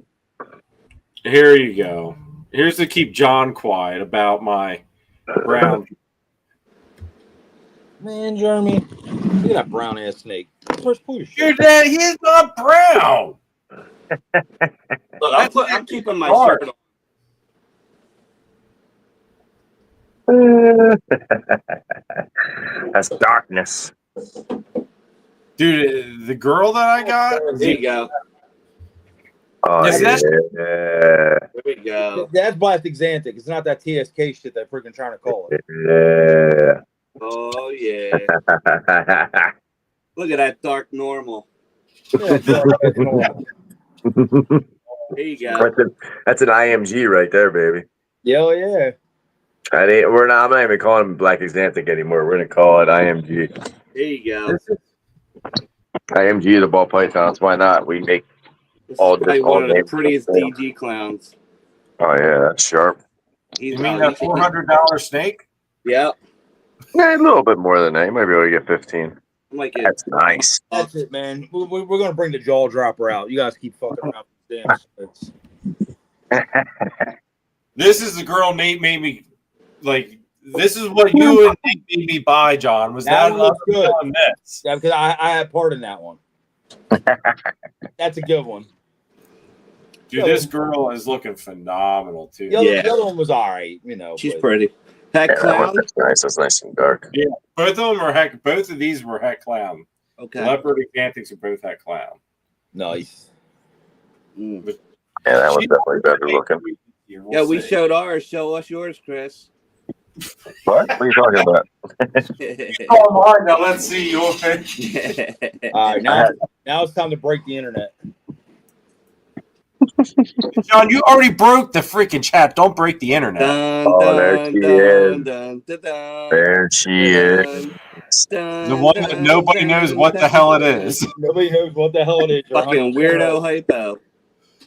Here you go. Here's to keep John quiet about my brown. Man, Jeremy, look at that brown ass snake. First, pull your Your shit. dad, he's not brown. Look, I'm keeping my dark. shirt on. That's darkness. Dude, the girl that I got. There you go. Oh, Is yeah. There we go. That's plastic Xanthic. It's not that TSK shit they're freaking trying to call it. Yeah. Oh yeah. Look at that dark normal. Yeah, that's normal. There you go. That's an IMG right there, baby. Yeah, yeah. I'm not even calling him Black Xanthic anymore. We're gonna call it IMG. There you go. IMG the ball pythons. Why not? We make This all is probably all one of the names. prettiest DG clowns. Oh yeah, that's sharp. You mean that $400 snake? Yep. Yeah, a little bit more than that. You might be able to get 15. I'm like That's nice. That's it, man. We're gonna bring the jaw dropper out. You guys keep fucking around with damn snakes. This is the girl Nate made me like. This is what you and Nate made me buy, John. Was That that one looks good. on this? Yeah, because I had part in that one. That's a good one. Dude, this girl is looking phenomenal too. The other one was all right, you know. She's but pretty. Heck clown. That's nice. That's nice and dark. Yeah, both of them are heck. Both of these were heck clown. Okay. Leopard and Xanthics are both heck clown. nice. Mm. Yeah, that was definitely better looking. Yeah, we showed ours. Show us yours, Chris. What? What are you talking about? Oh my! Now let's see your face. All right, now it's time to break the internet. John, you already broke the freaking chat. Don't break the internet. Oh, there she is. There she is. The one that nobody knows what the hell it is. Nobody knows what the hell it is. Fucking weirdo hypo.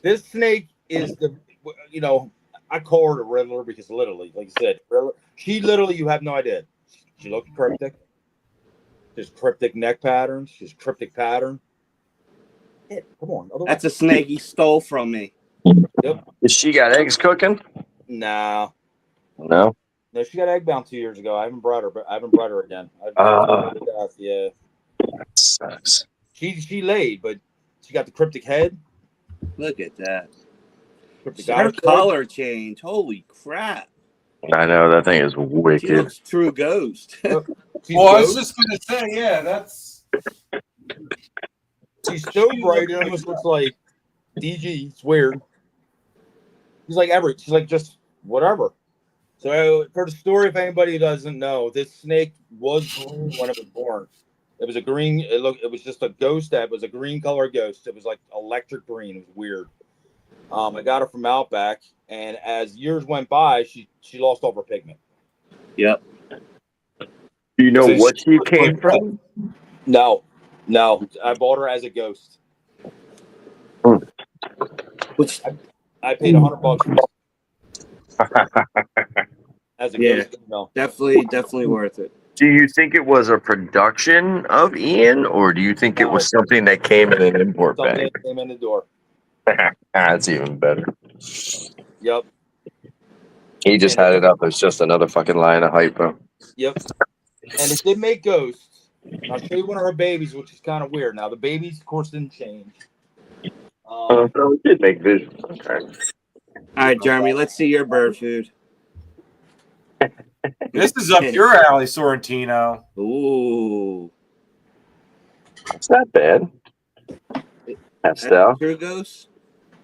This snake is I call her the Riddler because literally, like I said, she literally, you have no idea. She looks cryptic. There's cryptic neck patterns. She's cryptic pattern. Yeah, come on. That's a snake he stole from me. Yep. Has she got eggs cooking? No, No. she got egg bound 2 years ago. I haven't brought her, but I haven't brought her again. Yeah. That sucks. She laid, but she got the cryptic head. Look at that. Cryptic Her eyes. color change. Holy crap. I know that thing is She wicked. looks true ghost. She's Well, I was so- just gonna say, yeah, that's. She's so bright, it almost looks like DG. It's weird. She's like Everett. She's like just whatever. So for the story, if anybody doesn't know, this snake was green when it was born. It was a green. It was just a ghost. That was a green color ghost. It was like electric green. It was weird. I got her from Outback, and as years went by, she lost all her pigment. Yep. Do you know what she came from? No, I bought her as a ghost. Which I paid $100 as a ghost. No, definitely worth it. Do you think it was a production of Ian, or do you think it was something that came in an import something bag? came in the door. That's even better. Yep. He just had it up as just another fucking line of hypo. Yep. And it did make ghosts. I'll show you one of her babies, which is kind of weird. Now the babies, of course, didn't change. So it did make vision. Okay. All right, Jeremy, let's see your bird food. This is up your alley, Sorrentino. Ooh. It's not bad. Pastel. True ghost?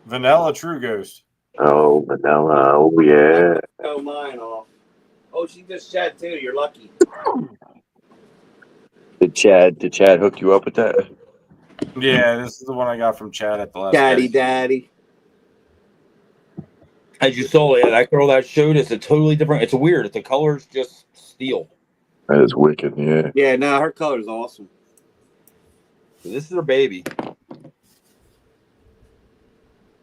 Vanilla True Ghost. Oh, vanilla. Oh, yeah. Oh, mine off. Oh, she just shed too. You're lucky. Did Chad hook you up with that? Yeah, this is the one I got from Chad at the last. Daddy. As you saw, that girl that showed us a totally different. It's weird. The color's just steel. That is wicked, yeah. Yeah, no, her color's awesome. So this is her baby.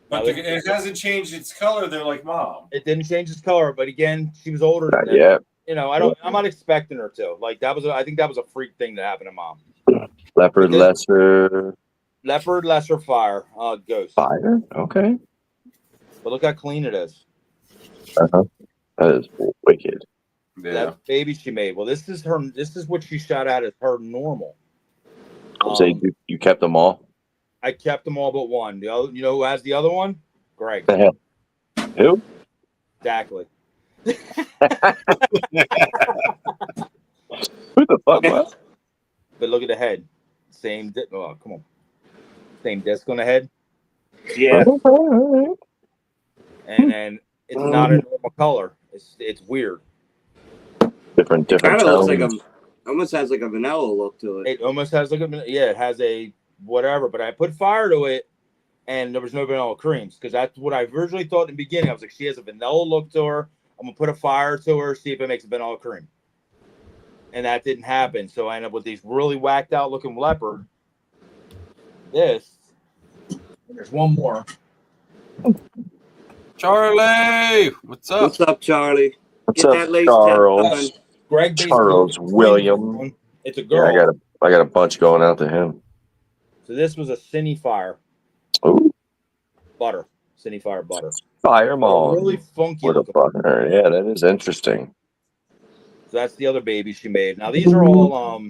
But it hasn't changed its color. They're like mom. It didn't change its color, but again, she was older than Not that. yet. I'm not expecting her to. Like I think that was a freak thing that happened to mom. Leopard lesser. Leopard, lesser fire, ghost. Fire. Okay. But look how clean it is. Uh-huh. That is wicked. Yeah. That baby she made. Well, this is her. This is what she shot at as her normal. So you kept them all. I kept them all but one. The other, you know who has the other one? Greg. The hell? Who? Exactly. Who the fuck was? But look at the head. Same. Oh, come on. Same disc on the head. Yeah. And then it's not a normal color. It's weird. Different Kind of looks like tones. almost has like a vanilla look to it. It almost has like it has a whatever. But I put fire to it, and there was no vanilla creams because that's what I originally thought in the beginning. I was like, she has a vanilla look to her. I'm gonna put a fire to her, see if it makes a vanilla cream. And that didn't happen. So I ended up with these really whacked out looking leopard. This. And there's one more. Charlie, what's up? What's up, Charlie? What's Get up, that lace Charles? tap Greg Charles William. It's a Yeah, girl. I got a bunch going out to him. So this was a Cine Fire Ooh, butter. Cine Fire butter. Fireball. Really funky What a looking. fucking yeah, that is interesting. So that's the other baby she made. Now these are all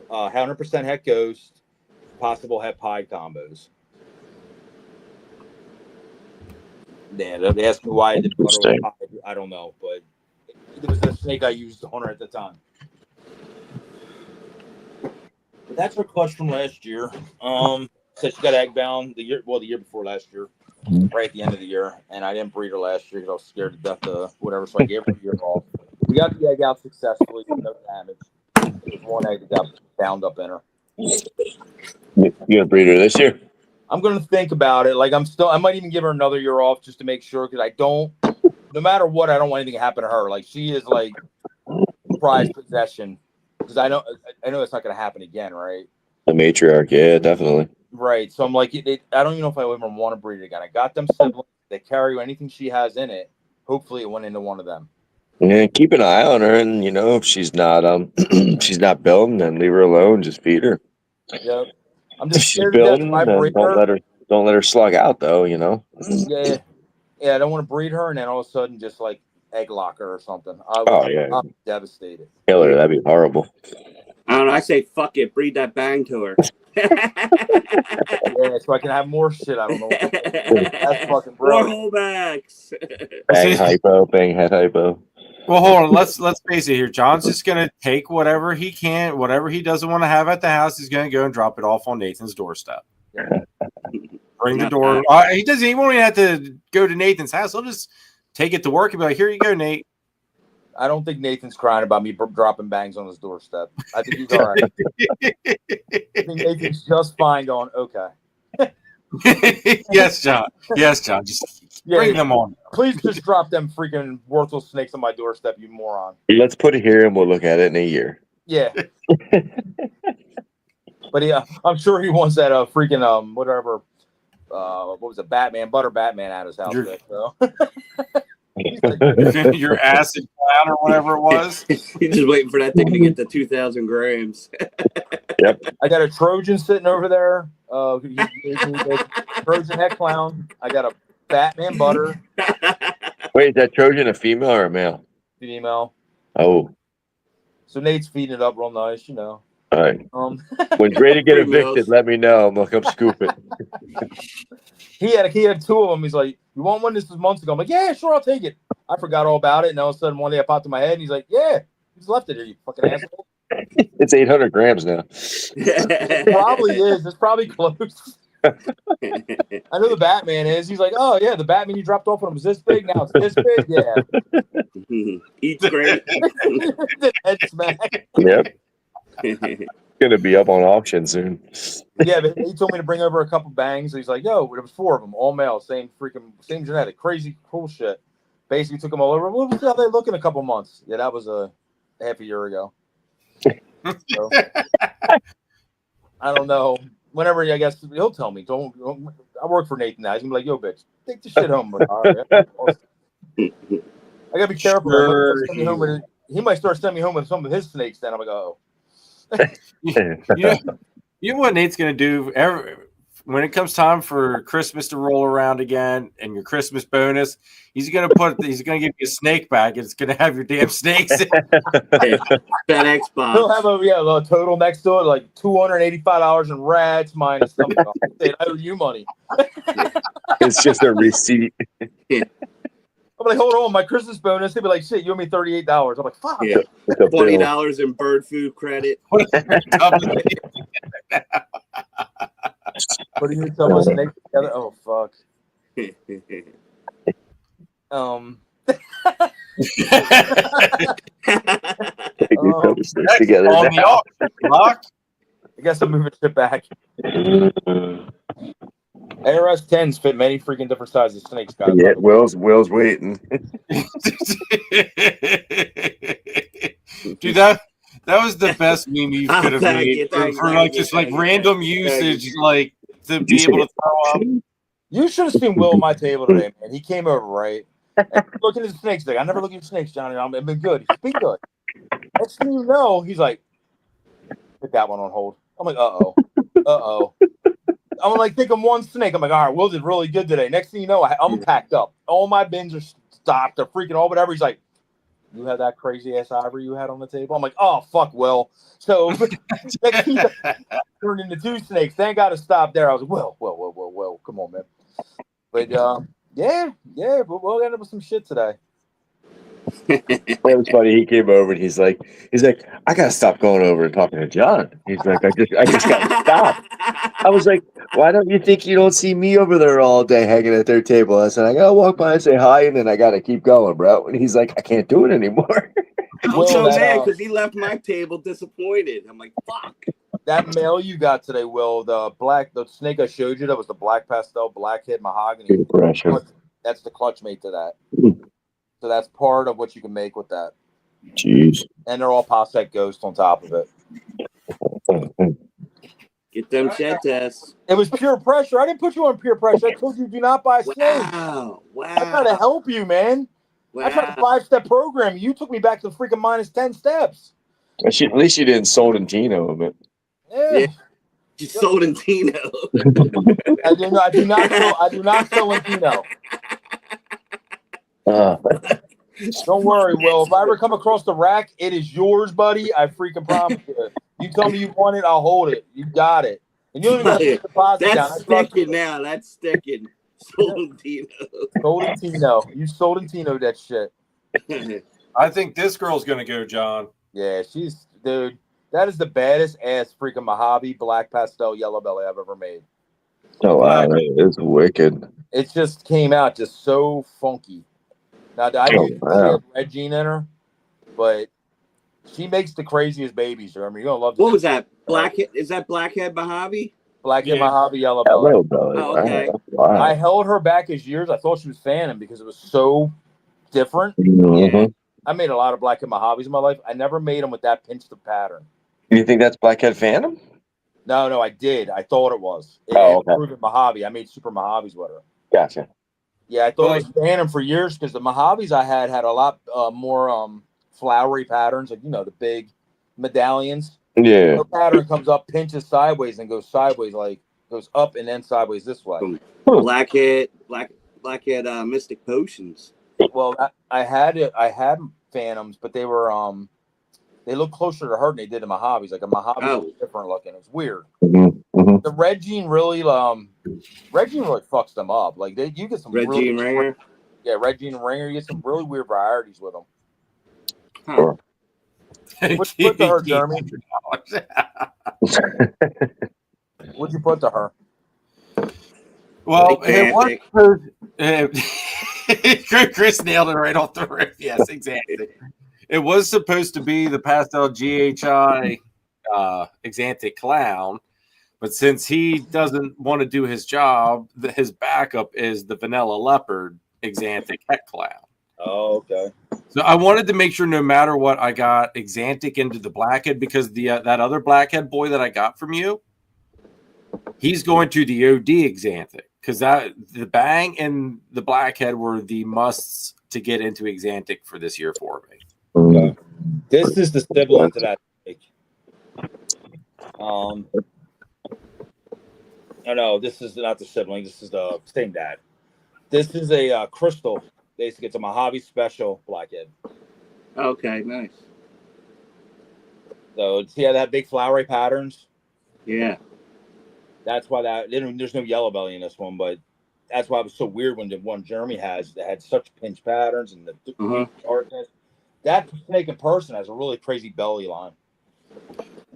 100% het ghost, possible het pie combos. Yeah, they asked me why I did butter or pie. I don't know, but it was the snake I used on her at the time. But that's her clutch from last year. So she got egg bound the year before last year, right at the end of the year, and I didn't breed her last year because I was scared to death of whatever. So I gave her a year off. We got the egg out successfully, no damage. There's one egg that got bound up in her. You gonna breed her this year? I'm gonna think about it. Like I might even give her another year off just to make sure because I don't. No matter what, I don't want anything to happen to her. Like she is like prized possession because I know it's not gonna happen again, right? The matriarch, yeah, definitely. Right. So I'm like, I don't even know if I ever want to breed it again. I got them siblings. They carry anything she has in it. Hopefully, it went into one of them. Yeah, keep an eye on her, and if she's not she's not building, then leave her alone. Just feed her. Yep. I'm If just she's scared to death building, if I then breed don't let her slug out, though. Yeah. I don't want to breed her and then all of a sudden just like egg lock her or something. I'm devastated. Kill her. That'd be horrible. I don't know. I say fuck it. Breed that bang to her. Yeah, so I can have more shit. I don't know. That's fucking More brilliant. holdbacks. Bang hypo, bang head hypo. Well, hold on. Let's face it here. John's just gonna take whatever he can, whatever he doesn't want to have at the house. He's gonna go and drop it off on Nathan's doorstep. Bring the door. He doesn't. He won't even have to go to Nathan's house. He'll just take it to work and be like, "Here you go, Nate." I don't think Nathan's crying about me dropping bangs on his doorstep. I think he's all right. I think Nathan's just fine going, okay. Yes, John. Yes, John. Just bring them on. Please just drop them freaking worthless snakes on my doorstep, you moron. Let's put it here and we'll look at it in a year. Yeah. But yeah, I'm sure he wants that freaking whatever what was it, Butter Batman at his house. Your acid clown or whatever it was. You're just waiting for that thing to get to 2,000 grams. Yep. I got a Trojan sitting over there. Trojan head clown. I got a Batman butter. Wait, is that Trojan a female or a male? Female. Oh. So Nate's feeding it up real nice, All right. When ready to get evicted, let me know. I'm gonna come scoop it. He had two of them. He's like, "You want one?" This was months ago. I'm like, "Yeah, sure, I'll take it." I forgot all about it, and all of a sudden one day I popped in my head, and he's like, "Yeah, you just left it here, you fucking asshole." It's 800 grams now. It probably is. It's probably close. I know the Batman is. He's like, "Oh yeah, the Batman you dropped off on him was this big. Now it's this big." Yeah. Eats great. Head smack. Yep. Gonna be up on auction soon. Yeah, but he told me to bring over a couple bangs. So he's like, "Yo, there was 4 of them, all male, same genetic, crazy cool shit." Basically, took them all over. We'll see how they look in a couple months. Yeah, that was a half a year ago. So, I don't know. Whenever I guess he'll tell me. Don't I work for Nathan now? He's gonna be like, "Yo, bitch, take the shit home." I gotta be careful. Sure, he might start sending me home with some of his snakes. Then I'm like, "Oh." You know what Nate's going to do when it comes time for Christmas to roll around again and your Christmas bonus, he's going to give you a snake bag and it's going to have your damn snakes in FedEx He'll box. have a total next to it, like $285 in rats minus something. I owe you money. It's just a receipt. I'm like, hold on, my Christmas bonus. He'd be like, shit, you owe me $38. I'm like, fuck. Yeah. It's a bill. $20 in bird food credit. What do you tell my snakes together? Oh fuck. Together on the now. auction block. I guess I'm moving shit back. ARS 10s fit many freaking different sizes snakes, guys. Yeah, Will's waiting. Dude, that was the best meme you could have Thank made you, for like just like random usage, like to Did you be say able to throw up. You should have seen Will at my table today, man. He came over, right? And looking at the snakes, like, I never look at snakes, Johnny. I've been good. He's been good. Next thing you know, he's like, put that one on hold. I'm like, uh-oh. I'm like, think of one snake. I'm like, all right, Will did really good today. Next thing you know, I'm packed up. All my bins are stopped. They're freaking all whatever. He's like, you have that crazy ass ivory you had on the table? I'm like, oh, fuck, Will. So next thing turned into 2 snakes. Thank God it stopped there. I was like, Will. Come on, man. But yeah, we'll end up with some shit today. It was funny. He came over and he's like, I gotta stop going over and talking to John. He's like, I just gotta stop. I was like, why don't you think you don't see me over there all day hanging at their table? I said, I gotta walk by and say hi, and then I gotta keep going, bro. And he's like, I can't do it anymore. I'm so mad because he left my table disappointed. I'm like, fuck. That mail you got today, Will, the snake I showed you, that was the black pastel, blackhead mahogany. That's the clutch mate to that. So that's part of what you can make with that. Jeez. And they're all Posset Ghost on top of it. Get them shed tests. It was pure pressure. I didn't put you on pure pressure. I told you do not buy snakes. Wow. I try to help you, man. Wow. I tried a 5-step program. You took me back to the freaking minus 10 steps. At least you didn't Soldentino him. Yeah. You sold in Tino. I do not sell Latino. Don't worry, Will. If I ever come across the rack, it is yours, buddy. I freaking promise you. You tell me you want it, I'll hold it. You got it. And you don't even have to put the deposit down. That's sticking now. That's sticking. Soldentino. Soldentino. You Soldentino that shit. I think this girl's gonna go, John. Yeah, dude. That is the baddest ass freaking Mojave black pastel yellow belly I've ever made. Oh wow, it's wicked. It just came out just so funky. Now I knew she had red gene in her, but she makes the craziest babies. I mean, you're gonna love this. What was that? Is that blackhead Mojave? Blackhead Mojave yellow belly. Oh, okay. Wow. I held her back as years. I thought she was Phantom because it was so different. Mm-hmm. Yeah. I made a lot of blackhead Mojaves in my life. I never made them with that pinched up pattern. You think that's Blackhead Phantom? No, I did. I thought it was. Okay. Proven Mojave. I made super Mojaves with her. Gotcha. Yeah, I thought it was Phantom for years because the Mojaves I had a lot more flowery patterns, like the big medallions. Yeah. The pattern comes up, pinches sideways, and goes sideways, like goes up and then sideways this way. Blackhead Mystic Potions. Well, I had Phantoms, but they were they look closer to her than they did to Mojaves. Like a Mojave was different looking. It was weird. Mm-hmm. The red gene really fucks them up. Like you get some red gene ringer. Yeah, red gene ringer. You get some really weird varieties with them. Huh. What'd you put to her, Jeremy? What'd you put to her? Well, Chris nailed it right off the rip. Yes, exactly. It was supposed to be the pastel GHI Exantic Clown, but since he doesn't want to do his job, his backup is the Vanilla Leopard Exantic Het Clown. Oh, okay. So I wanted to make sure no matter what, I got Exantic into the blackhead because that other blackhead boy that I got from you, he's going to the OD Exantic because the Bang and the blackhead were the musts to get into Exantic for this year for me. Okay. This is the sibling to that snake. Oh no, this is not the sibling. This is the same dad. This is a crystal. Basically, it's a Mojave Special blackhead. Okay, nice. So see how that big flowery patterns? Yeah. That's why there's no yellow belly in this one, but that's why it was so weird when the one Jeremy has that had such pinch patterns and the darkness. That snake in person has a really crazy belly line.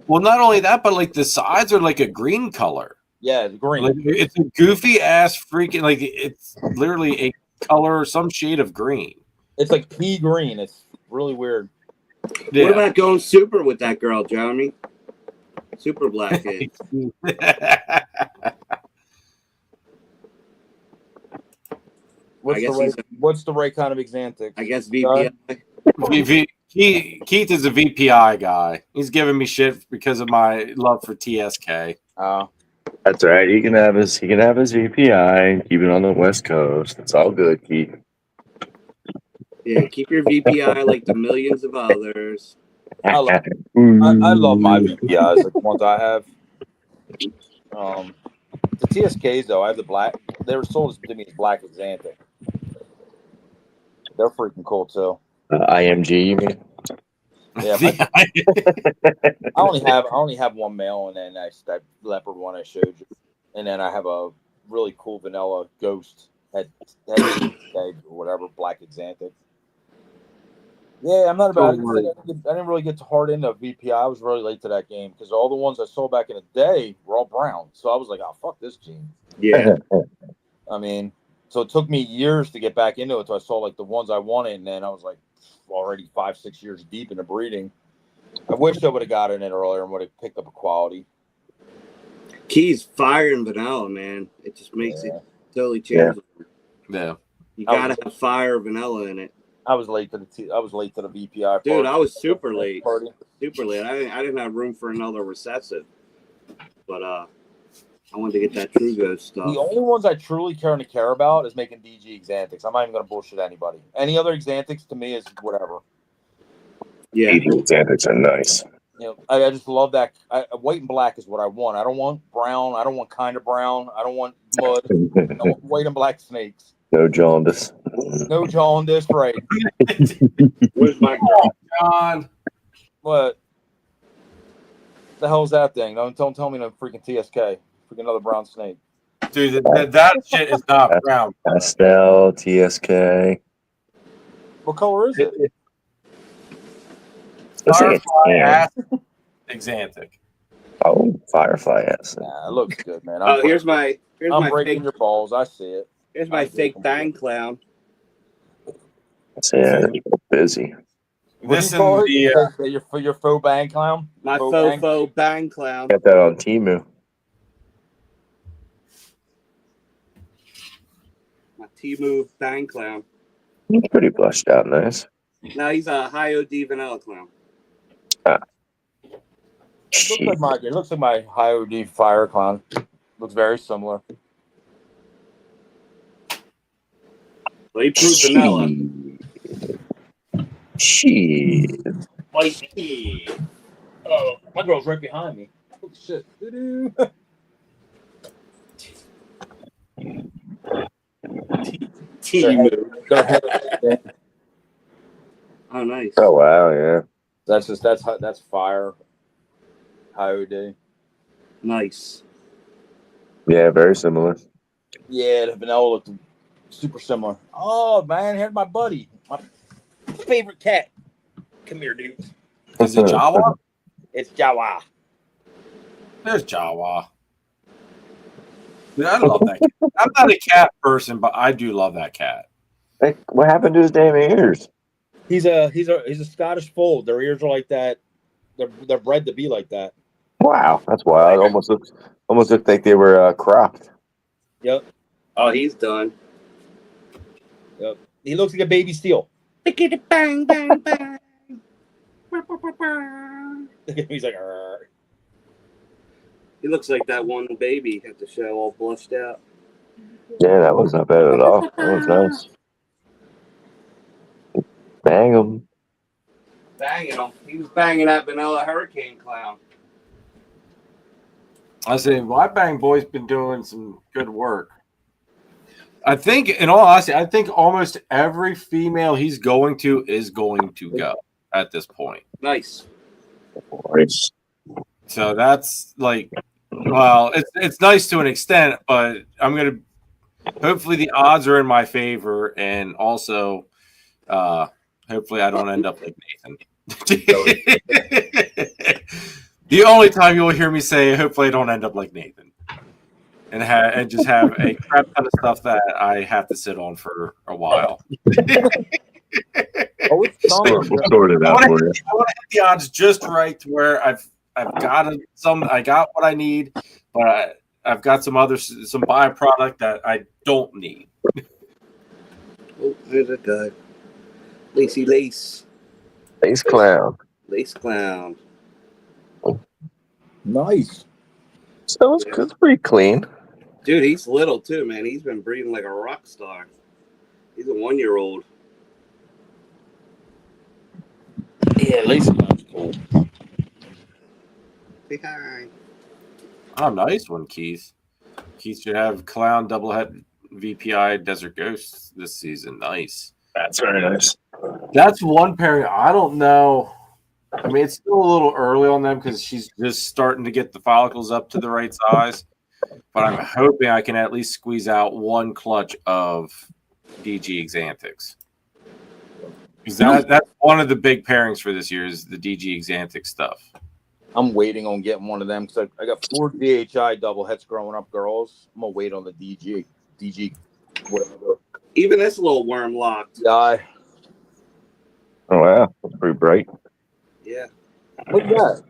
Well, not only that, but like the sides are like a green color. Yeah, the green. Like, it's a goofy ass freaking like it's literally a color, some shade of green. It's like pea green. It's really weird. Yeah. What about going super with that girl, Jeremy? Super blackhead. What's the right kind of Xanthic? I guess VPI. Keith is a VPI guy. He's giving me shit because of my love for TSK. Oh, That's all right. He can have his VPI. Keep it on the West Coast. It's all good, Keith. Yeah, keep your VPI like the millions of others. I love my VPIs, like the ones I have. The TSKs though, I have the black. They were sold to me as black Xanthic. They're freaking cool too. IMG, you mean? Yeah, I only have one male, and then that leopard one I showed you, and then I have a really cool vanilla ghost head or whatever black Xanthic. Yeah, I'm not about. I didn't really get hard into VPI. I was really late to that game because all the ones I saw back in the day were all brown. So I was like, "Oh, fuck this gene." Yeah. I mean, so it took me years to get back into it. So I saw like the ones I wanted, and then I was like, already 5-6 years deep into breeding. I wish I would have gotten it earlier and would have picked up a quality. Keys fire and vanilla, man. It just makes it totally change. Yeah. You gotta have fire vanilla in it. I was late to the VPI. Dude, I was super late. Super late. I didn't have room for another recessive, but I wanted to get that True Ghost stuff. The only ones I truly care about is making DG Xanthics. I'm not even gonna bullshit anybody. Any other Xanthics to me is whatever. Yeah, Xanthics are nice. You know, I just love that. White and black is what I want. I don't want brown. I don't want kind of brown. I don't want mud. I want white and black snakes. No jaundice. No jaundice, right? Where's my John? What the hell's that thing? Don't tell me no freaking TSK. Freaking another brown snake. Dude, that shit is not brown. Pastel, TSK. What color is it? Firefly acid Xanthic. Oh, Firefly acid. Nah, it looks good, man. Oh, here's my breaking fake, your balls. I see it. Here's my fake bang clown. Yeah, busy. This is your faux bang clown. My faux bang clown. Got that on Temu. My Temu bang clown. He's pretty blushed out, nice. Now he's a high OD vanilla clown. It looks like my high OD fire clown. Looks very similar. Well, he proved vanilla. Shit. Oh, my girl's right behind me. Oh shit. Temu. Oh, nice. Oh wow, yeah. That's fire. High OD. Nice. Yeah, very similar. Yeah, the vanilla looked super similar. Oh man, here's my buddy. My favorite cat. Come here, dude. Is it Jawa? It's Jawa. There's Jawa. Dude, I love that cat. I'm not a cat person, but I do love that cat. Hey, what happened to his damn ears? He's a Scottish fold. Their ears are like that. They're bred to be like that. Wow, that's wild. Almost looked like they were cropped. Yep. Oh, he's done. Yep. He looks like a baby seal. Bang, bang, bang. He's like, argh. He looks like that one baby at the show, all blushed out. Yeah, that was not bad at all. That was nice. Bang him. Banging him. He was banging that vanilla hurricane clown. I say, my Bang Boy's been doing some good work. I think, in all honesty, I think almost every female he's going to is going to go at this point. Nice. Nice. So that's like, well, it's nice to an extent, but I'm gonna. Hopefully, the odds are in my favor, and also, hopefully, I don't end up like Nathan. The only time you'll hear me say, "Hopefully, I don't end up like Nathan," and just have a crap ton of stuff that I have to sit on for a while. Oh, it's We'll something. sort it I out want for to you. hit the odds just right to where I've got I got what I need, but I've got some byproduct that I don't need. Oh, there's a guy. Lacy Lace. Face clown. Lace Clown. Nice. So it's pretty clean. Dude, he's little too, man. He's been breeding like a rock star. He's a 1-year-old. Yeah, at least that's cool. Say hi. Oh, nice one, Keith. Keith should have Clown double head VPI Desert Ghosts this season. Nice. That's very nice. That's one pairing. I don't know. I mean, it's still a little early on them because she's just starting to get the follicles up to the right size. But I'm hoping I can at least squeeze out one clutch of DG Exantics. Because that's one of the big pairings for this year is the DG Exantic stuff. I'm waiting on getting one of them because I got 4 DHI double heads growing up girls. I'm gonna wait on the DG, whatever. Even this little worm locked. Yeah. Oh wow, that's pretty bright. Yeah. What's that?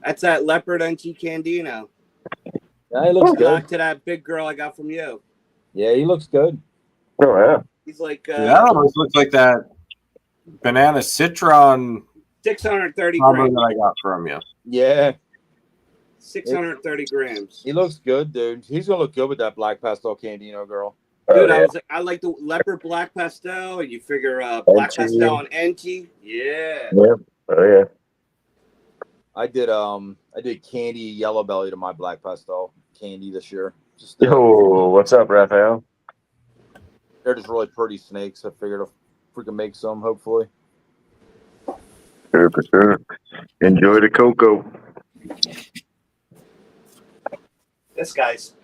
That's that leopard NG Candino. Yeah, he looks good. Locked to that big girl I got from you. Yeah, he looks good. Oh wow. He's like That almost looks like that banana citron 630 combo grams. that I got from you. Yeah, 630 grams. he looks good, dude. He's gonna look good with that black pastel Candino girl. Dude, Oh, I like the leopard black pastel, and you figure black NT. pastel and NT. Yeah. yeah. Oh yeah. I did candy yellow belly to my black pastel candy this year. Just Yo, what's up, Raphael? they're just really pretty snakes. I figured if we can make some, hopefully. Sure, for sure. Enjoy the cocoa. This guy's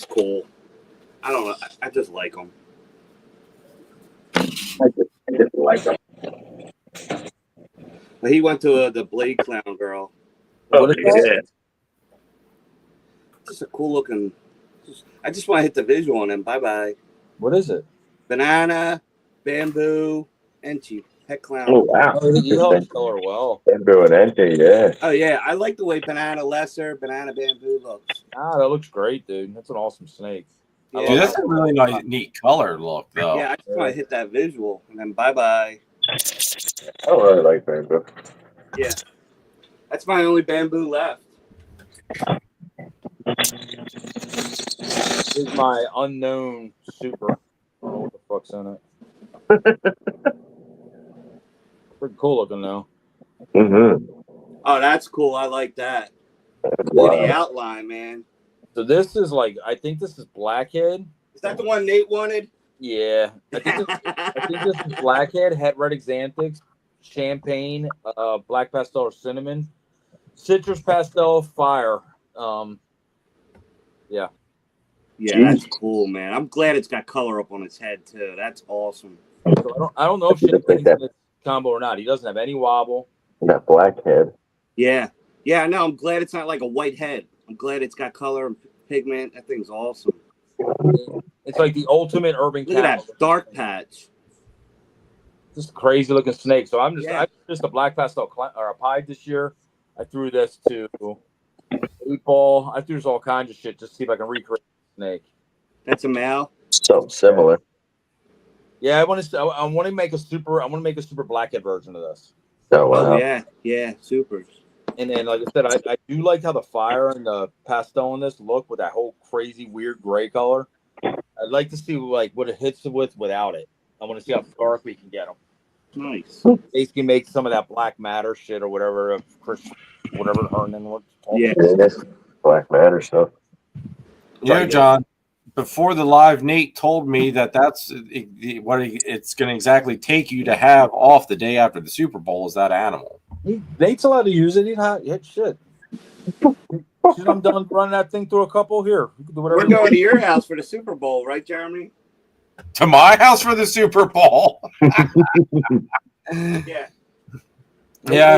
cool. I don't know. I just like him. I just like them. But he went to the Blade Clown girl. Oh, What is that? yeah. Just a cool looking. I just want to hit the visual on him. Bye bye. What is it? Banana, bamboo, NT. Pet clown. Oh wow. Oh, he helps color well. Bamboo and NT, yeah. Oh yeah, I like the way banana lesser, banana bamboo looks. Ah, that looks great, dude. That's an awesome snake. Yeah, Dude, that's a really nice, neat color look, though. yeah, I just want to hit that visual and then bye bye. I don't really like bamboo. Yeah, that's my only bamboo left. This is my unknown super. I don't know what the fuck's in it. Pretty cool looking though. Mm-hmm. Oh, that's cool. I like that. Wow. The outline, man. So this is like, I think this is blackhead. Is that the one Nate wanted? Yeah, I think this is blackhead, het red exanthics, champagne, black pastel or cinnamon, citrus pastel, fire. Yeah, Jeez. that's cool, man. I'm glad it's got color up on its head too. That's awesome. So I don't know if champagne's in this combo or not. He doesn't have any wobble. That black head. Yeah, yeah. No, I'm glad it's not like a white head. I'm glad it's got color and pigment. That thing's awesome. It's like the ultimate urban Look at cow. that dark patch. Just a crazy looking snake. So I'm Yeah. just a black pastel or a pied this year. I threw this to 8 ball. I threw this all kinds of shit just to see if I can recreate the snake. That's a male. Something similar. Yeah, I want to make a super blackhead version of this. Oh wow. Oh yeah, yeah, supers. And then, like I said, I do like how the fire and the pastel in this look with that whole crazy weird gray color. I'd like to see like what it hits with without it. I want to see how dark we can get them. Nice. Basically, make some of that black matter shit or whatever of Chris, whatever Hernan was. Yeah. Black matter stuff. You know, John, before the live, Nate told me that that's what it's going to exactly take you to have off the day after the Super Bowl is that animal. Nate's allowed to use it. He's not hit shit. Shit, I'm done running that thing through a couple here. You can do whatever. We're going to your house for the Super Bowl, right, Jeremy? To my house for the Super Bowl. Yeah. Yeah,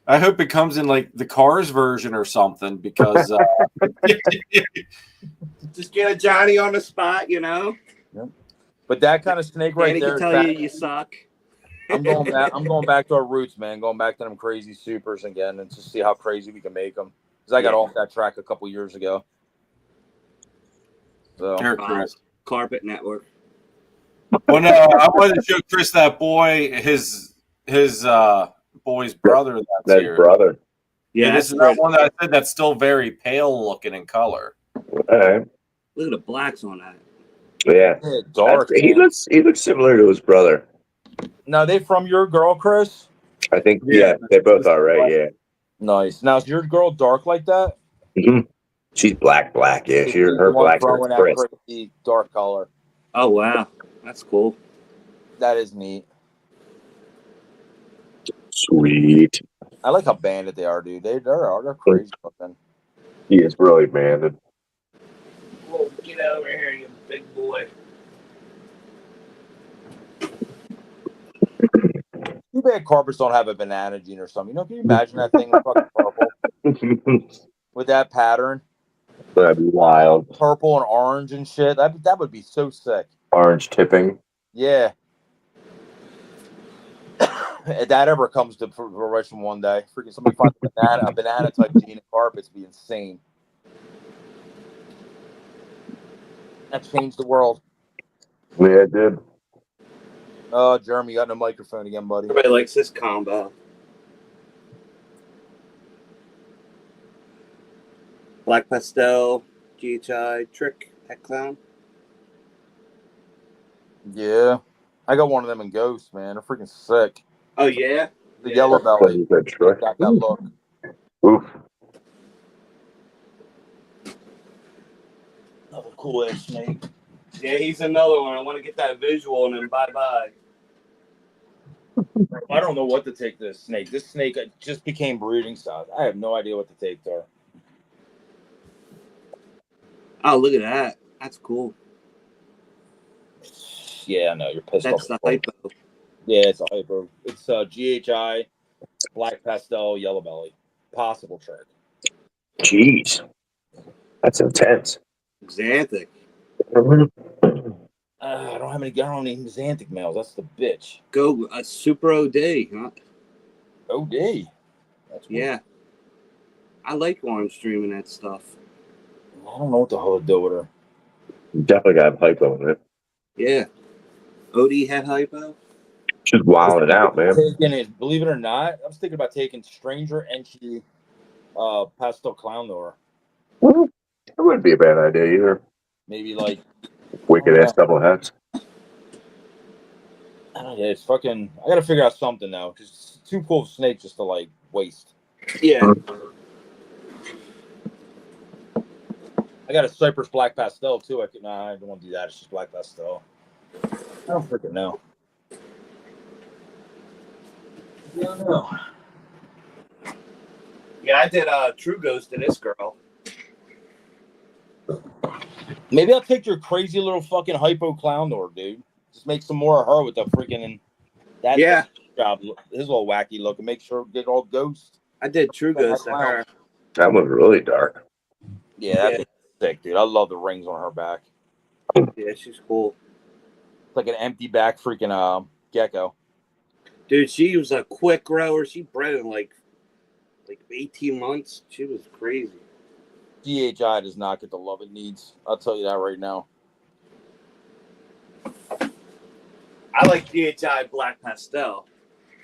I hope it comes in like the Cars version or something because just get a Johnny on the spot, you know. Yep. But that kind of snake right Danny there. can tell you suck. I'm going back to our roots, man. Going back to them crazy supers again, and to see how crazy we can make them. Because I got off that track a couple years ago. So Carpet Network. Well, no, I wanted to show Chris that boy, his boy's brother. That's here. Brother. Yeah, this is that one that I said that's still very pale looking in color. All right. Look at the blacks on that. Yeah, dark. He looks similar to his brother. Now, they from your girl, Chris? I think yeah they both are, right? Yeah. Nice. Now, is your girl dark like that? Mm-hmm. She's black. Yeah, her black throwing that crazy dark color. Oh wow, that's cool. That is neat. Sweet. I like how banded they are, dude. They're crazy looking. He is really banded. Whoa, get over here, you big boy. Too bad carpets don't have a banana gene or something. You know, can you imagine that thing with fucking purple with that pattern? That'd be wild. Purple and orange and shit. That would be so sick. Orange tipping. Yeah. If that ever comes to fruition one day, freaking somebody finds a banana type gene in carpets, be insane. That changed the world. Yeah, it did. Oh, Jeremy, you got no microphone again, buddy. Everybody likes this combo. Black pastel, GHI, trick, that clown. Yeah. I got one of them in Ghost, man. They're freaking sick. Oh, yeah? The yellow belly. Got that look. Oof. Another cool ass snake. Yeah, he's another one. I want to get that visual and then bye-bye. I don't know what to take this snake. This snake just became breeding size. I have no idea what to take there. Oh, look at that. That's cool. Yeah, I know. You're pissed off. That's the hypo. Yeah, it's a hypo. It's GHI, black pastel, yellow belly. Possible trick. Jeez. That's intense. Xanthic. I don't have any Xanthic males. That's the bitch. Go Super OD, huh? OD. That's weird. Yeah. I like orange streaming that stuff. I don't know what the hell to do with her. You definitely got to hypo in it. Yeah. OD had hypo? Just wilding out, man. Believe it or not, I was thinking about taking Stranger Entry Pastel Clown Lure. That wouldn't be a bad idea either. Maybe like wicked ass double hats. It's fucking. I gotta figure out something now because it's too cool of snake just to like waste. Yeah. I got a Cypress Black Pastel too. I don't want to do that. It's just Black Pastel. I don't freaking know. I don't know. Yeah, I did True Ghost to this girl. Maybe I'll take your crazy little fucking hypo clown door, dude. Just make some more of her with the freaking that job, his little wacky look, and make sure get all ghost. I did True Ghost to her. That was really dark. Yeah, that's sick, dude. I love the rings on her back. Yeah, she's cool. It's like an empty back freaking gecko. Dude, she was a quick grower. She bred in like 18 months. She was crazy. GHI does not get the love it needs. I'll tell you that right now. I like GHI Black Pastel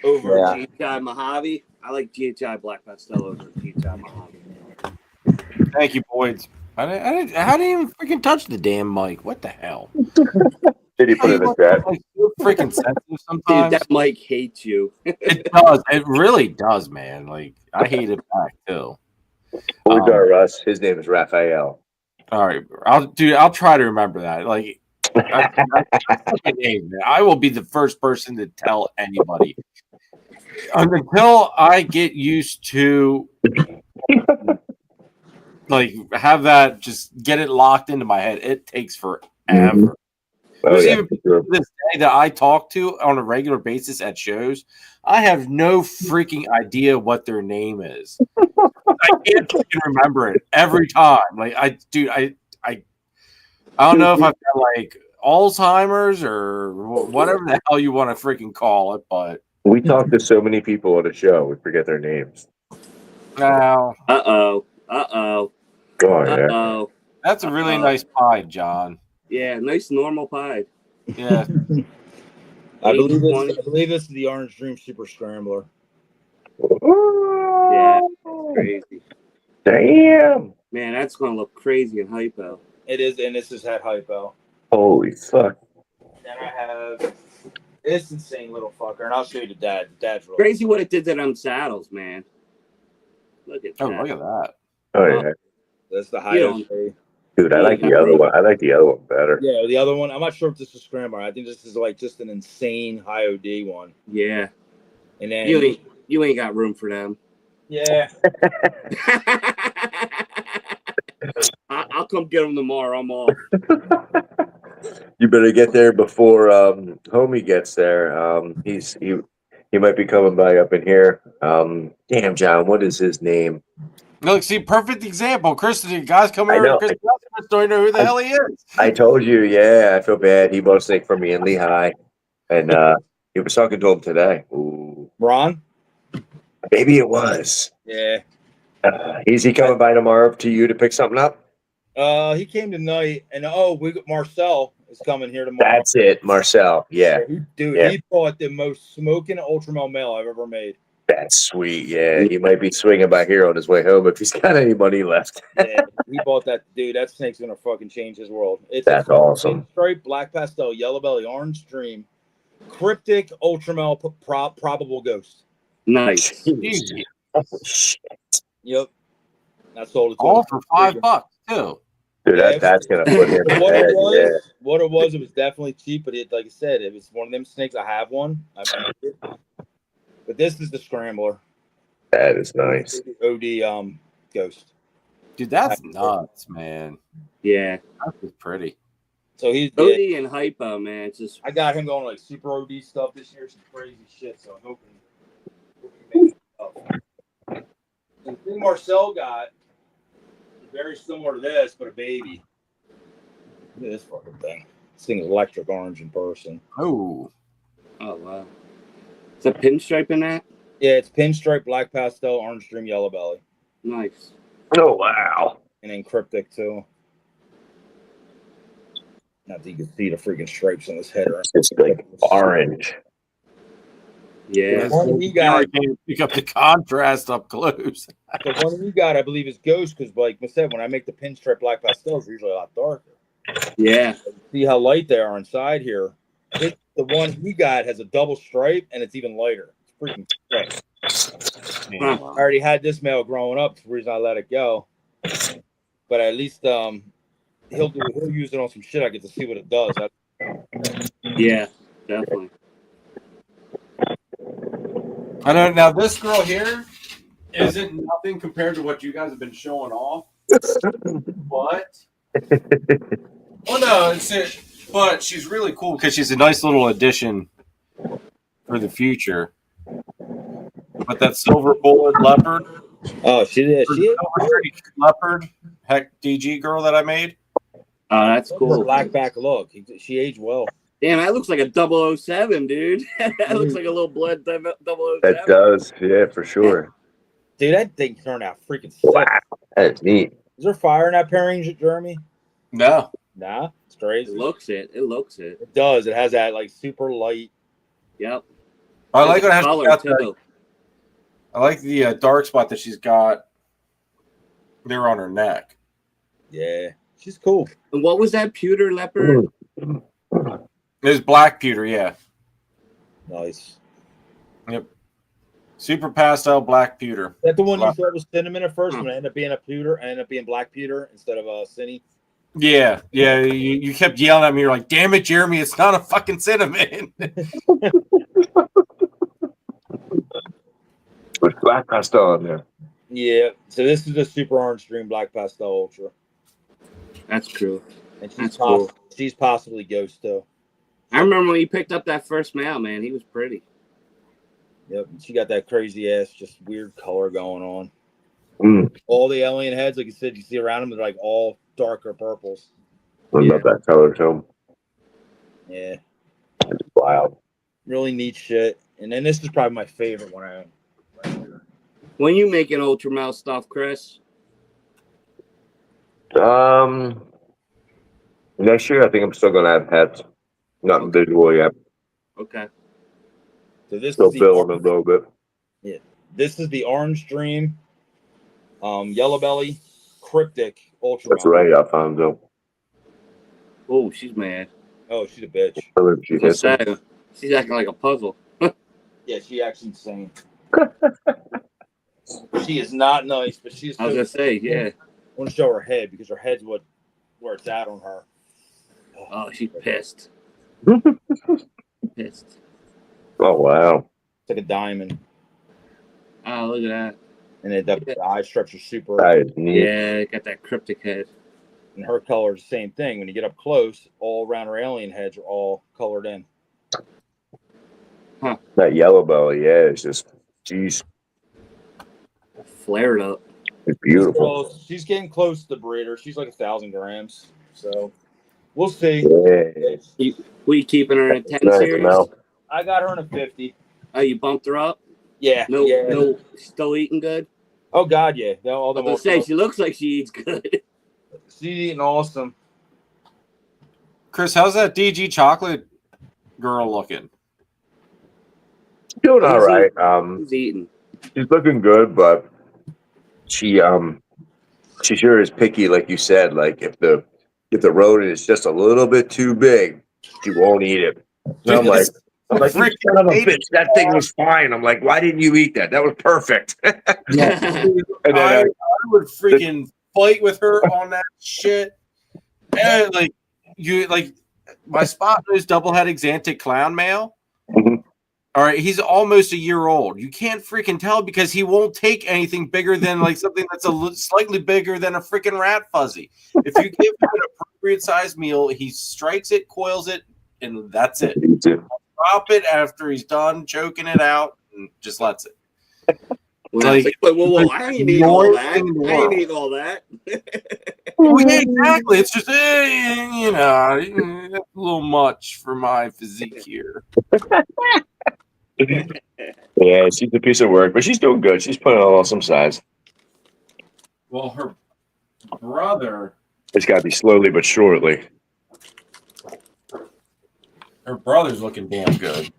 over GHI Mojave. I like GHI Black Pastel over GHI Mojave. Thank you, boys. I didn't even freaking touch the damn mic. What the hell? Did he put it in the chat? Freaking sensitive sometimes. Dude, that mic hates you. It does. It really does, man. Like I hate it back too. Who's our Russ? His name is Raphael. All right, I'll try to remember that. Like, that's my name, man. I will be the first person to tell anybody. Until I get used to like have that, just get it locked into my head. It takes forever. Oh, There's yeah, even for people sure. to this day that I talk to on a regular basis at shows. I have no freaking idea what their name is. I can't freaking remember it every time. Like I don't know if I've got like Alzheimer's or whatever the hell you want to freaking call it, but We talk to so many people at a show, we forget their names. now Uh-oh. Oh, yeah. Uh-oh. that's a really nice pie, John. Yeah, nice normal pie. Yeah. I believe 80-20. this is the Orange Dream Super Scrambler. Yeah, crazy. Damn. Man, that's gonna look crazy in hypo. It is, and this is head hypo. Holy fuck. Then I have this insane little fucker, and I'll show you the dad. The dad's really Crazy what it did to them saddles, man. Look at that. Oh, look at that. Oh, yeah. That's the You highest. don't- Dude, I like the other one. I like the other one better. Yeah, the other one. I'm not sure if this is Scrambler. I think this is like just an insane high OD one. Yeah. And then You ain't got room for them. yeah, I'll come get them tomorrow. I'm off. You better get there before homie gets there. He might be coming by up in here. Damn, John, what is his name? Look, see, perfect example. Chris, the guys coming I over. know. Chris don't know who the hell he is. I told you, yeah, I feel bad. He bought a steak from me in Lehigh, and he was talking to him today. Ooh, Ron. maybe it was. Yeah. Is he coming by tomorrow to you to pick something up? He came tonight, and we got Marcel is coming here tomorrow. That's it, Marcel. Yeah, Dude, Yeah. he bought the most smoking ultramel male I've ever made. that's sweet. Yeah, he might be swinging by here on his way home if he's got any money left. Yeah, he bought that. Dude, that snake's gonna fucking change his world. It's That's awesome. Pinstripe, black pastel, yellow belly, orange dream, cryptic ultramel, probable ghost. Nice. Easy. Oh, shit. Yep. I sold it to All him. for $5 too. Dude, that's gonna put him in What bed. it was, it was definitely cheap, but like I said, it was one of them snakes. I have one. But this is the Scrambler. That is nice. OD ghost. Dude, that's nuts, man. Yeah. That's pretty. So he's OD and hypo, man. It's just I got him going like super OD stuff this year, some crazy shit. So I'm hoping he makes it up. The thing Marcel got is very similar to this, but a baby. Look at this fucking thing. This thing is electric orange in person. Oh. oh wow. Is a pinstripe in that? Yeah, it's pinstripe, black pastel, orange dream, yellow belly, Nice. Oh wow. and then cryptic too. Not that you can see the freaking stripes on his head. Or It's like orange. Yeah. The one he I got, can't pick up the contrast up close. the one he got, I believe, is ghost because, like I said, when I make the pinstripe black pastels, they're usually a lot darker. Yeah. See how light they are inside here. The one he got has a double stripe and it's even lighter. It's freaking sick. I already had this male growing up. That's the reason I let it go. But at least he'll use it on some shit. I get to see what it does. Yeah. Definitely. I know. Now this girl here isn't nothing compared to what you guys have been showing off. But no, it's it. But she's really cool because she's a nice little addition for the future. But that silver bullet leopard, Oh, she is. leopard, heck DG girl that I made. Oh, that's cool. Black back look. She aged well. Damn, that looks like a 007, dude. That looks like a little blood 007. That does, yeah, for sure. Dude, that thing turned out freaking sick. Wow, that's neat. Is there fire in that pairing, Jeremy? No, Nah, it's crazy. It looks it. It looks it. It does. It has that like super light. Yep. I like There's it. a color, too. I like the dark spot that she's got there on her neck. Yeah, she's cool. And what was that pewter leopard? It's black pewter, yeah. Nice. Yep. Super pastel black pewter. That the one you thought was cinnamon at first, when it ended up being a pewter, and ended up being black pewter instead of a cinny. Yeah. You kept yelling at me. You're like, "Damn it, Jeremy! It's not a fucking cinnamon." With black pastel in there. Yeah. So this is the Super Orange Dream Black Pastel Ultra, That's true. and she's That's cool. She's possibly Ghost too. I remember when you picked up that first male, man. He was pretty. Yep. She got that crazy ass, just weird color going on. Mm. All the alien heads, like you said, you see around them, they're like all darker purples. I love that color too. Yeah. It's wild. Really neat shit. And then this is probably my favorite one I own. Right here. When you making ultra male stuff, Chris? Next year I think I'm still gonna have hats. Nothing visual yet. Okay. So this Still is building a little bit. Yeah. This is the Orange Dream, Yellow Belly, Cryptic Ultra. That's right, Alfonso. Oh, she's mad. Oh, she's a bitch. She's acting like a puzzle. Yeah, she acts insane. She is not nice, but she's. I was gonna say, yeah. I want to show her head because her head's where it's at on her. Oh, she's pissed. Pissed. Oh wow. It's like a diamond, Oh, look at that. and the eye structure super. That is neat. Yeah, got that cryptic head. And her color is the same thing. When you get up close, all around her alien heads are all colored in. That yellow belly, yeah, it's just, geez, Flared up. it's beautiful. She's getting close to the breeder. She's like 1,000 grams. So we'll see. Yeah. We keeping her in a 10 Nice, series? Mel. I got her in a 50. Oh, you bumped her up? Yeah. No, Yeah. no, still eating good? Oh God, yeah. All I the was gonna say, she looks like she eats good. She's eating awesome. Chris, how's that DG chocolate girl looking? Doing all right. She's eating. She's looking good, but she sure is picky, like you said. Like if the rodent is just a little bit too big, she won't eat it. And I'm like, you son of a bitch, that thing was fine. I'm like, why didn't you eat that? That was perfect. And then I would freaking fight with her on that shit. And like my spot nose double-headed Xanthic clown male. Mhm. All right, he's almost a year old. You can't freaking tell because he won't take anything bigger than like something that's slightly bigger than a freaking rat fuzzy. If you give him an appropriate size meal, he strikes it, coils it, and that's it. Drop it after he's done choking it out and just lets it. Whoa, I ain't eating all that. I ain't eating all that. Well, yeah, exactly. It's just, a little much for my physique here. Yeah, she's a piece of work, but she's doing good. She's putting on some size. Well, her brother. It's got to be slowly but surely. Her brother's looking damn good.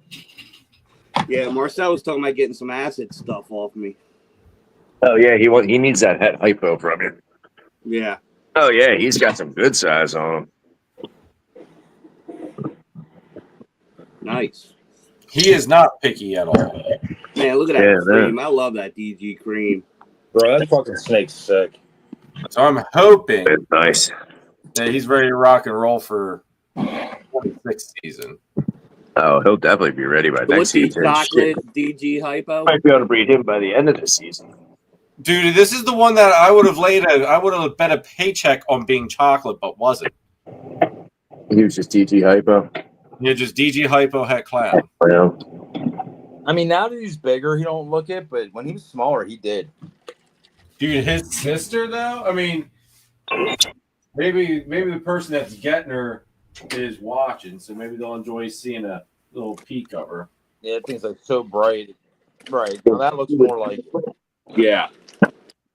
Yeah, Marcel was talking about getting some acid stuff off me. Oh yeah, he needs that head hypo from you. Yeah. Oh yeah, he's got some good size on him. Nice. He is not picky at all. Man, look at that cream. I love that DG cream. Bro, that fucking snake's sick. So I'm hoping It's nice. that he's ready to rock and roll for 26th season. Oh, he'll definitely be ready by next What's the season. chocolate DG hypo? Might be able to breed him by the end of the season. Dude, this is the one that I would have bet a paycheck on being chocolate, but wasn't. He was just DG hypo. Yeah, just DG hypo het clown. Yeah. I mean, now that he's bigger, he don't look it, but when he was smaller, he did. Dude, his sister though. I mean, maybe the person that's getting her is watching, so maybe they'll enjoy seeing a little peek of her. Yeah, that thing's like so bright. Right. Now that looks more like. Yeah.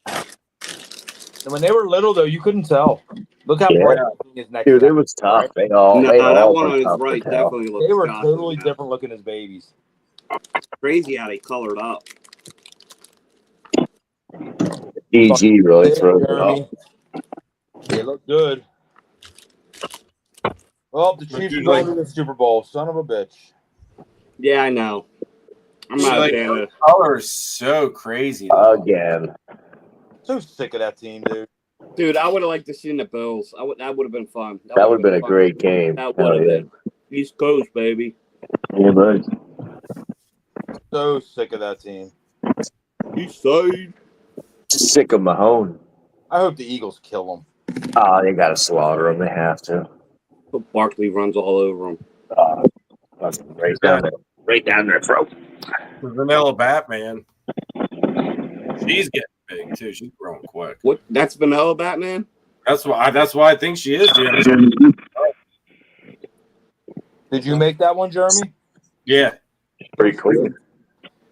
And when they were little, though, you couldn't tell. Look how bright that thing is next Dude, to it was tough. They all that one on his tough right to tell. definitely looks They were shocking, totally man. different looking as babies. Crazy how they colored up. DG really throws it off. They look good. Oh, the Chiefs are going to the Super Bowl. Son of a bitch. Yeah, I know. I'm not like, a fan her of. color is so crazy. Though. Again. So sick of that team, dude. Dude, I would have liked to see the Bills. That would have been fun. That would have been a fun. great game. That would have been. East Coast, baby. Yeah, bud. So sick of that team. East Side. Sick of Mahone. I hope the Eagles kill them. Oh, they got to slaughter them. They have to. But Barkley runs all over him. That's right down their throat. The Vanilla Batman. She's getting big too. She's growing quick. What? That's Vanilla Batman? That's why I think she is, dude. Did you make that one, Jeremy? Yeah. Pretty clean.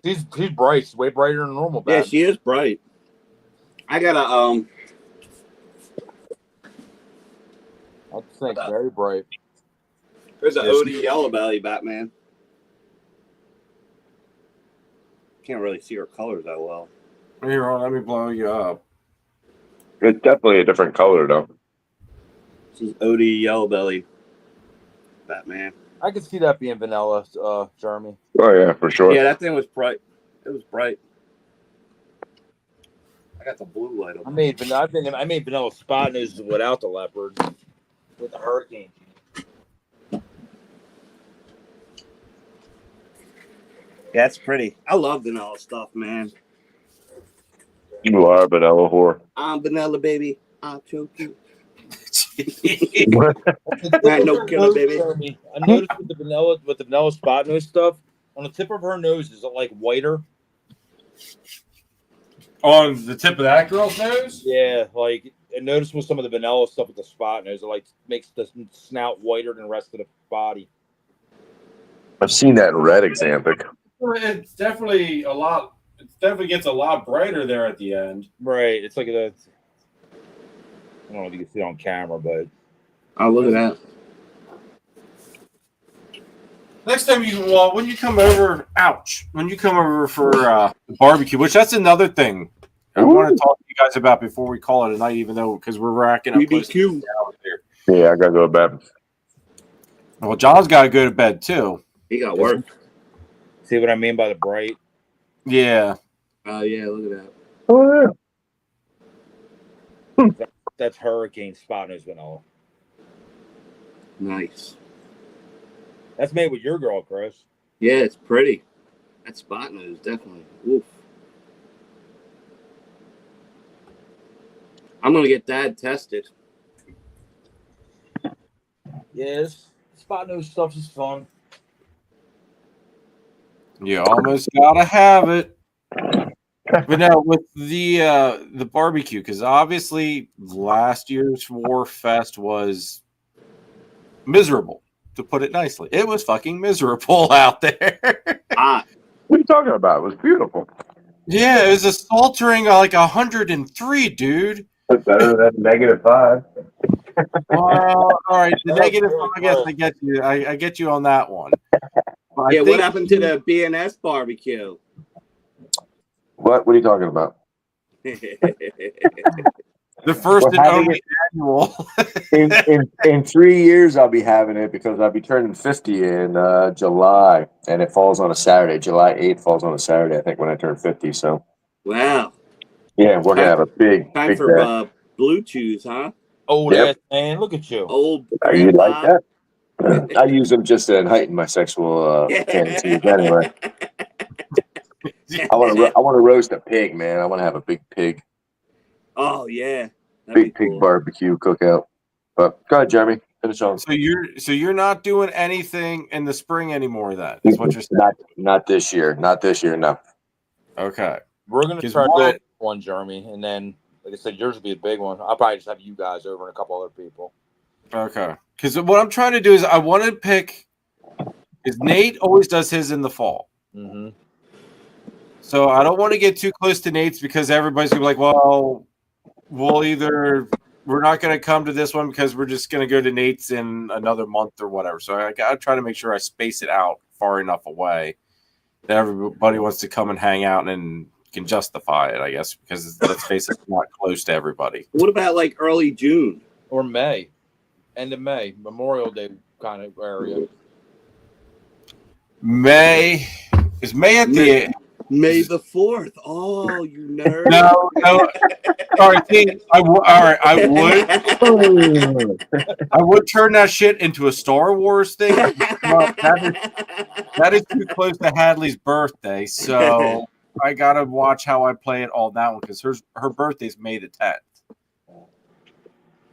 She's bright. She's way brighter than normal. Yeah, Batman. she is bright. I gotta I think very bright. There's an Yes. OD Yellow Belly Batman. Can't really see her colors that well. Here, let me blow you up. It's definitely a different color, though. This is OD Yellow Belly Batman. I could see that being vanilla, Jeremy. Oh, yeah, for sure. Yeah, that thing was bright. It was bright. I got the blue light I on. made vanilla spot noses without the leopard, with the hurricane. Yeah, it's pretty. I love vanilla stuff, man. You are a vanilla whore. I'm vanilla, baby. I'll choke you. Man, no killer, baby. I noticed with the vanilla spot nose stuff, on the tip of her nose is it like whiter? On the tip of that girl's nose? Yeah, like I noticed with some of the vanilla stuff with the spot nose, it like makes the snout whiter than the rest of the body. I've seen that in red Exampic. It's definitely a lot. It definitely gets a lot brighter there at the end. Right. It's like I don't know if you can see it on camera, but Oh, look at that. Next time when you come over, when you come over for barbecue, which that's another thing I want to talk to you guys about before we call it a night, even though because we're racking up BBQ. Yeah, I gotta go to bed. Well, John's got to go to bed too. He got work. see what I mean by the bright? Yeah. Oh, yeah, look at that. Oh, yeah. That's hurricane spot nose vanilla. Nice. That's made with your girl, Chris. Yeah, it's pretty. That spot nose, definitely. Oof. I'm going to get that tested. Yes. Spot nose stuff is fun. You almost gotta have it. But now with the barbecue, because obviously last year's Warfest was miserable, to put it nicely. It was fucking miserable out there. Hot. What are you talking about? It was beautiful. Yeah, it was a sweltering like 103, dude. Better than -5. Well, all right, the negative. I guess I get you. I get you on that one. But Yeah, I what think happened to the BNS barbecue? What are you talking about? the first We're and having only annual. In 3 years, I'll be having it because I'll be turning 50 in July, and it falls on a Saturday. July 8th falls on a Saturday, I think, when I turn 50. So, Wow. yeah, we're gonna have a big Time big for day. blue chews, huh? Old Yep. ass man, look at you. Old Are you like grandpa. that? I use them just to heighten my sexual fantasies. Anyway, I want to roast a pig, man. I want to have a big pig, Oh, yeah. That'd big be pig cool. barbecue cookout. But go ahead, Jeremy. Finish on. So you're not doing anything in the spring anymore. Then is what you're saying. Not this year. Not this year. No. Okay. We're gonna 'Cause start what- doing one, Jeremy, and then like I said, yours will be a big one. I'll probably just have you guys over and a couple other people. Okay. Because what I'm trying to do is I want to pick. Because Nate always does his in the fall. Mm-hmm. So I don't want to get too close to Nate's because everybody's gonna be like, well, we're not going to come to this one because we're just going to go to Nate's in another month or whatever. So I got to try to make sure I space it out far enough away that everybody wants to come and hang out and can justify it, I guess, because let's face it, it's not close to everybody. What about like early June? Or May, end of May, Memorial Day kind of area. May, Is May at the May the 4th. Oh, you nerd. no. All right, see, all right. I would turn that shit into a Star Wars thing. Well, that is too close to Hadley's birthday, so I gotta watch how I play it all that one because her birthday's May the 10th.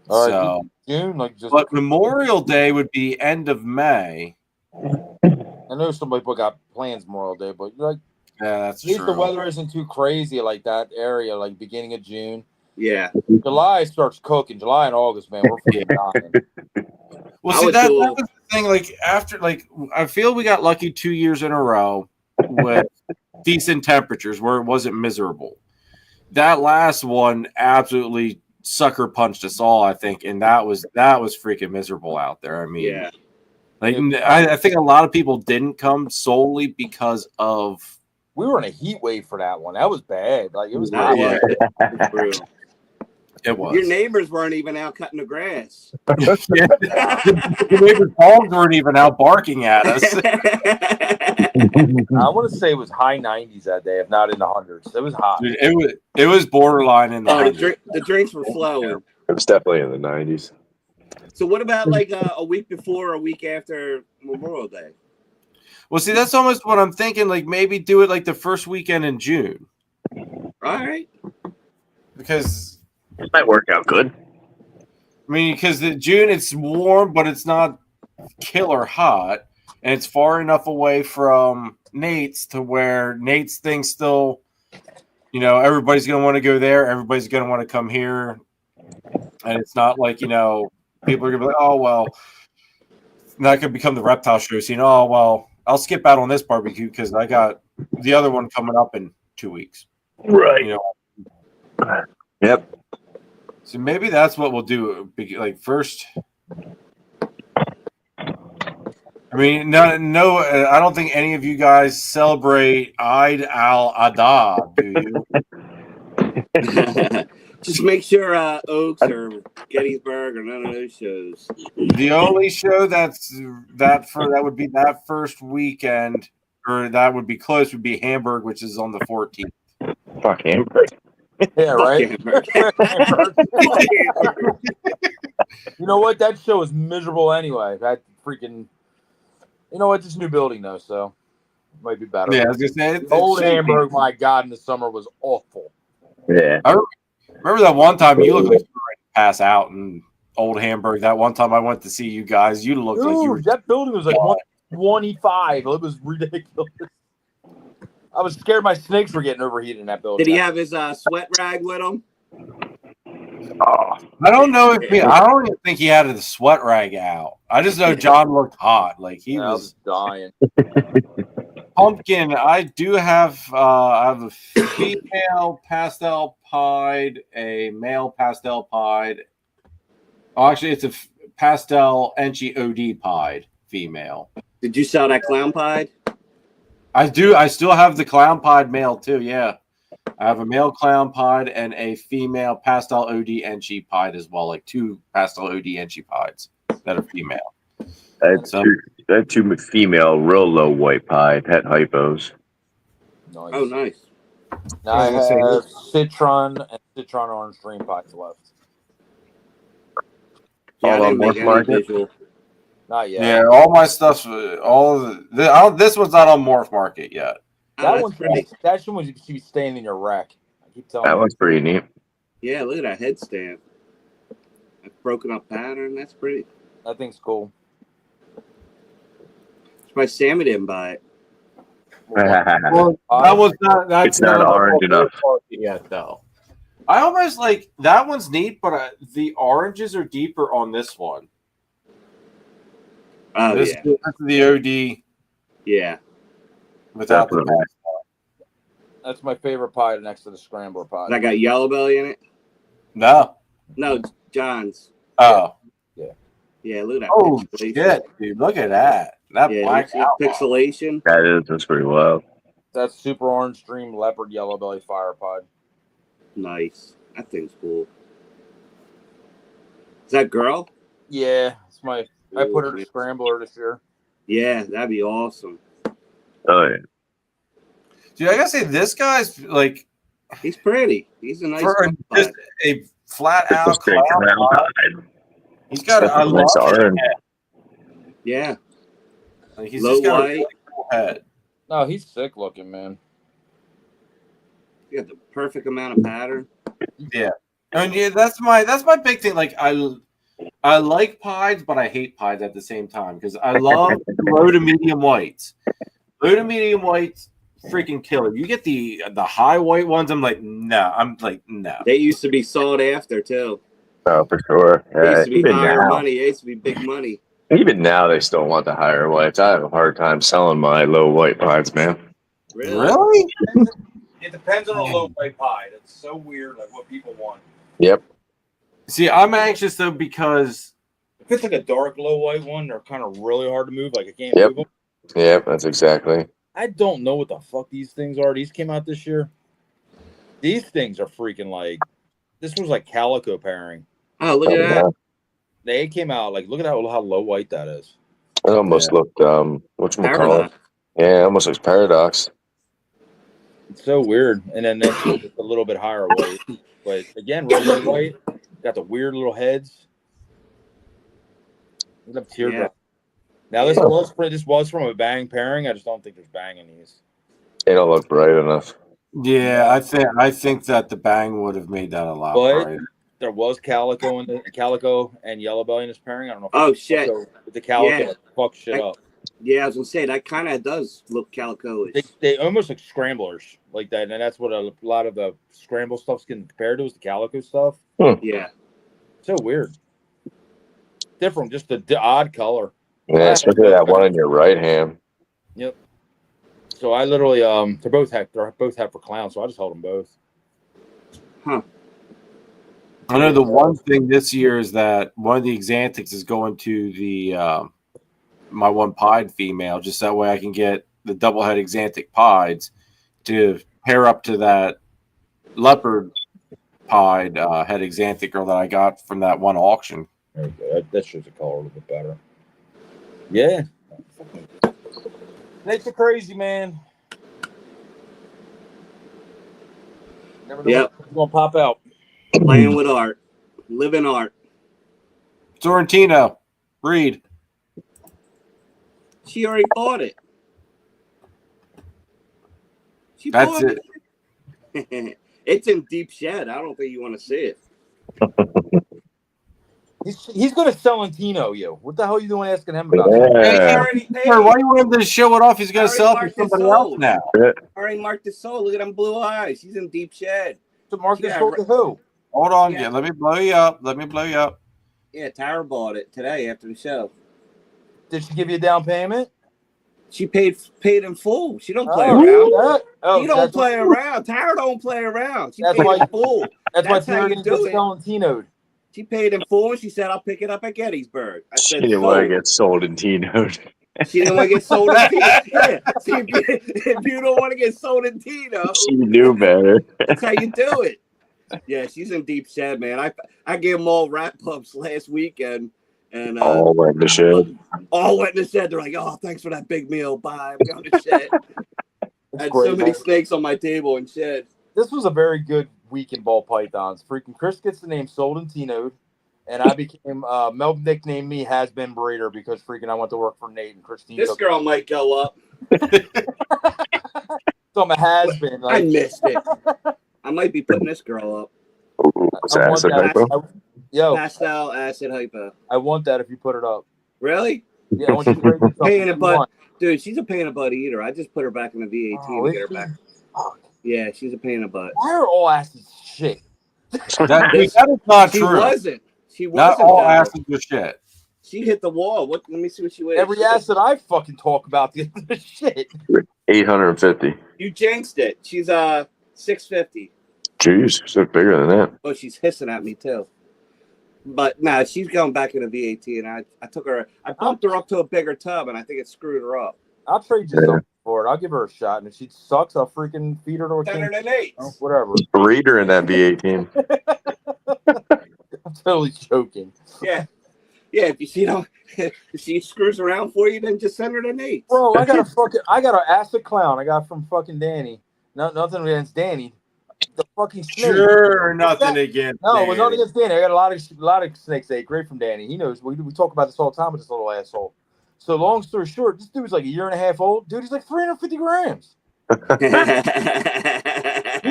All right, So June, like just. but Memorial Day would be end of May. I know some people got plans Memorial Day, but like Yeah, that's at least true. the weather isn't too crazy like that area, like beginning of June. Yeah. July starts cooking. July and August, man, we're freaking dying. Well, I see would that do- was the thing. Like after, like I feel we got lucky 2 years in a row with decent temperatures where it wasn't miserable. That last one absolutely sucker punched us all, I think, and that was freaking miserable out there. I mean, Yeah. like I think a lot of people didn't come solely because of We were in a heat wave for that one. That was bad. Like it was That hot. was brutal. it was. Your neighbors weren't even out cutting the grass. Yeah. The neighbor's dogs weren't even out barking at us. I want to say it was high 90s that day, if not in the hundreds. It was hot. Dude, it was borderline in the Oh, hundreds. the drinks were flowing. It was definitely in the 90s. So what about like a week before or a week after Memorial Day? Well, see, that's almost what I'm thinking. Like maybe do it like the first weekend in June, All right. because It might work out good. I mean, because the June it's warm, but it's not killer hot, and it's far enough away from Nate's to where Nate's thing still, everybody's gonna want to go there. Everybody's gonna want to come here, and it's not like people are gonna be like, oh well, that could become the reptile show scene. Oh well, I'll skip out on this barbecue because I got the other one coming up in 2 weeks. Right. Yep. So maybe that's what we'll do. Like first, I mean, no, I don't think any of you guys celebrate Eid al-Adha, do you? Just make sure Oaks or Gettysburg or none of those shows. The only show that would be that first weekend, or that would be close, would be Hamburg, which is on the 14th. Fuck Hamburg. Yeah, right. Hamburg. You know what? That show is miserable anyway. That freaking. You know what? This new building though, so it might be better. Yeah, I was gonna say Old Hamburg, my God, in the summer was awful. Yeah. I remember that one time you looked like you were ready to pass out in Old Hamburg. That one time I went to see you guys, you looked like you were. Dude, that building was like 125. It was ridiculous. I was scared my snakes were getting overheated in that building. Did he have his sweat rag with him? Oh, I don't know if I don't even think he had the sweat rag out. I just know John looked hot, like he I was dying. Pumpkin. I do have I have a female pastel pied, a male pastel pied. Oh, actually, it's a pastel Enchi OD pied female. Did you sell that clown pied? I do. I still have the clown pied male too. Yeah, I have a male clown pied and a female pastel OD Enchi pied as well. Like 2 pastel OD Enchi pieds that are female. I had two female, real low white pie, pet hypos. Nice. Oh, nice. Now I have Citron and Citron Orange Dream Pies left. Yeah, I All on didn't make Morph any Market? visual. Not yet. Yeah, all my stuff's this one's not on Morph Market yet. That Oh, one's that's pretty. that one should be staying in your rack. I keep telling That you. one's pretty neat. Yeah, look at that headstand. That broken up pattern. That's pretty. That thing's cool. My Sammy didn't buy it. Well, that was not. That's It's not orange enough. yet, though. I almost like that one's neat, but the oranges are deeper on this one. Oh, This yeah. is the OD Yeah. without the Definitely. That's my favorite pie next to the scrambler pie. That got yellow belly in it? No. No, John's. Oh. Yeah, look at that. Oh pixelation. shit, dude! Look at that. That Yeah, black you see outline. pixelation. That's pretty wild. That's Super Orange Dream Leopard Yellow Belly Fire Pod. Nice. That thing's cool. Is that girl? Yeah, it's my. I put her to scrambler this year. Yeah, that'd be awesome. Oh yeah. Dude, I gotta say, this guy's like He's pretty. He's a nice for just a flat Just a out straight clown crown pod. pie. He's got That's I a love nice his iron. head. Yeah. Like, he's Low just got a white. really cool head. No, he's sick looking, man. You got the perfect amount of pattern. Yeah, and yeah, that's my big thing. Like I like pies, but I hate pies at the same time because I love low to medium whites. Low to medium whites, freaking killer. You get the high white ones. I'm like, no. I'm like, no. They used to be sought after too. Oh, for sure. They used to be Even higher now, money. They used to be big money. even now, they still want the higher whites. I have a hard time selling my low white pies, man. Really? It depends on a low white pie. That's so weird, like what people want. Yep. See, I'm anxious though because If it's like a dark low white one, they're kind of really hard to move. Like I can't Yep. move them. Yep, that's exactly. I don't know what the fuck these things are. These came out this year. These things are freaking like. This was like calico pairing. Oh, look at that. They came out like look at how low white that is. It almost looked whatchamacallit. Paradox. Yeah, it almost looks paradox. It's so weird. And then this is just a little bit higher white. But again, regular white. Got the weird little heads. Look at them teardrop. Now this was from a bang pairing. I just don't think there's bang in these. They don't look bright enough. yeah, I think that the bang would have made that a lot But brighter. there was calico and yellow belly in this pairing. I don't know. Oh, if shit. The calico Yeah. fuck shit up. Yeah, I was gonna say that kind of does look calico-ish. They almost look scramblers like that, and that's what a lot of the scramble stuff's getting compared to is the calico stuff. Yeah. So weird, different, just the odd color. Yeah, especially that one in your right hand. Yep. So I literally they're both have for clowns, so I just held them both. Huh. I know the one thing this year is that one of the Xanthics is going to the my one pied female, just that way I can get the double head Xanthic pieds to pair up to that leopard pied head Xanthic girl that I got from that one auction. Okay, that shows the color a little bit better. Yeah. Nature crazy, man. Never know Yep. what's gonna pop out. Playing with art. Living art. Sorrentino, breed. She already bought it. She That's bought it. It's in deep shed. I don't think you want to see it. He's gonna sell Tino, you. What the hell are you doing asking him about? Yeah. Sir, why do you want him to show it off? He's going to sell it to Marcus somebody else sold. now. Already marked the soul. Look at them blue eyes. She's in deep shed. To Marcus Yeah, sold to who? Hold on, Yeah. let me blow you up. Let me blow you up. Yeah, Tara bought it today after the show. Did she give you a down payment? She paid in full. She don't play Oh, around. oh, She don't that's play why- around. Tara don't play around. She That's paid why- in full. That's why That's how Tara you didn't do get it. selling Tino'd. She paid in full, and she said, "I'll pick it up at Gettysburg." I She said, didn't want to "Sold." get sold in Tino'd. She didn't want to get sold in Tino. Yeah. See, if you don't want to get sold in Tino, She knew better. that's how you do it. Yeah, she's in deep shed, man. I gave them all rat pumps last weekend, and All went in the shed. all went in the shed. They're like, "Oh, thanks for that big meal. Bye." I'm going to shed. I had so great, many man. snakes on my table and shed. This was a very good week in ball pythons. Freaking Chris gets the name sold in Tino'd, and I became Mel nicknamed me Has Been Breeder because freaking I went to work for Nate and Christine. This girl might go up. So I'm a has been. I missed it. I might be putting this girl up. Ooh, what's I want acid that. hypo? Yo, Pastel acid hypo. I want that if you put it up. Really? Yeah, I want you to rate yourself Pain in if the you butt. want. Dude, she's a pain in the butt eater. I just put her back in the V18 Oh, to get her is she? back. Fuck. Yeah, she's a pain in the butt. Why are all acids shit? That is not She true. wasn't. She Not wasn't. all though. acids are shit. She hit the wall. What? Let me see what she weighs. Every acid I fucking talk about the shit. 850. You jinxed it. She's 650. Jeez, she's bigger than that. Oh, she's hissing at me too. But nah, she's going back in a V18. And I took her. I bumped her up to a bigger tub, and I think it screwed her up. I'll trade you something for it. I'll give her a shot, and if she sucks, I'll freaking feed her to a Better king. than 8. Oh, whatever. Breeder in that V18. I'm totally joking. Yeah. Yeah, if you see if she screws around for you, then just send her to Nate. Bro, I got an acid clown I got from fucking Danny. No, nothing against Danny. The fucking snake. Sure, nothing against. No, it was not Danny. against Danny. I got a lot of snakes ate great from Danny. He knows. We talk about this all the time with this little asshole. So long story short, this dude's like a year and a half old. Dude, he's like 350 grams. He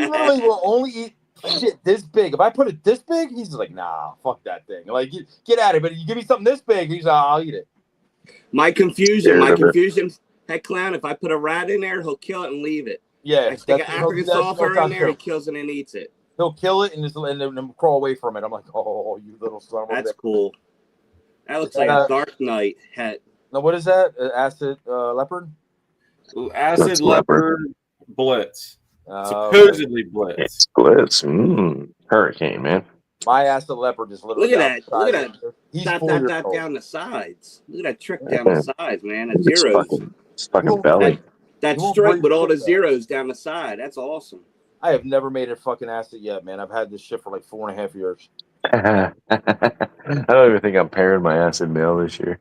literally will only eat shit this big. If I put it this big, he's like, nah, fuck that thing. Like, get out of it. But you give me something this big, he's like, I'll eat it. My confusion, head clown, if I put a rat in there, he'll kill it and leave it. Yeah. I stick an African sulfur in there, he kills it and eats it. He'll kill it and then crawl away from it. I'm like, oh, you little son of a bitch. That's cool. That looks like a Dark Knight hat. Now, what is that? Acid leopard? Ooh, acid leopard blitz. Supposedly blitz. Blitz. Hurricane, man. My acid leopard is literally. Look at that. Look at that. He's dot down the sides. Look at that trick down the sides, man. At zeros. It's fucking belly. That stripe with all the zeros down the side. That's awesome. I have never made a fucking acid yet, man. I've had this shit for like 4.5 years. I don't even think I'm pairing my acid male this year.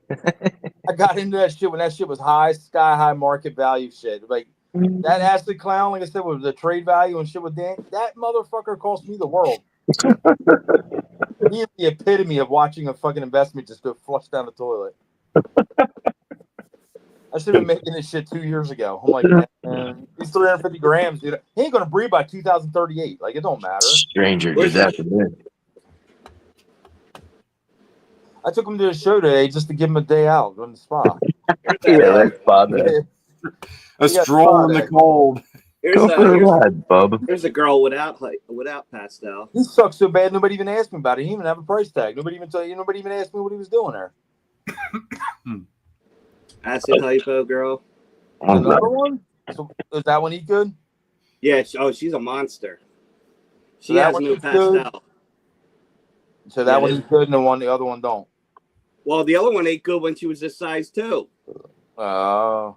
I got into that shit when that shit was sky high market value shit. Like that acid clown, like I said, with the trade value and shit with Dan, that motherfucker cost me the world. He is the epitome of watching a fucking investment just go flush down the toilet. I should have been making this shit 2 years ago. I'm like, man, he's 350 grams, dude. He ain't gonna breed by 2038. Like, it don't matter. Stranger did that to me. I took him to a show today just to give him a day out on the spa. That's fun. A stroll in the cold. Here's a girl without pastel. He sucks so bad nobody even asked me about it. He didn't even have a price tag. Nobody even asked me what he was doing there. Acid hypo girl. Another one? So, is that one eat good? Yeah. She's a monster. She So that has one no eats good? pastel. So that one eats good, and the other one don't. Well, the other one ate good when she was this size too. Oh.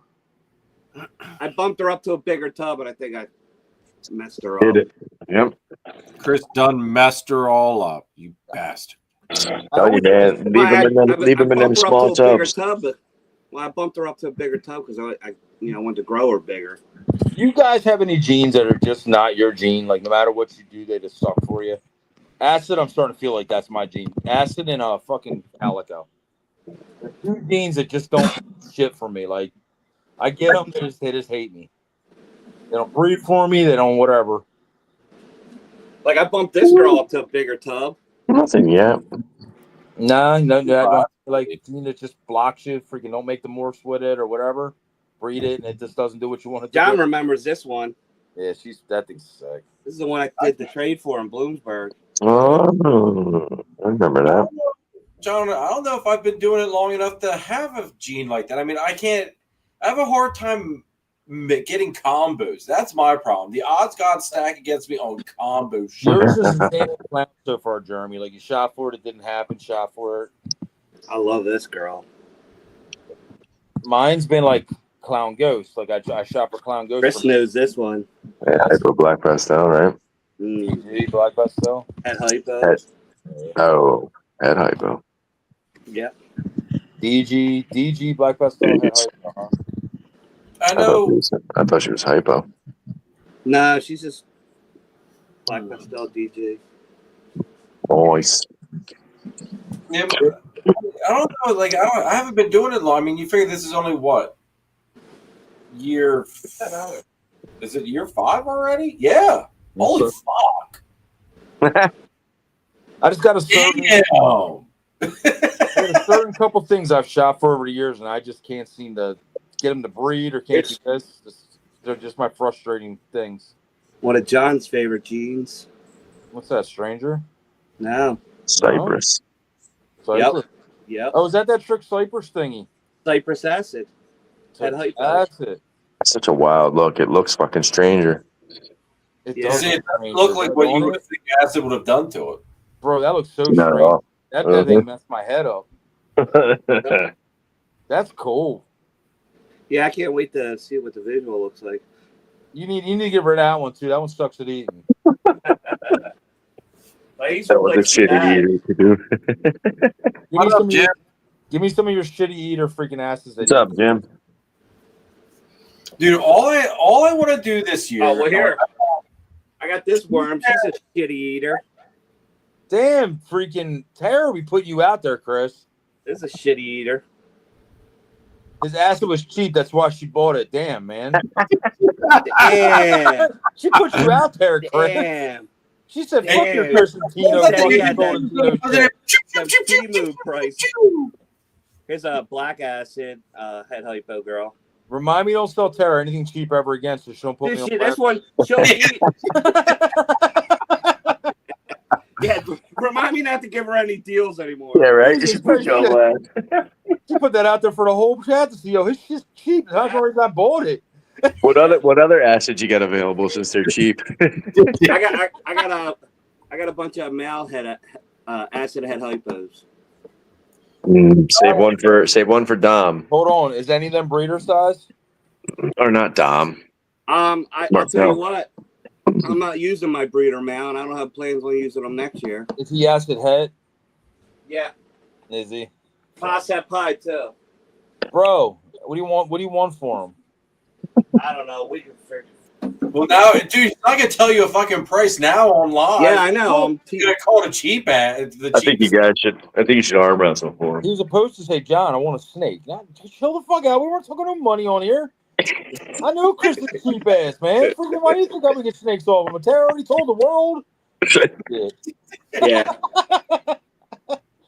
I bumped her up to a bigger tub, and I think I messed her up. Did it? Yep. Chris Dunn messed her all up, you bastard. Tell you, man. Leave him in them small tubs. I bumped her up to a bigger tub because I wanted to grow her bigger. Do you guys have any genes that are just not your gene? Like, no matter what you do, they just suck for you? Acid, I'm starting to feel like that's my gene. Acid and fucking calico. The two genes that just don't shit for me. Like, I get them, they just hate me. They don't breed for me. They don't whatever. Like, I bumped this girl up to a bigger tub. Nothing yet. No, like it just blocks you. Freaking don't make the morphs with it or whatever. Breed it and it just doesn't do what you want it to do. John remembers this one. Yeah, that thing's sick. This is the one I did the trade for in Bloomsburg. Oh, I remember that. John, I don't know if I've been doing it long enough to have a gene like that. I mean, I have a hard time getting combos. That's my problem. The odds God stack against me on combo shit. Yours is plan so far, Jeremy. Like, you shot for it didn't happen. Shot for it. I love this girl. Mine's been like Clown Ghost. Like, I shot for Clown Ghost. Chris knows this one. Yeah, hypo black pastel, right? Black pastel. Head hypo. Head hypo. Yeah. DG black pastel. Head hypo. I know. I thought she was hypo. No, she's just black pastel DJ. Nice. Yeah, I don't know. Like, I haven't been doing it long. I mean, you figure this is only what? Year. Is it year 5 already? Yeah. Holy fuck. I just got a certain couple things I've shot for over the years, and I just can't seem to get them to breed or can't do this. They're just my frustrating things. One of John's favorite genes. What's that, stranger? No. Cypress. Cypress. Yep. Oh, is that trick Cypress thingy? Cypress acid. That's it. Such a wild look. It looks fucking stranger. It doesn't look like what you would think acid would have done to it. Bro, that looks so strange. That thing messed my head up. That's cool. Yeah, I can't wait to see what the visual looks like. You need to get rid of that one too. That one sucks at eating. That was a shitty eater to do. Give Give me some of your shitty eater freaking asses. What's up, Jim? Dude, all I want to do this year. Oh, well, here. I got this worm. She's a shitty eater. Damn, freaking terror! We put you out there, Chris. This is a shitty eater. His acid was cheap. That's why she bought it. Damn, man. Damn. She put you out there, Chris. Damn. She said, "Fuck your Damn. Costantino." Said Fuck he your had that- Costantino shit. Some Temu price. Here's a black acid head hypo girl. Remind me, don't sell Terror anything cheap ever again, so she don't put me on This one, she'll eat. Yeah, remind me not to give her any deals anymore. Yeah, right. She put you on blast. She put that out there for the whole chat to see. Yo, his shit's cheap. That's the reason I bought it. What other acids you got available since they're cheap? I got a bunch of male head acid head hypos. Save one for Dom. Hold on, is any of them breeder size? Or not Dom. I'll tell you what. I'm not using my breeder mount. I don't have plans on using them next year. Is he acid head? Yeah. Is he? Pass that pie too. Bro, what do you want? What do you want for him? I don't know. We can figure. Well, now, dude, I can tell you a fucking price now online. Yeah, I know. I'm gonna call it a cheap ad. I think you should arm wrestle for him. He was supposed to say, "John, I want a snake." Now, chill the fuck out. We weren't talking no money on here. I know Chris is cheap ass, man. Freaking, why do you think I would get snakes off him? Terror already told the world. Yeah.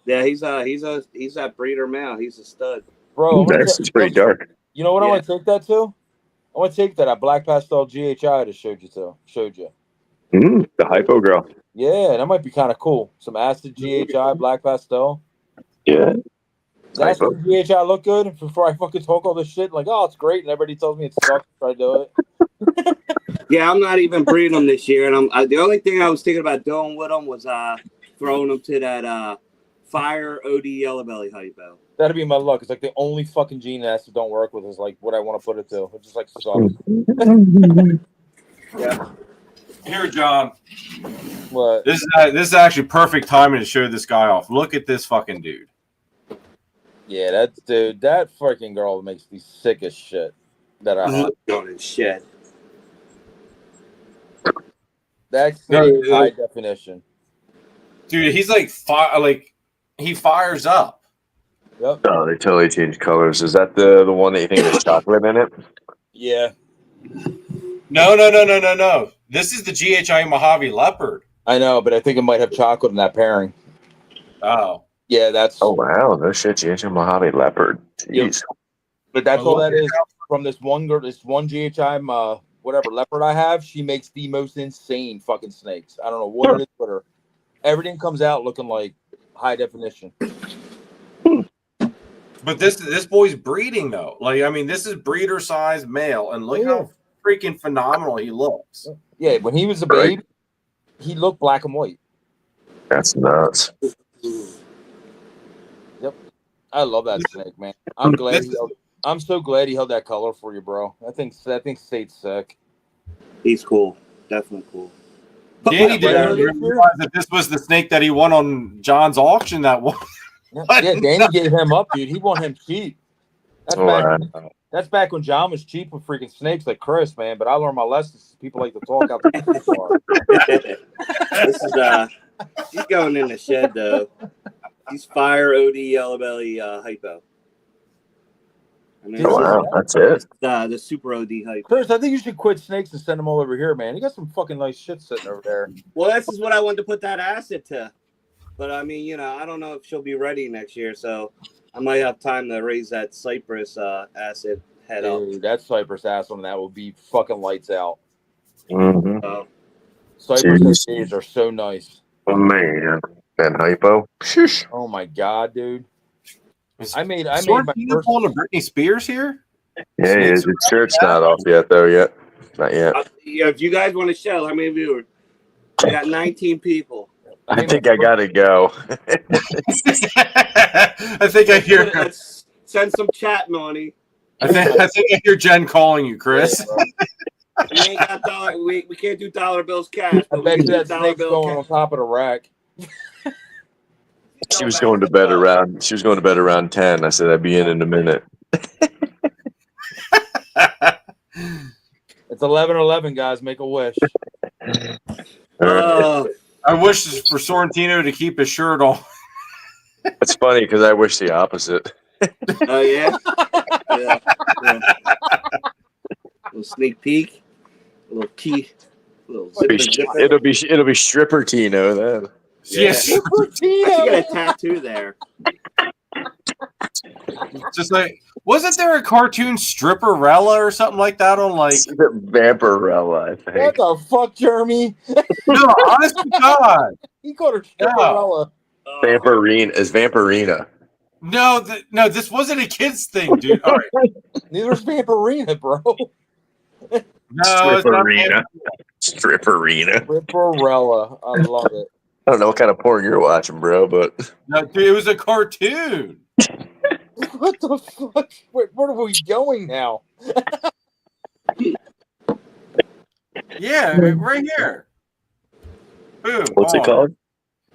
Yeah, he's that breeder male. He's a stud. Bro, It's pretty dark. You know what I Yeah. want to take that to? I want to take that black pastel GHI I just showed you. The hypo girl. Yeah, that might be kind of cool. Some acid GHI black pastel. Yeah. That's Hypo. what GHI look good before I fucking talk all this shit. Like, oh, it's great, and everybody tells me it sucks if I do it. Yeah, I'm not even breeding them this year, and the only thing I was thinking about doing with them was throwing them to that fire OD yellow belly hypo. That'd be my luck. It's like the only fucking gene acid don't work with is like what I want to put it to. It just like sucks. Yeah. Here, John. What? This is actually perfect timing to show this guy off. Look at this fucking dude. Yeah, that fucking girl makes me sick as shit. That I hunt. Going in shit. That's high definition. Dude, he's like he fires up. Yep. Oh, they totally changed colors. Is that the one that you think has chocolate in it? Yeah. No. This is the GHI Mojave Leopard. I know, but I think it might have chocolate in that pairing. Oh. Yeah, that's. Oh wow, no shit, GHI Mojave Leopard. Jeez. But that's all that is from this one girl, this one GHI whatever leopard I have. She makes the most insane fucking snakes. I don't know what it is, but everything comes out looking like high definition. But this boy's breeding though. Like, I mean, this is breeder size male, and look how freaking phenomenal he looks. Yeah, when he was a baby, he looked black and white. That's nuts. Yep, I love that snake, man. I'm glad. I'm so glad he held that color for you, bro. I think State's sick. He's cool. Definitely cool. Danny didn't realize that this was the snake that he won on John's auction that one. Yeah, Danny gave him up, dude. He won him cheap. That's back when John was cheap with freaking snakes like Chris, man. But I learned my lessons. People like to talk out the This is he's going in the shed though. He's fire OD yellow belly hypo. Oh, wow, that's it. The super OD hypo. Chris, I think you should quit snakes and send them all over here, man. You got some fucking nice shit sitting over there. Well, this is what I wanted to put that acid to. But I mean, I don't know if she'll be ready next year, so I might have time to raise that cypress acid head up. Dude, that cypress ass on that will be fucking lights out. Mm-hmm. Cypress ADs are so nice. Oh man, that hypo. Shush. Oh my god, dude. I made my Sorrentino first. pulling a Britney Spears here. Yeah, his shirt's not off yet, though. Yet, not yet. If you guys want to show, how many viewers? We got 19 people. I think I gotta go. I think I hear. Let's send some chat money. I think I hear Jen calling you, Chris. We ain't got dollar. We can't do dollar bills cash. I But bet we you can do that dollar snake's bill going on cash. top of the rack. She was going to bed around. She was going to bed around 10. I said I'd be in a minute. It's 11:11, guys. Make a wish. I wish for Sorrentino to keep his shirt on. It's funny because I wish the opposite. Oh yeah. Yeah. Little sneak peek, a little key, little zipper. It'll be stripper Tino then. Yes. She got a tattoo there. Just like, wasn't there a cartoon Stripperella or something like that on like Vampirella, I think. What the fuck, Jeremy? No, honest to God. He called her Stripperella. Vampirina is Vampirina. No, no, this wasn't a kid's thing, dude. All right. Neither's Vampirina, bro. No, Stripperina. Stripperina. Stripperella. I love it. I don't know what kind of porn you're watching, bro, but no, dude, it was a cartoon. What the fuck? Wait, where are we going now? Yeah, right here. Boom. what's it called?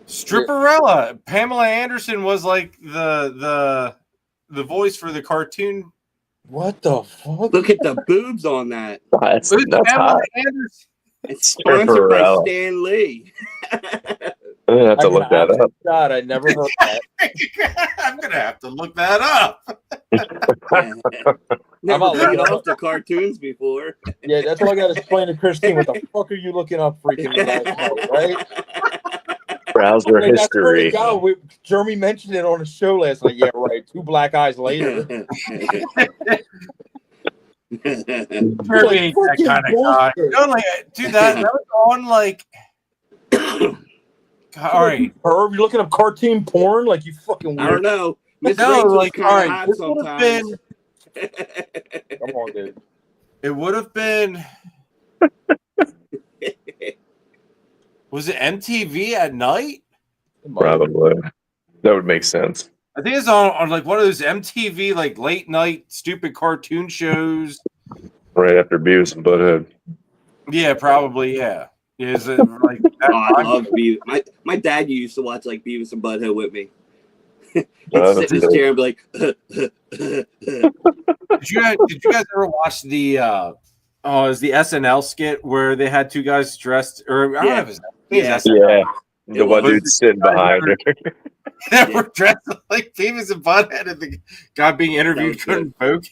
Stripperella. Pamela Anderson was like the voice for the cartoon. What the fuck? Look at the boobs on that. That's Pamela hot. Anderson. It's sponsored by Stripperella. Stan Lee. I'm gonna have to look that up. God, I never heard that. I'm gonna have to look that up. Never not been looking off the cartoons before. Yeah, that's all I got to explain to Christine. What the fuck are you looking up, freaking guys? Right? Browser Like, that's where we history. go. Jeremy mentioned it on a show last night. Yeah, right. 2 black eyes later. Jeremy ain't that kind of guy. You know, like, dude, that was on like. All right, Herb, you looking up cartoon porn? Like you fucking I don't weird. know. Miss no, Rachel's like all kinda right, hot this would have sometimes. been. Come on, dude. It would have been. Was it MTV at night? Probably. That would make sense. I think it's on like one of those MTV like late night stupid cartoon shows. Right after Beavis and Butthead. Yeah, probably. Yeah. Is it like? Oh, I love Beavis. My dad used to watch like Beavis and Butthead with me. He'd sit in his chair and be like, Did you guys ever watch the is the SNL skit where they had 2 guys dressed or I don't know if it's Yeah. The one dude sitting behind her. they were dressed like Beavis and Butthead and the guy being interviewed couldn't focus.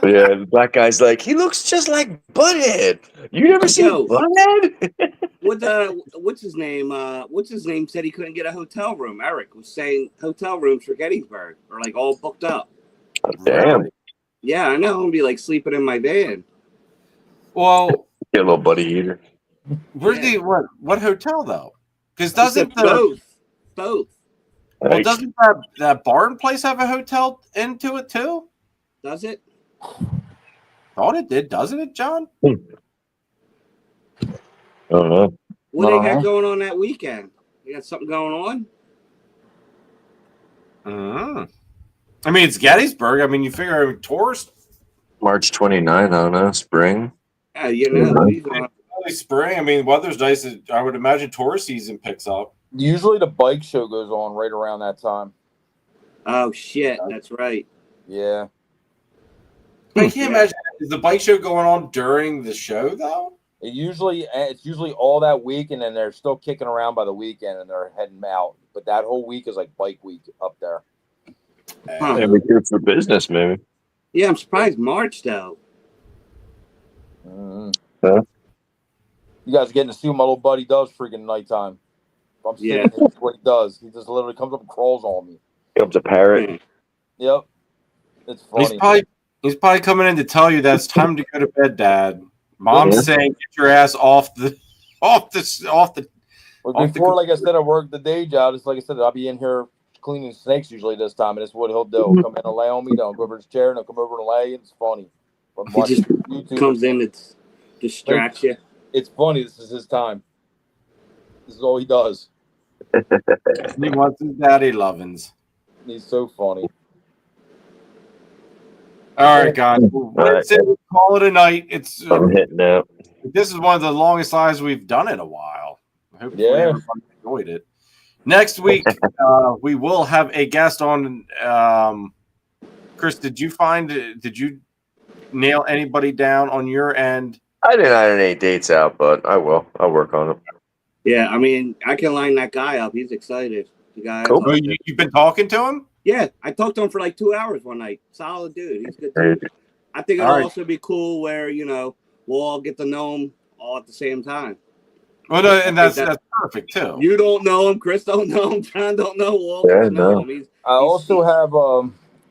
Yeah, the black guy's like, he looks just like Butthead. You never seen Yo. Butthead? what's his name? What's his name said he couldn't get a hotel room. Eric was saying hotel rooms for Gettysburg are like all booked up. Damn. Yeah, I know. I'm gonna be like sleeping in my van. Well, Get a little buddy eater. where's the what hotel though? Because doesn't both? Well, doesn't that barn place have a hotel into it too? Does it? Thought it did, doesn't it, John? I don't know. What they got going on that weekend? You got something going on? I mean, it's Gettysburg. I mean, you figure tourist. March 29th, I don't know, spring. Yeah, you know. Early spring. I mean, weather's nice. I would imagine tourist season picks up. Usually the bike show goes on right around that time. Oh shit, that's right. Yeah. I can't imagine. Is the bike show going on during the show though? It's usually all that week, and then they're still kicking around by the weekend, and they're heading out. But that whole week is like bike week up there. Huh. Yeah, we're good for business, maybe. Yeah, I'm surprised March though. Mm-hmm. Huh? You guys are getting to see what my little buddy does freaking nighttime. If I'm sitting Yeah. here, that's what he does. He just literally comes up and crawls on me. Comes a parrot. Yep. It's funny. He's probably coming in to tell you that it's time to go to bed, Dad. Mom's saying, "Get your ass off the." Well, before, like I said, I work the day job. It's like I said, I'll be in here cleaning snakes usually this time, and it's what he'll do. He'll come in and lay on me, then I'll go over his chair, and he'll come over and lay, and it's funny. He just comes in, it distracts you. It's funny. This is his time. This is all he does. He wants his daddy lovins. He's so funny. All right, guys. Let's call it a night. I'm hitting out. This is one of the longest lives we've done in a while. Hopefully everybody enjoyed it. Next week, we will have a guest on. Chris, did you nail anybody down on your end? I didn't iron any dates out, but I will. I'll work on it. Yeah, I mean, I can line that guy up. He's excited. The guy. Cool. Oh, you've been talking to him? Yeah, I talked to him for like 2 hours one night. Solid dude. He's good. Great. I think All it'll right. also be cool where we'll all get to know him all at the same time. Well, no, and that's perfect too. You don't know him, Chris don't know him, John don't know. We'll all get to know him. I also have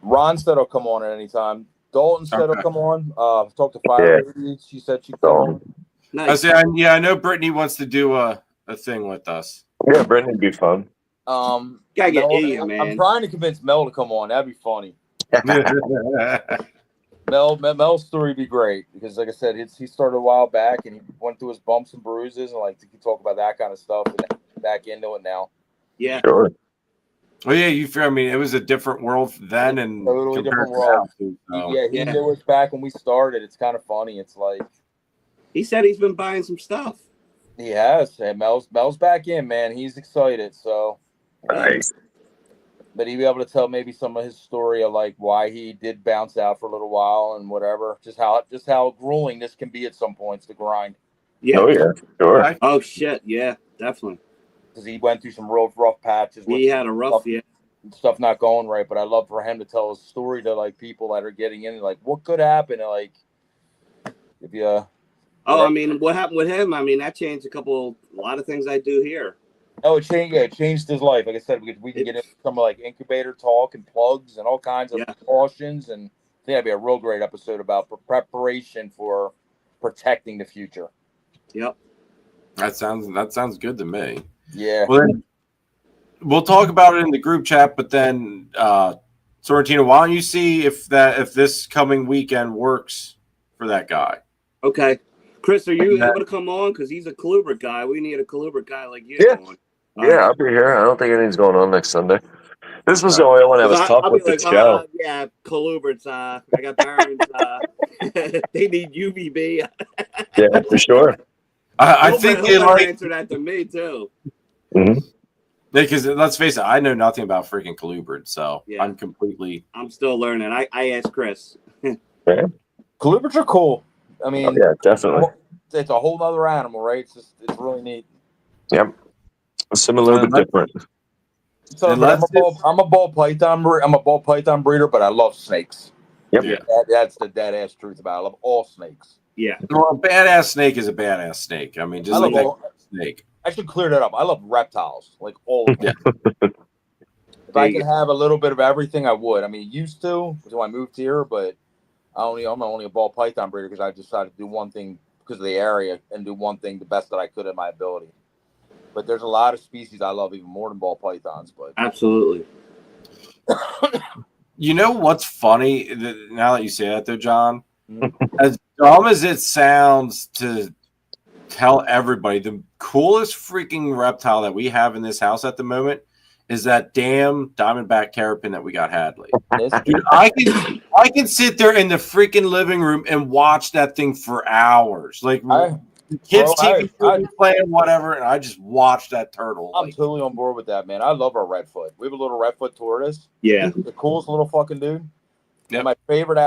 Ron said he'll come on at any time. Dalton said he'll come on. Talk to Fire Lady. She said she'd come on. Nice. I know Brittany wants to do a thing with us. Yeah, Brittany would be fun. Gotta get Ian, man. I'm trying to convince Mel to come on. That'd be funny. Mel's story would be great because, like I said, he started a while back and he went through his bumps and bruises and like to talk about that kind of stuff and back into it now. Yeah. Sure. Well, yeah, I mean, it was a different world then and Totally different world. Now, so. He knew us back when we started. It's kind of funny. It's like he said he's been buying some stuff. He has. And Mel's back in, man. He's excited. So Nice. But he'd be able to tell maybe some of his story of like why he did bounce out for a little while and whatever. Just how grueling this can be at some points to grind. Yeah. Oh yeah, sure. Oh shit, yeah, definitely. Because he went through some real rough patches. He had a rough stuff not going right. But I love for him to tell his story to like people that are getting in, like what could happen, and like if you. I mean, what happened with him? I mean, that changed a lot of things I do here. Oh, it changed. Yeah, it changed his life. Like I said, we can get into some like incubator talk and plugs and all kinds of precautions, and I think that'd be a real great episode about preparation for protecting the future. Yep, that sounds good to me. Yeah. Well, then we'll talk about it in the group chat, but then Sorrentino, why don't you see if this coming weekend works for that guy? Okay. Chris, are you able to come on? Because he's a Colubert guy. We need a Colubert guy like you. Yeah. I'll be here. I don't think anything's going on next Sunday. This was the only one that was tough with the show. Yeah, Coluberts. I got Barons. They need UVB. Yeah, for sure. I think he'll answer that to me too. Mm-hmm. Because let's face it, I know nothing about freaking Colubert, so yeah. I'm still learning. I asked Chris. Yeah. Coluberts are cool. I mean, yeah, definitely. It's a whole nother animal, right? It's really neat. Yep. Similar but different. So I'm a ball python breeder, but I love snakes. Yep. Yeah. That's the dead ass truth about it. I love all snakes. Yeah. Well, a badass snake is a badass snake. I mean, just like that snake. I should clear that up. I love reptiles, like all of them. Yeah. If I could have a little bit of everything, I would. I mean, used to when I moved here, but I'm only a ball python breeder because I decided to do one thing because of the area and do one thing the best that I could in my ability. But there's a lot of species I love even more than ball pythons. But absolutely. You know what's funny? Now that you say that, though, John, as dumb as it sounds to tell everybody, the coolest freaking reptile that we have in this house at the moment is that damn diamondback terrapin that we got Hadley. Dude, I can sit there in the freaking living room and watch that thing for hours. Like kids playing whatever, and I just watch that turtle. I'm totally on board with that, man. I love our redfoot. We have a little redfoot tortoise. Yeah, the coolest little fucking dude. Yep. My favorite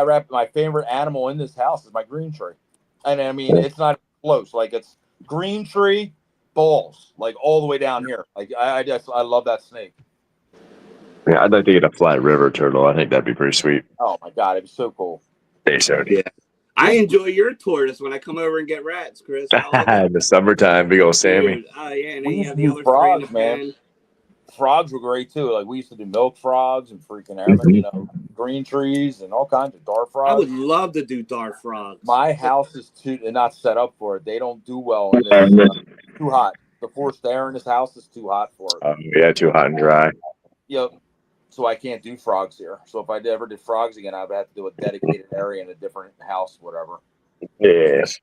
animal in this house is my green tree, and I mean it's not close. Like it's green tree. Balls like all the way down here. Like I love that snake. Yeah, I'd like to get a flat river turtle. I think that'd be pretty sweet. Oh my god, it'd be so cool. Yeah. I enjoy your tortoise when I come over and get rats, Chris. In the summertime, big old Sammy. Oh yeah, and we then you used have to the do other frogs, man. man. Frogs were great too. Like we used to do milk frogs and freaking green trees and all kinds of dart frogs. I would love to do dart frogs. My house is not set up for it. They don't do well. And it's too hot. The forced air in this house is too hot for it. Yeah, too hot and dry. Yep. So I can't do frogs here. So if I ever did frogs again, I would have to do a dedicated area in a different house, whatever. Yes.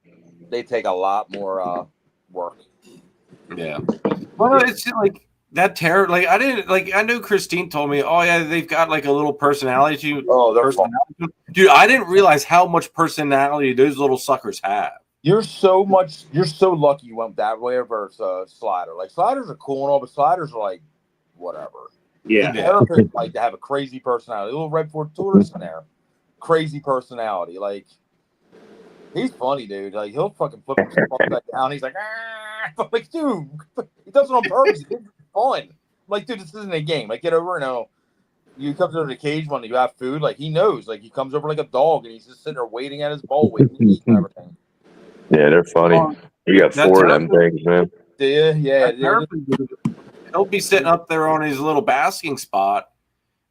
They take a lot more work. Yeah. Well, it's like that terror. Like I knew Christine told me, oh yeah, they've got like a little personality. Oh, they're fun. Dude, I didn't realize how much personality those little suckers have. You're so lucky you went that way versus slider. Like sliders are cool and all, but sliders are like whatever. Yeah. The therapists like to have a crazy personality. A little Red-4 tourist in there, crazy personality. Like he's funny, dude. Like he'll fucking flip himself upside down. He's like, ah! I'm like, dude, he does it on purpose. It's fun. Like, dude, this isn't a game. Like, get over, you come to the cage when you have food. Like he knows. Like he comes over like a dog, and he's just sitting there waiting at his bowl, waiting to eat and everything. Yeah, they're funny. You got That's 4 of them things, man. Yeah. He'll be sitting up there on his little basking spot,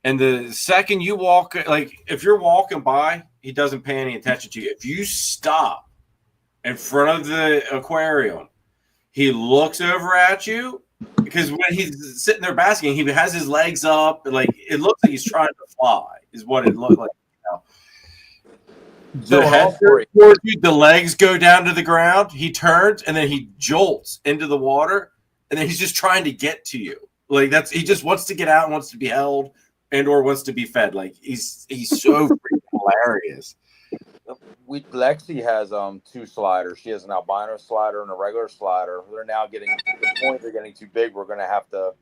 and the second you walk, like if you're walking by, he doesn't pay any attention to you. If you stop in front of the aquarium, he looks over at you because when he's sitting there basking, he has his legs up, like it looks like he's trying to fly. Is what it looked like. The head towards you, the legs go down to the ground. He turns and then he jolts into the water, and then he's just trying to get to you. Like he just wants to get out and wants to be held and or wants to be fed. Like he's so freaking hilarious. Lexi has 2 sliders. She has an albino slider and a regular slider. They're now getting to the point they're getting too big. We're gonna have to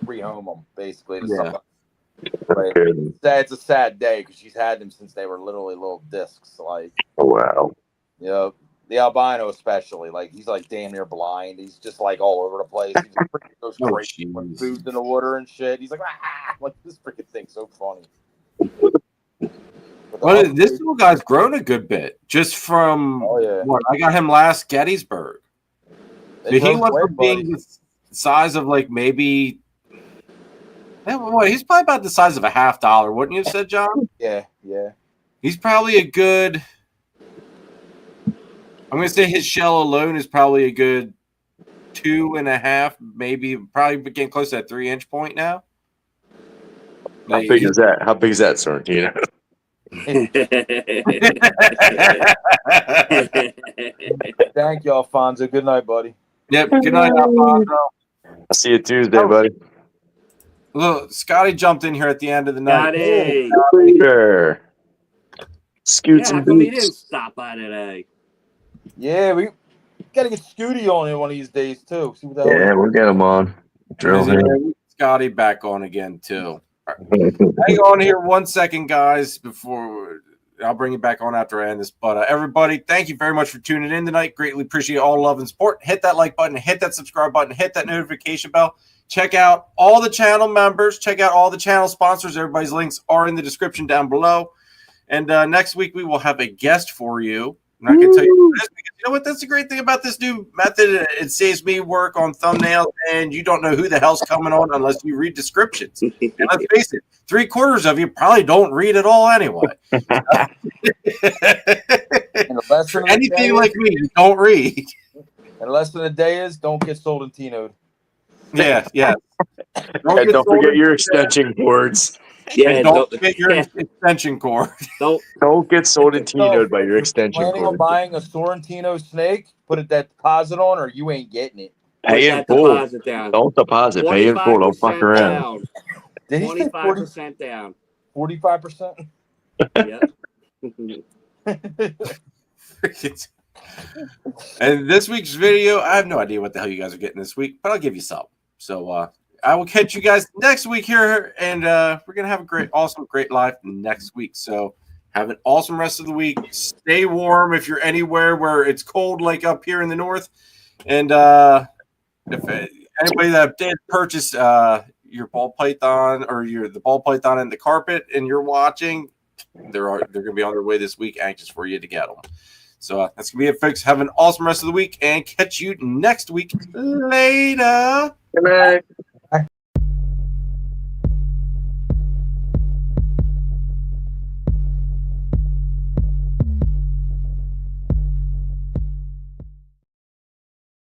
rehome them basically to somebody. But it's a sad day because she's had them since they were literally little discs. Like, oh, wow. The albino especially, like he's like damn near blind. He's just like all over the place. He just goes crazy when food's in the water and shit. He's like, ah! Like this freaking thing's so funny. Well, this little guy's grown a good bit just from what I got him last Gettysburg. So he went from being the size of like maybe. Boy, he's probably about the size of a $50, wouldn't you have said, John? Yeah. He's probably a good. I'm going to say his shell alone is probably a good 2.5, maybe probably getting close to that 3-inch point now. How big is that? How big is that, Sorrentino? Thank you, Alfonso. Good night, buddy. Yep. Good night, Alfonso. I'll see you Tuesday, buddy. Look, Scotty jumped in here at the end of the night. Sure. Scoots how and come he didn't boots. stop by today? Yeah, we got to get Scooty on in one of these days too. See what the hell. Yeah, we'll get him on. Drill him. Scotty back on again too. Right. Hang on here 1 second, guys, before I'll bring you back on after I end this. But everybody, thank you very much for tuning in tonight. Greatly appreciate all love and support. Hit that like button, hit that subscribe button, hit that notification bell. Check out all the channel members. Check out all the channel sponsors. Everybody's links are in the description down below. And next week we will have a guest for you. I'm not going to tell you this because you know what? That's the great thing about this new method. It saves me work on thumbnails, and you don't know who the hell's coming on unless you read descriptions. And let's face it, 3/4 of you probably don't read at all anyway. Anything like me, you don't read. And the lesson of the day is don't get sold and Tino'd. Yeah. Don't forget your extension cords. Yeah, don't forget your extension cord. Don't get Sorrentino'd by your extension cord. Planning on buying a Sorrentino snake, put that deposit on, or you ain't getting it. Pay in full. Don't deposit. Pay in full. Don't fuck around. Did he say 25% down? 45%? Yep. And this week's video, I have no idea what the hell you guys are getting this week, but I'll give you some. So I will catch you guys next week here, and we're going to have a great live next week. So have an awesome rest of the week. Stay warm if you're anywhere where it's cold, like up here in the north. And if anybody that did purchase your ball python or the ball python and the carpet and you're watching, they're going to be on their way this week, anxious for you to get them. So that's going to be it, folks. Have an awesome rest of the week, and catch you next week. Later. Good night.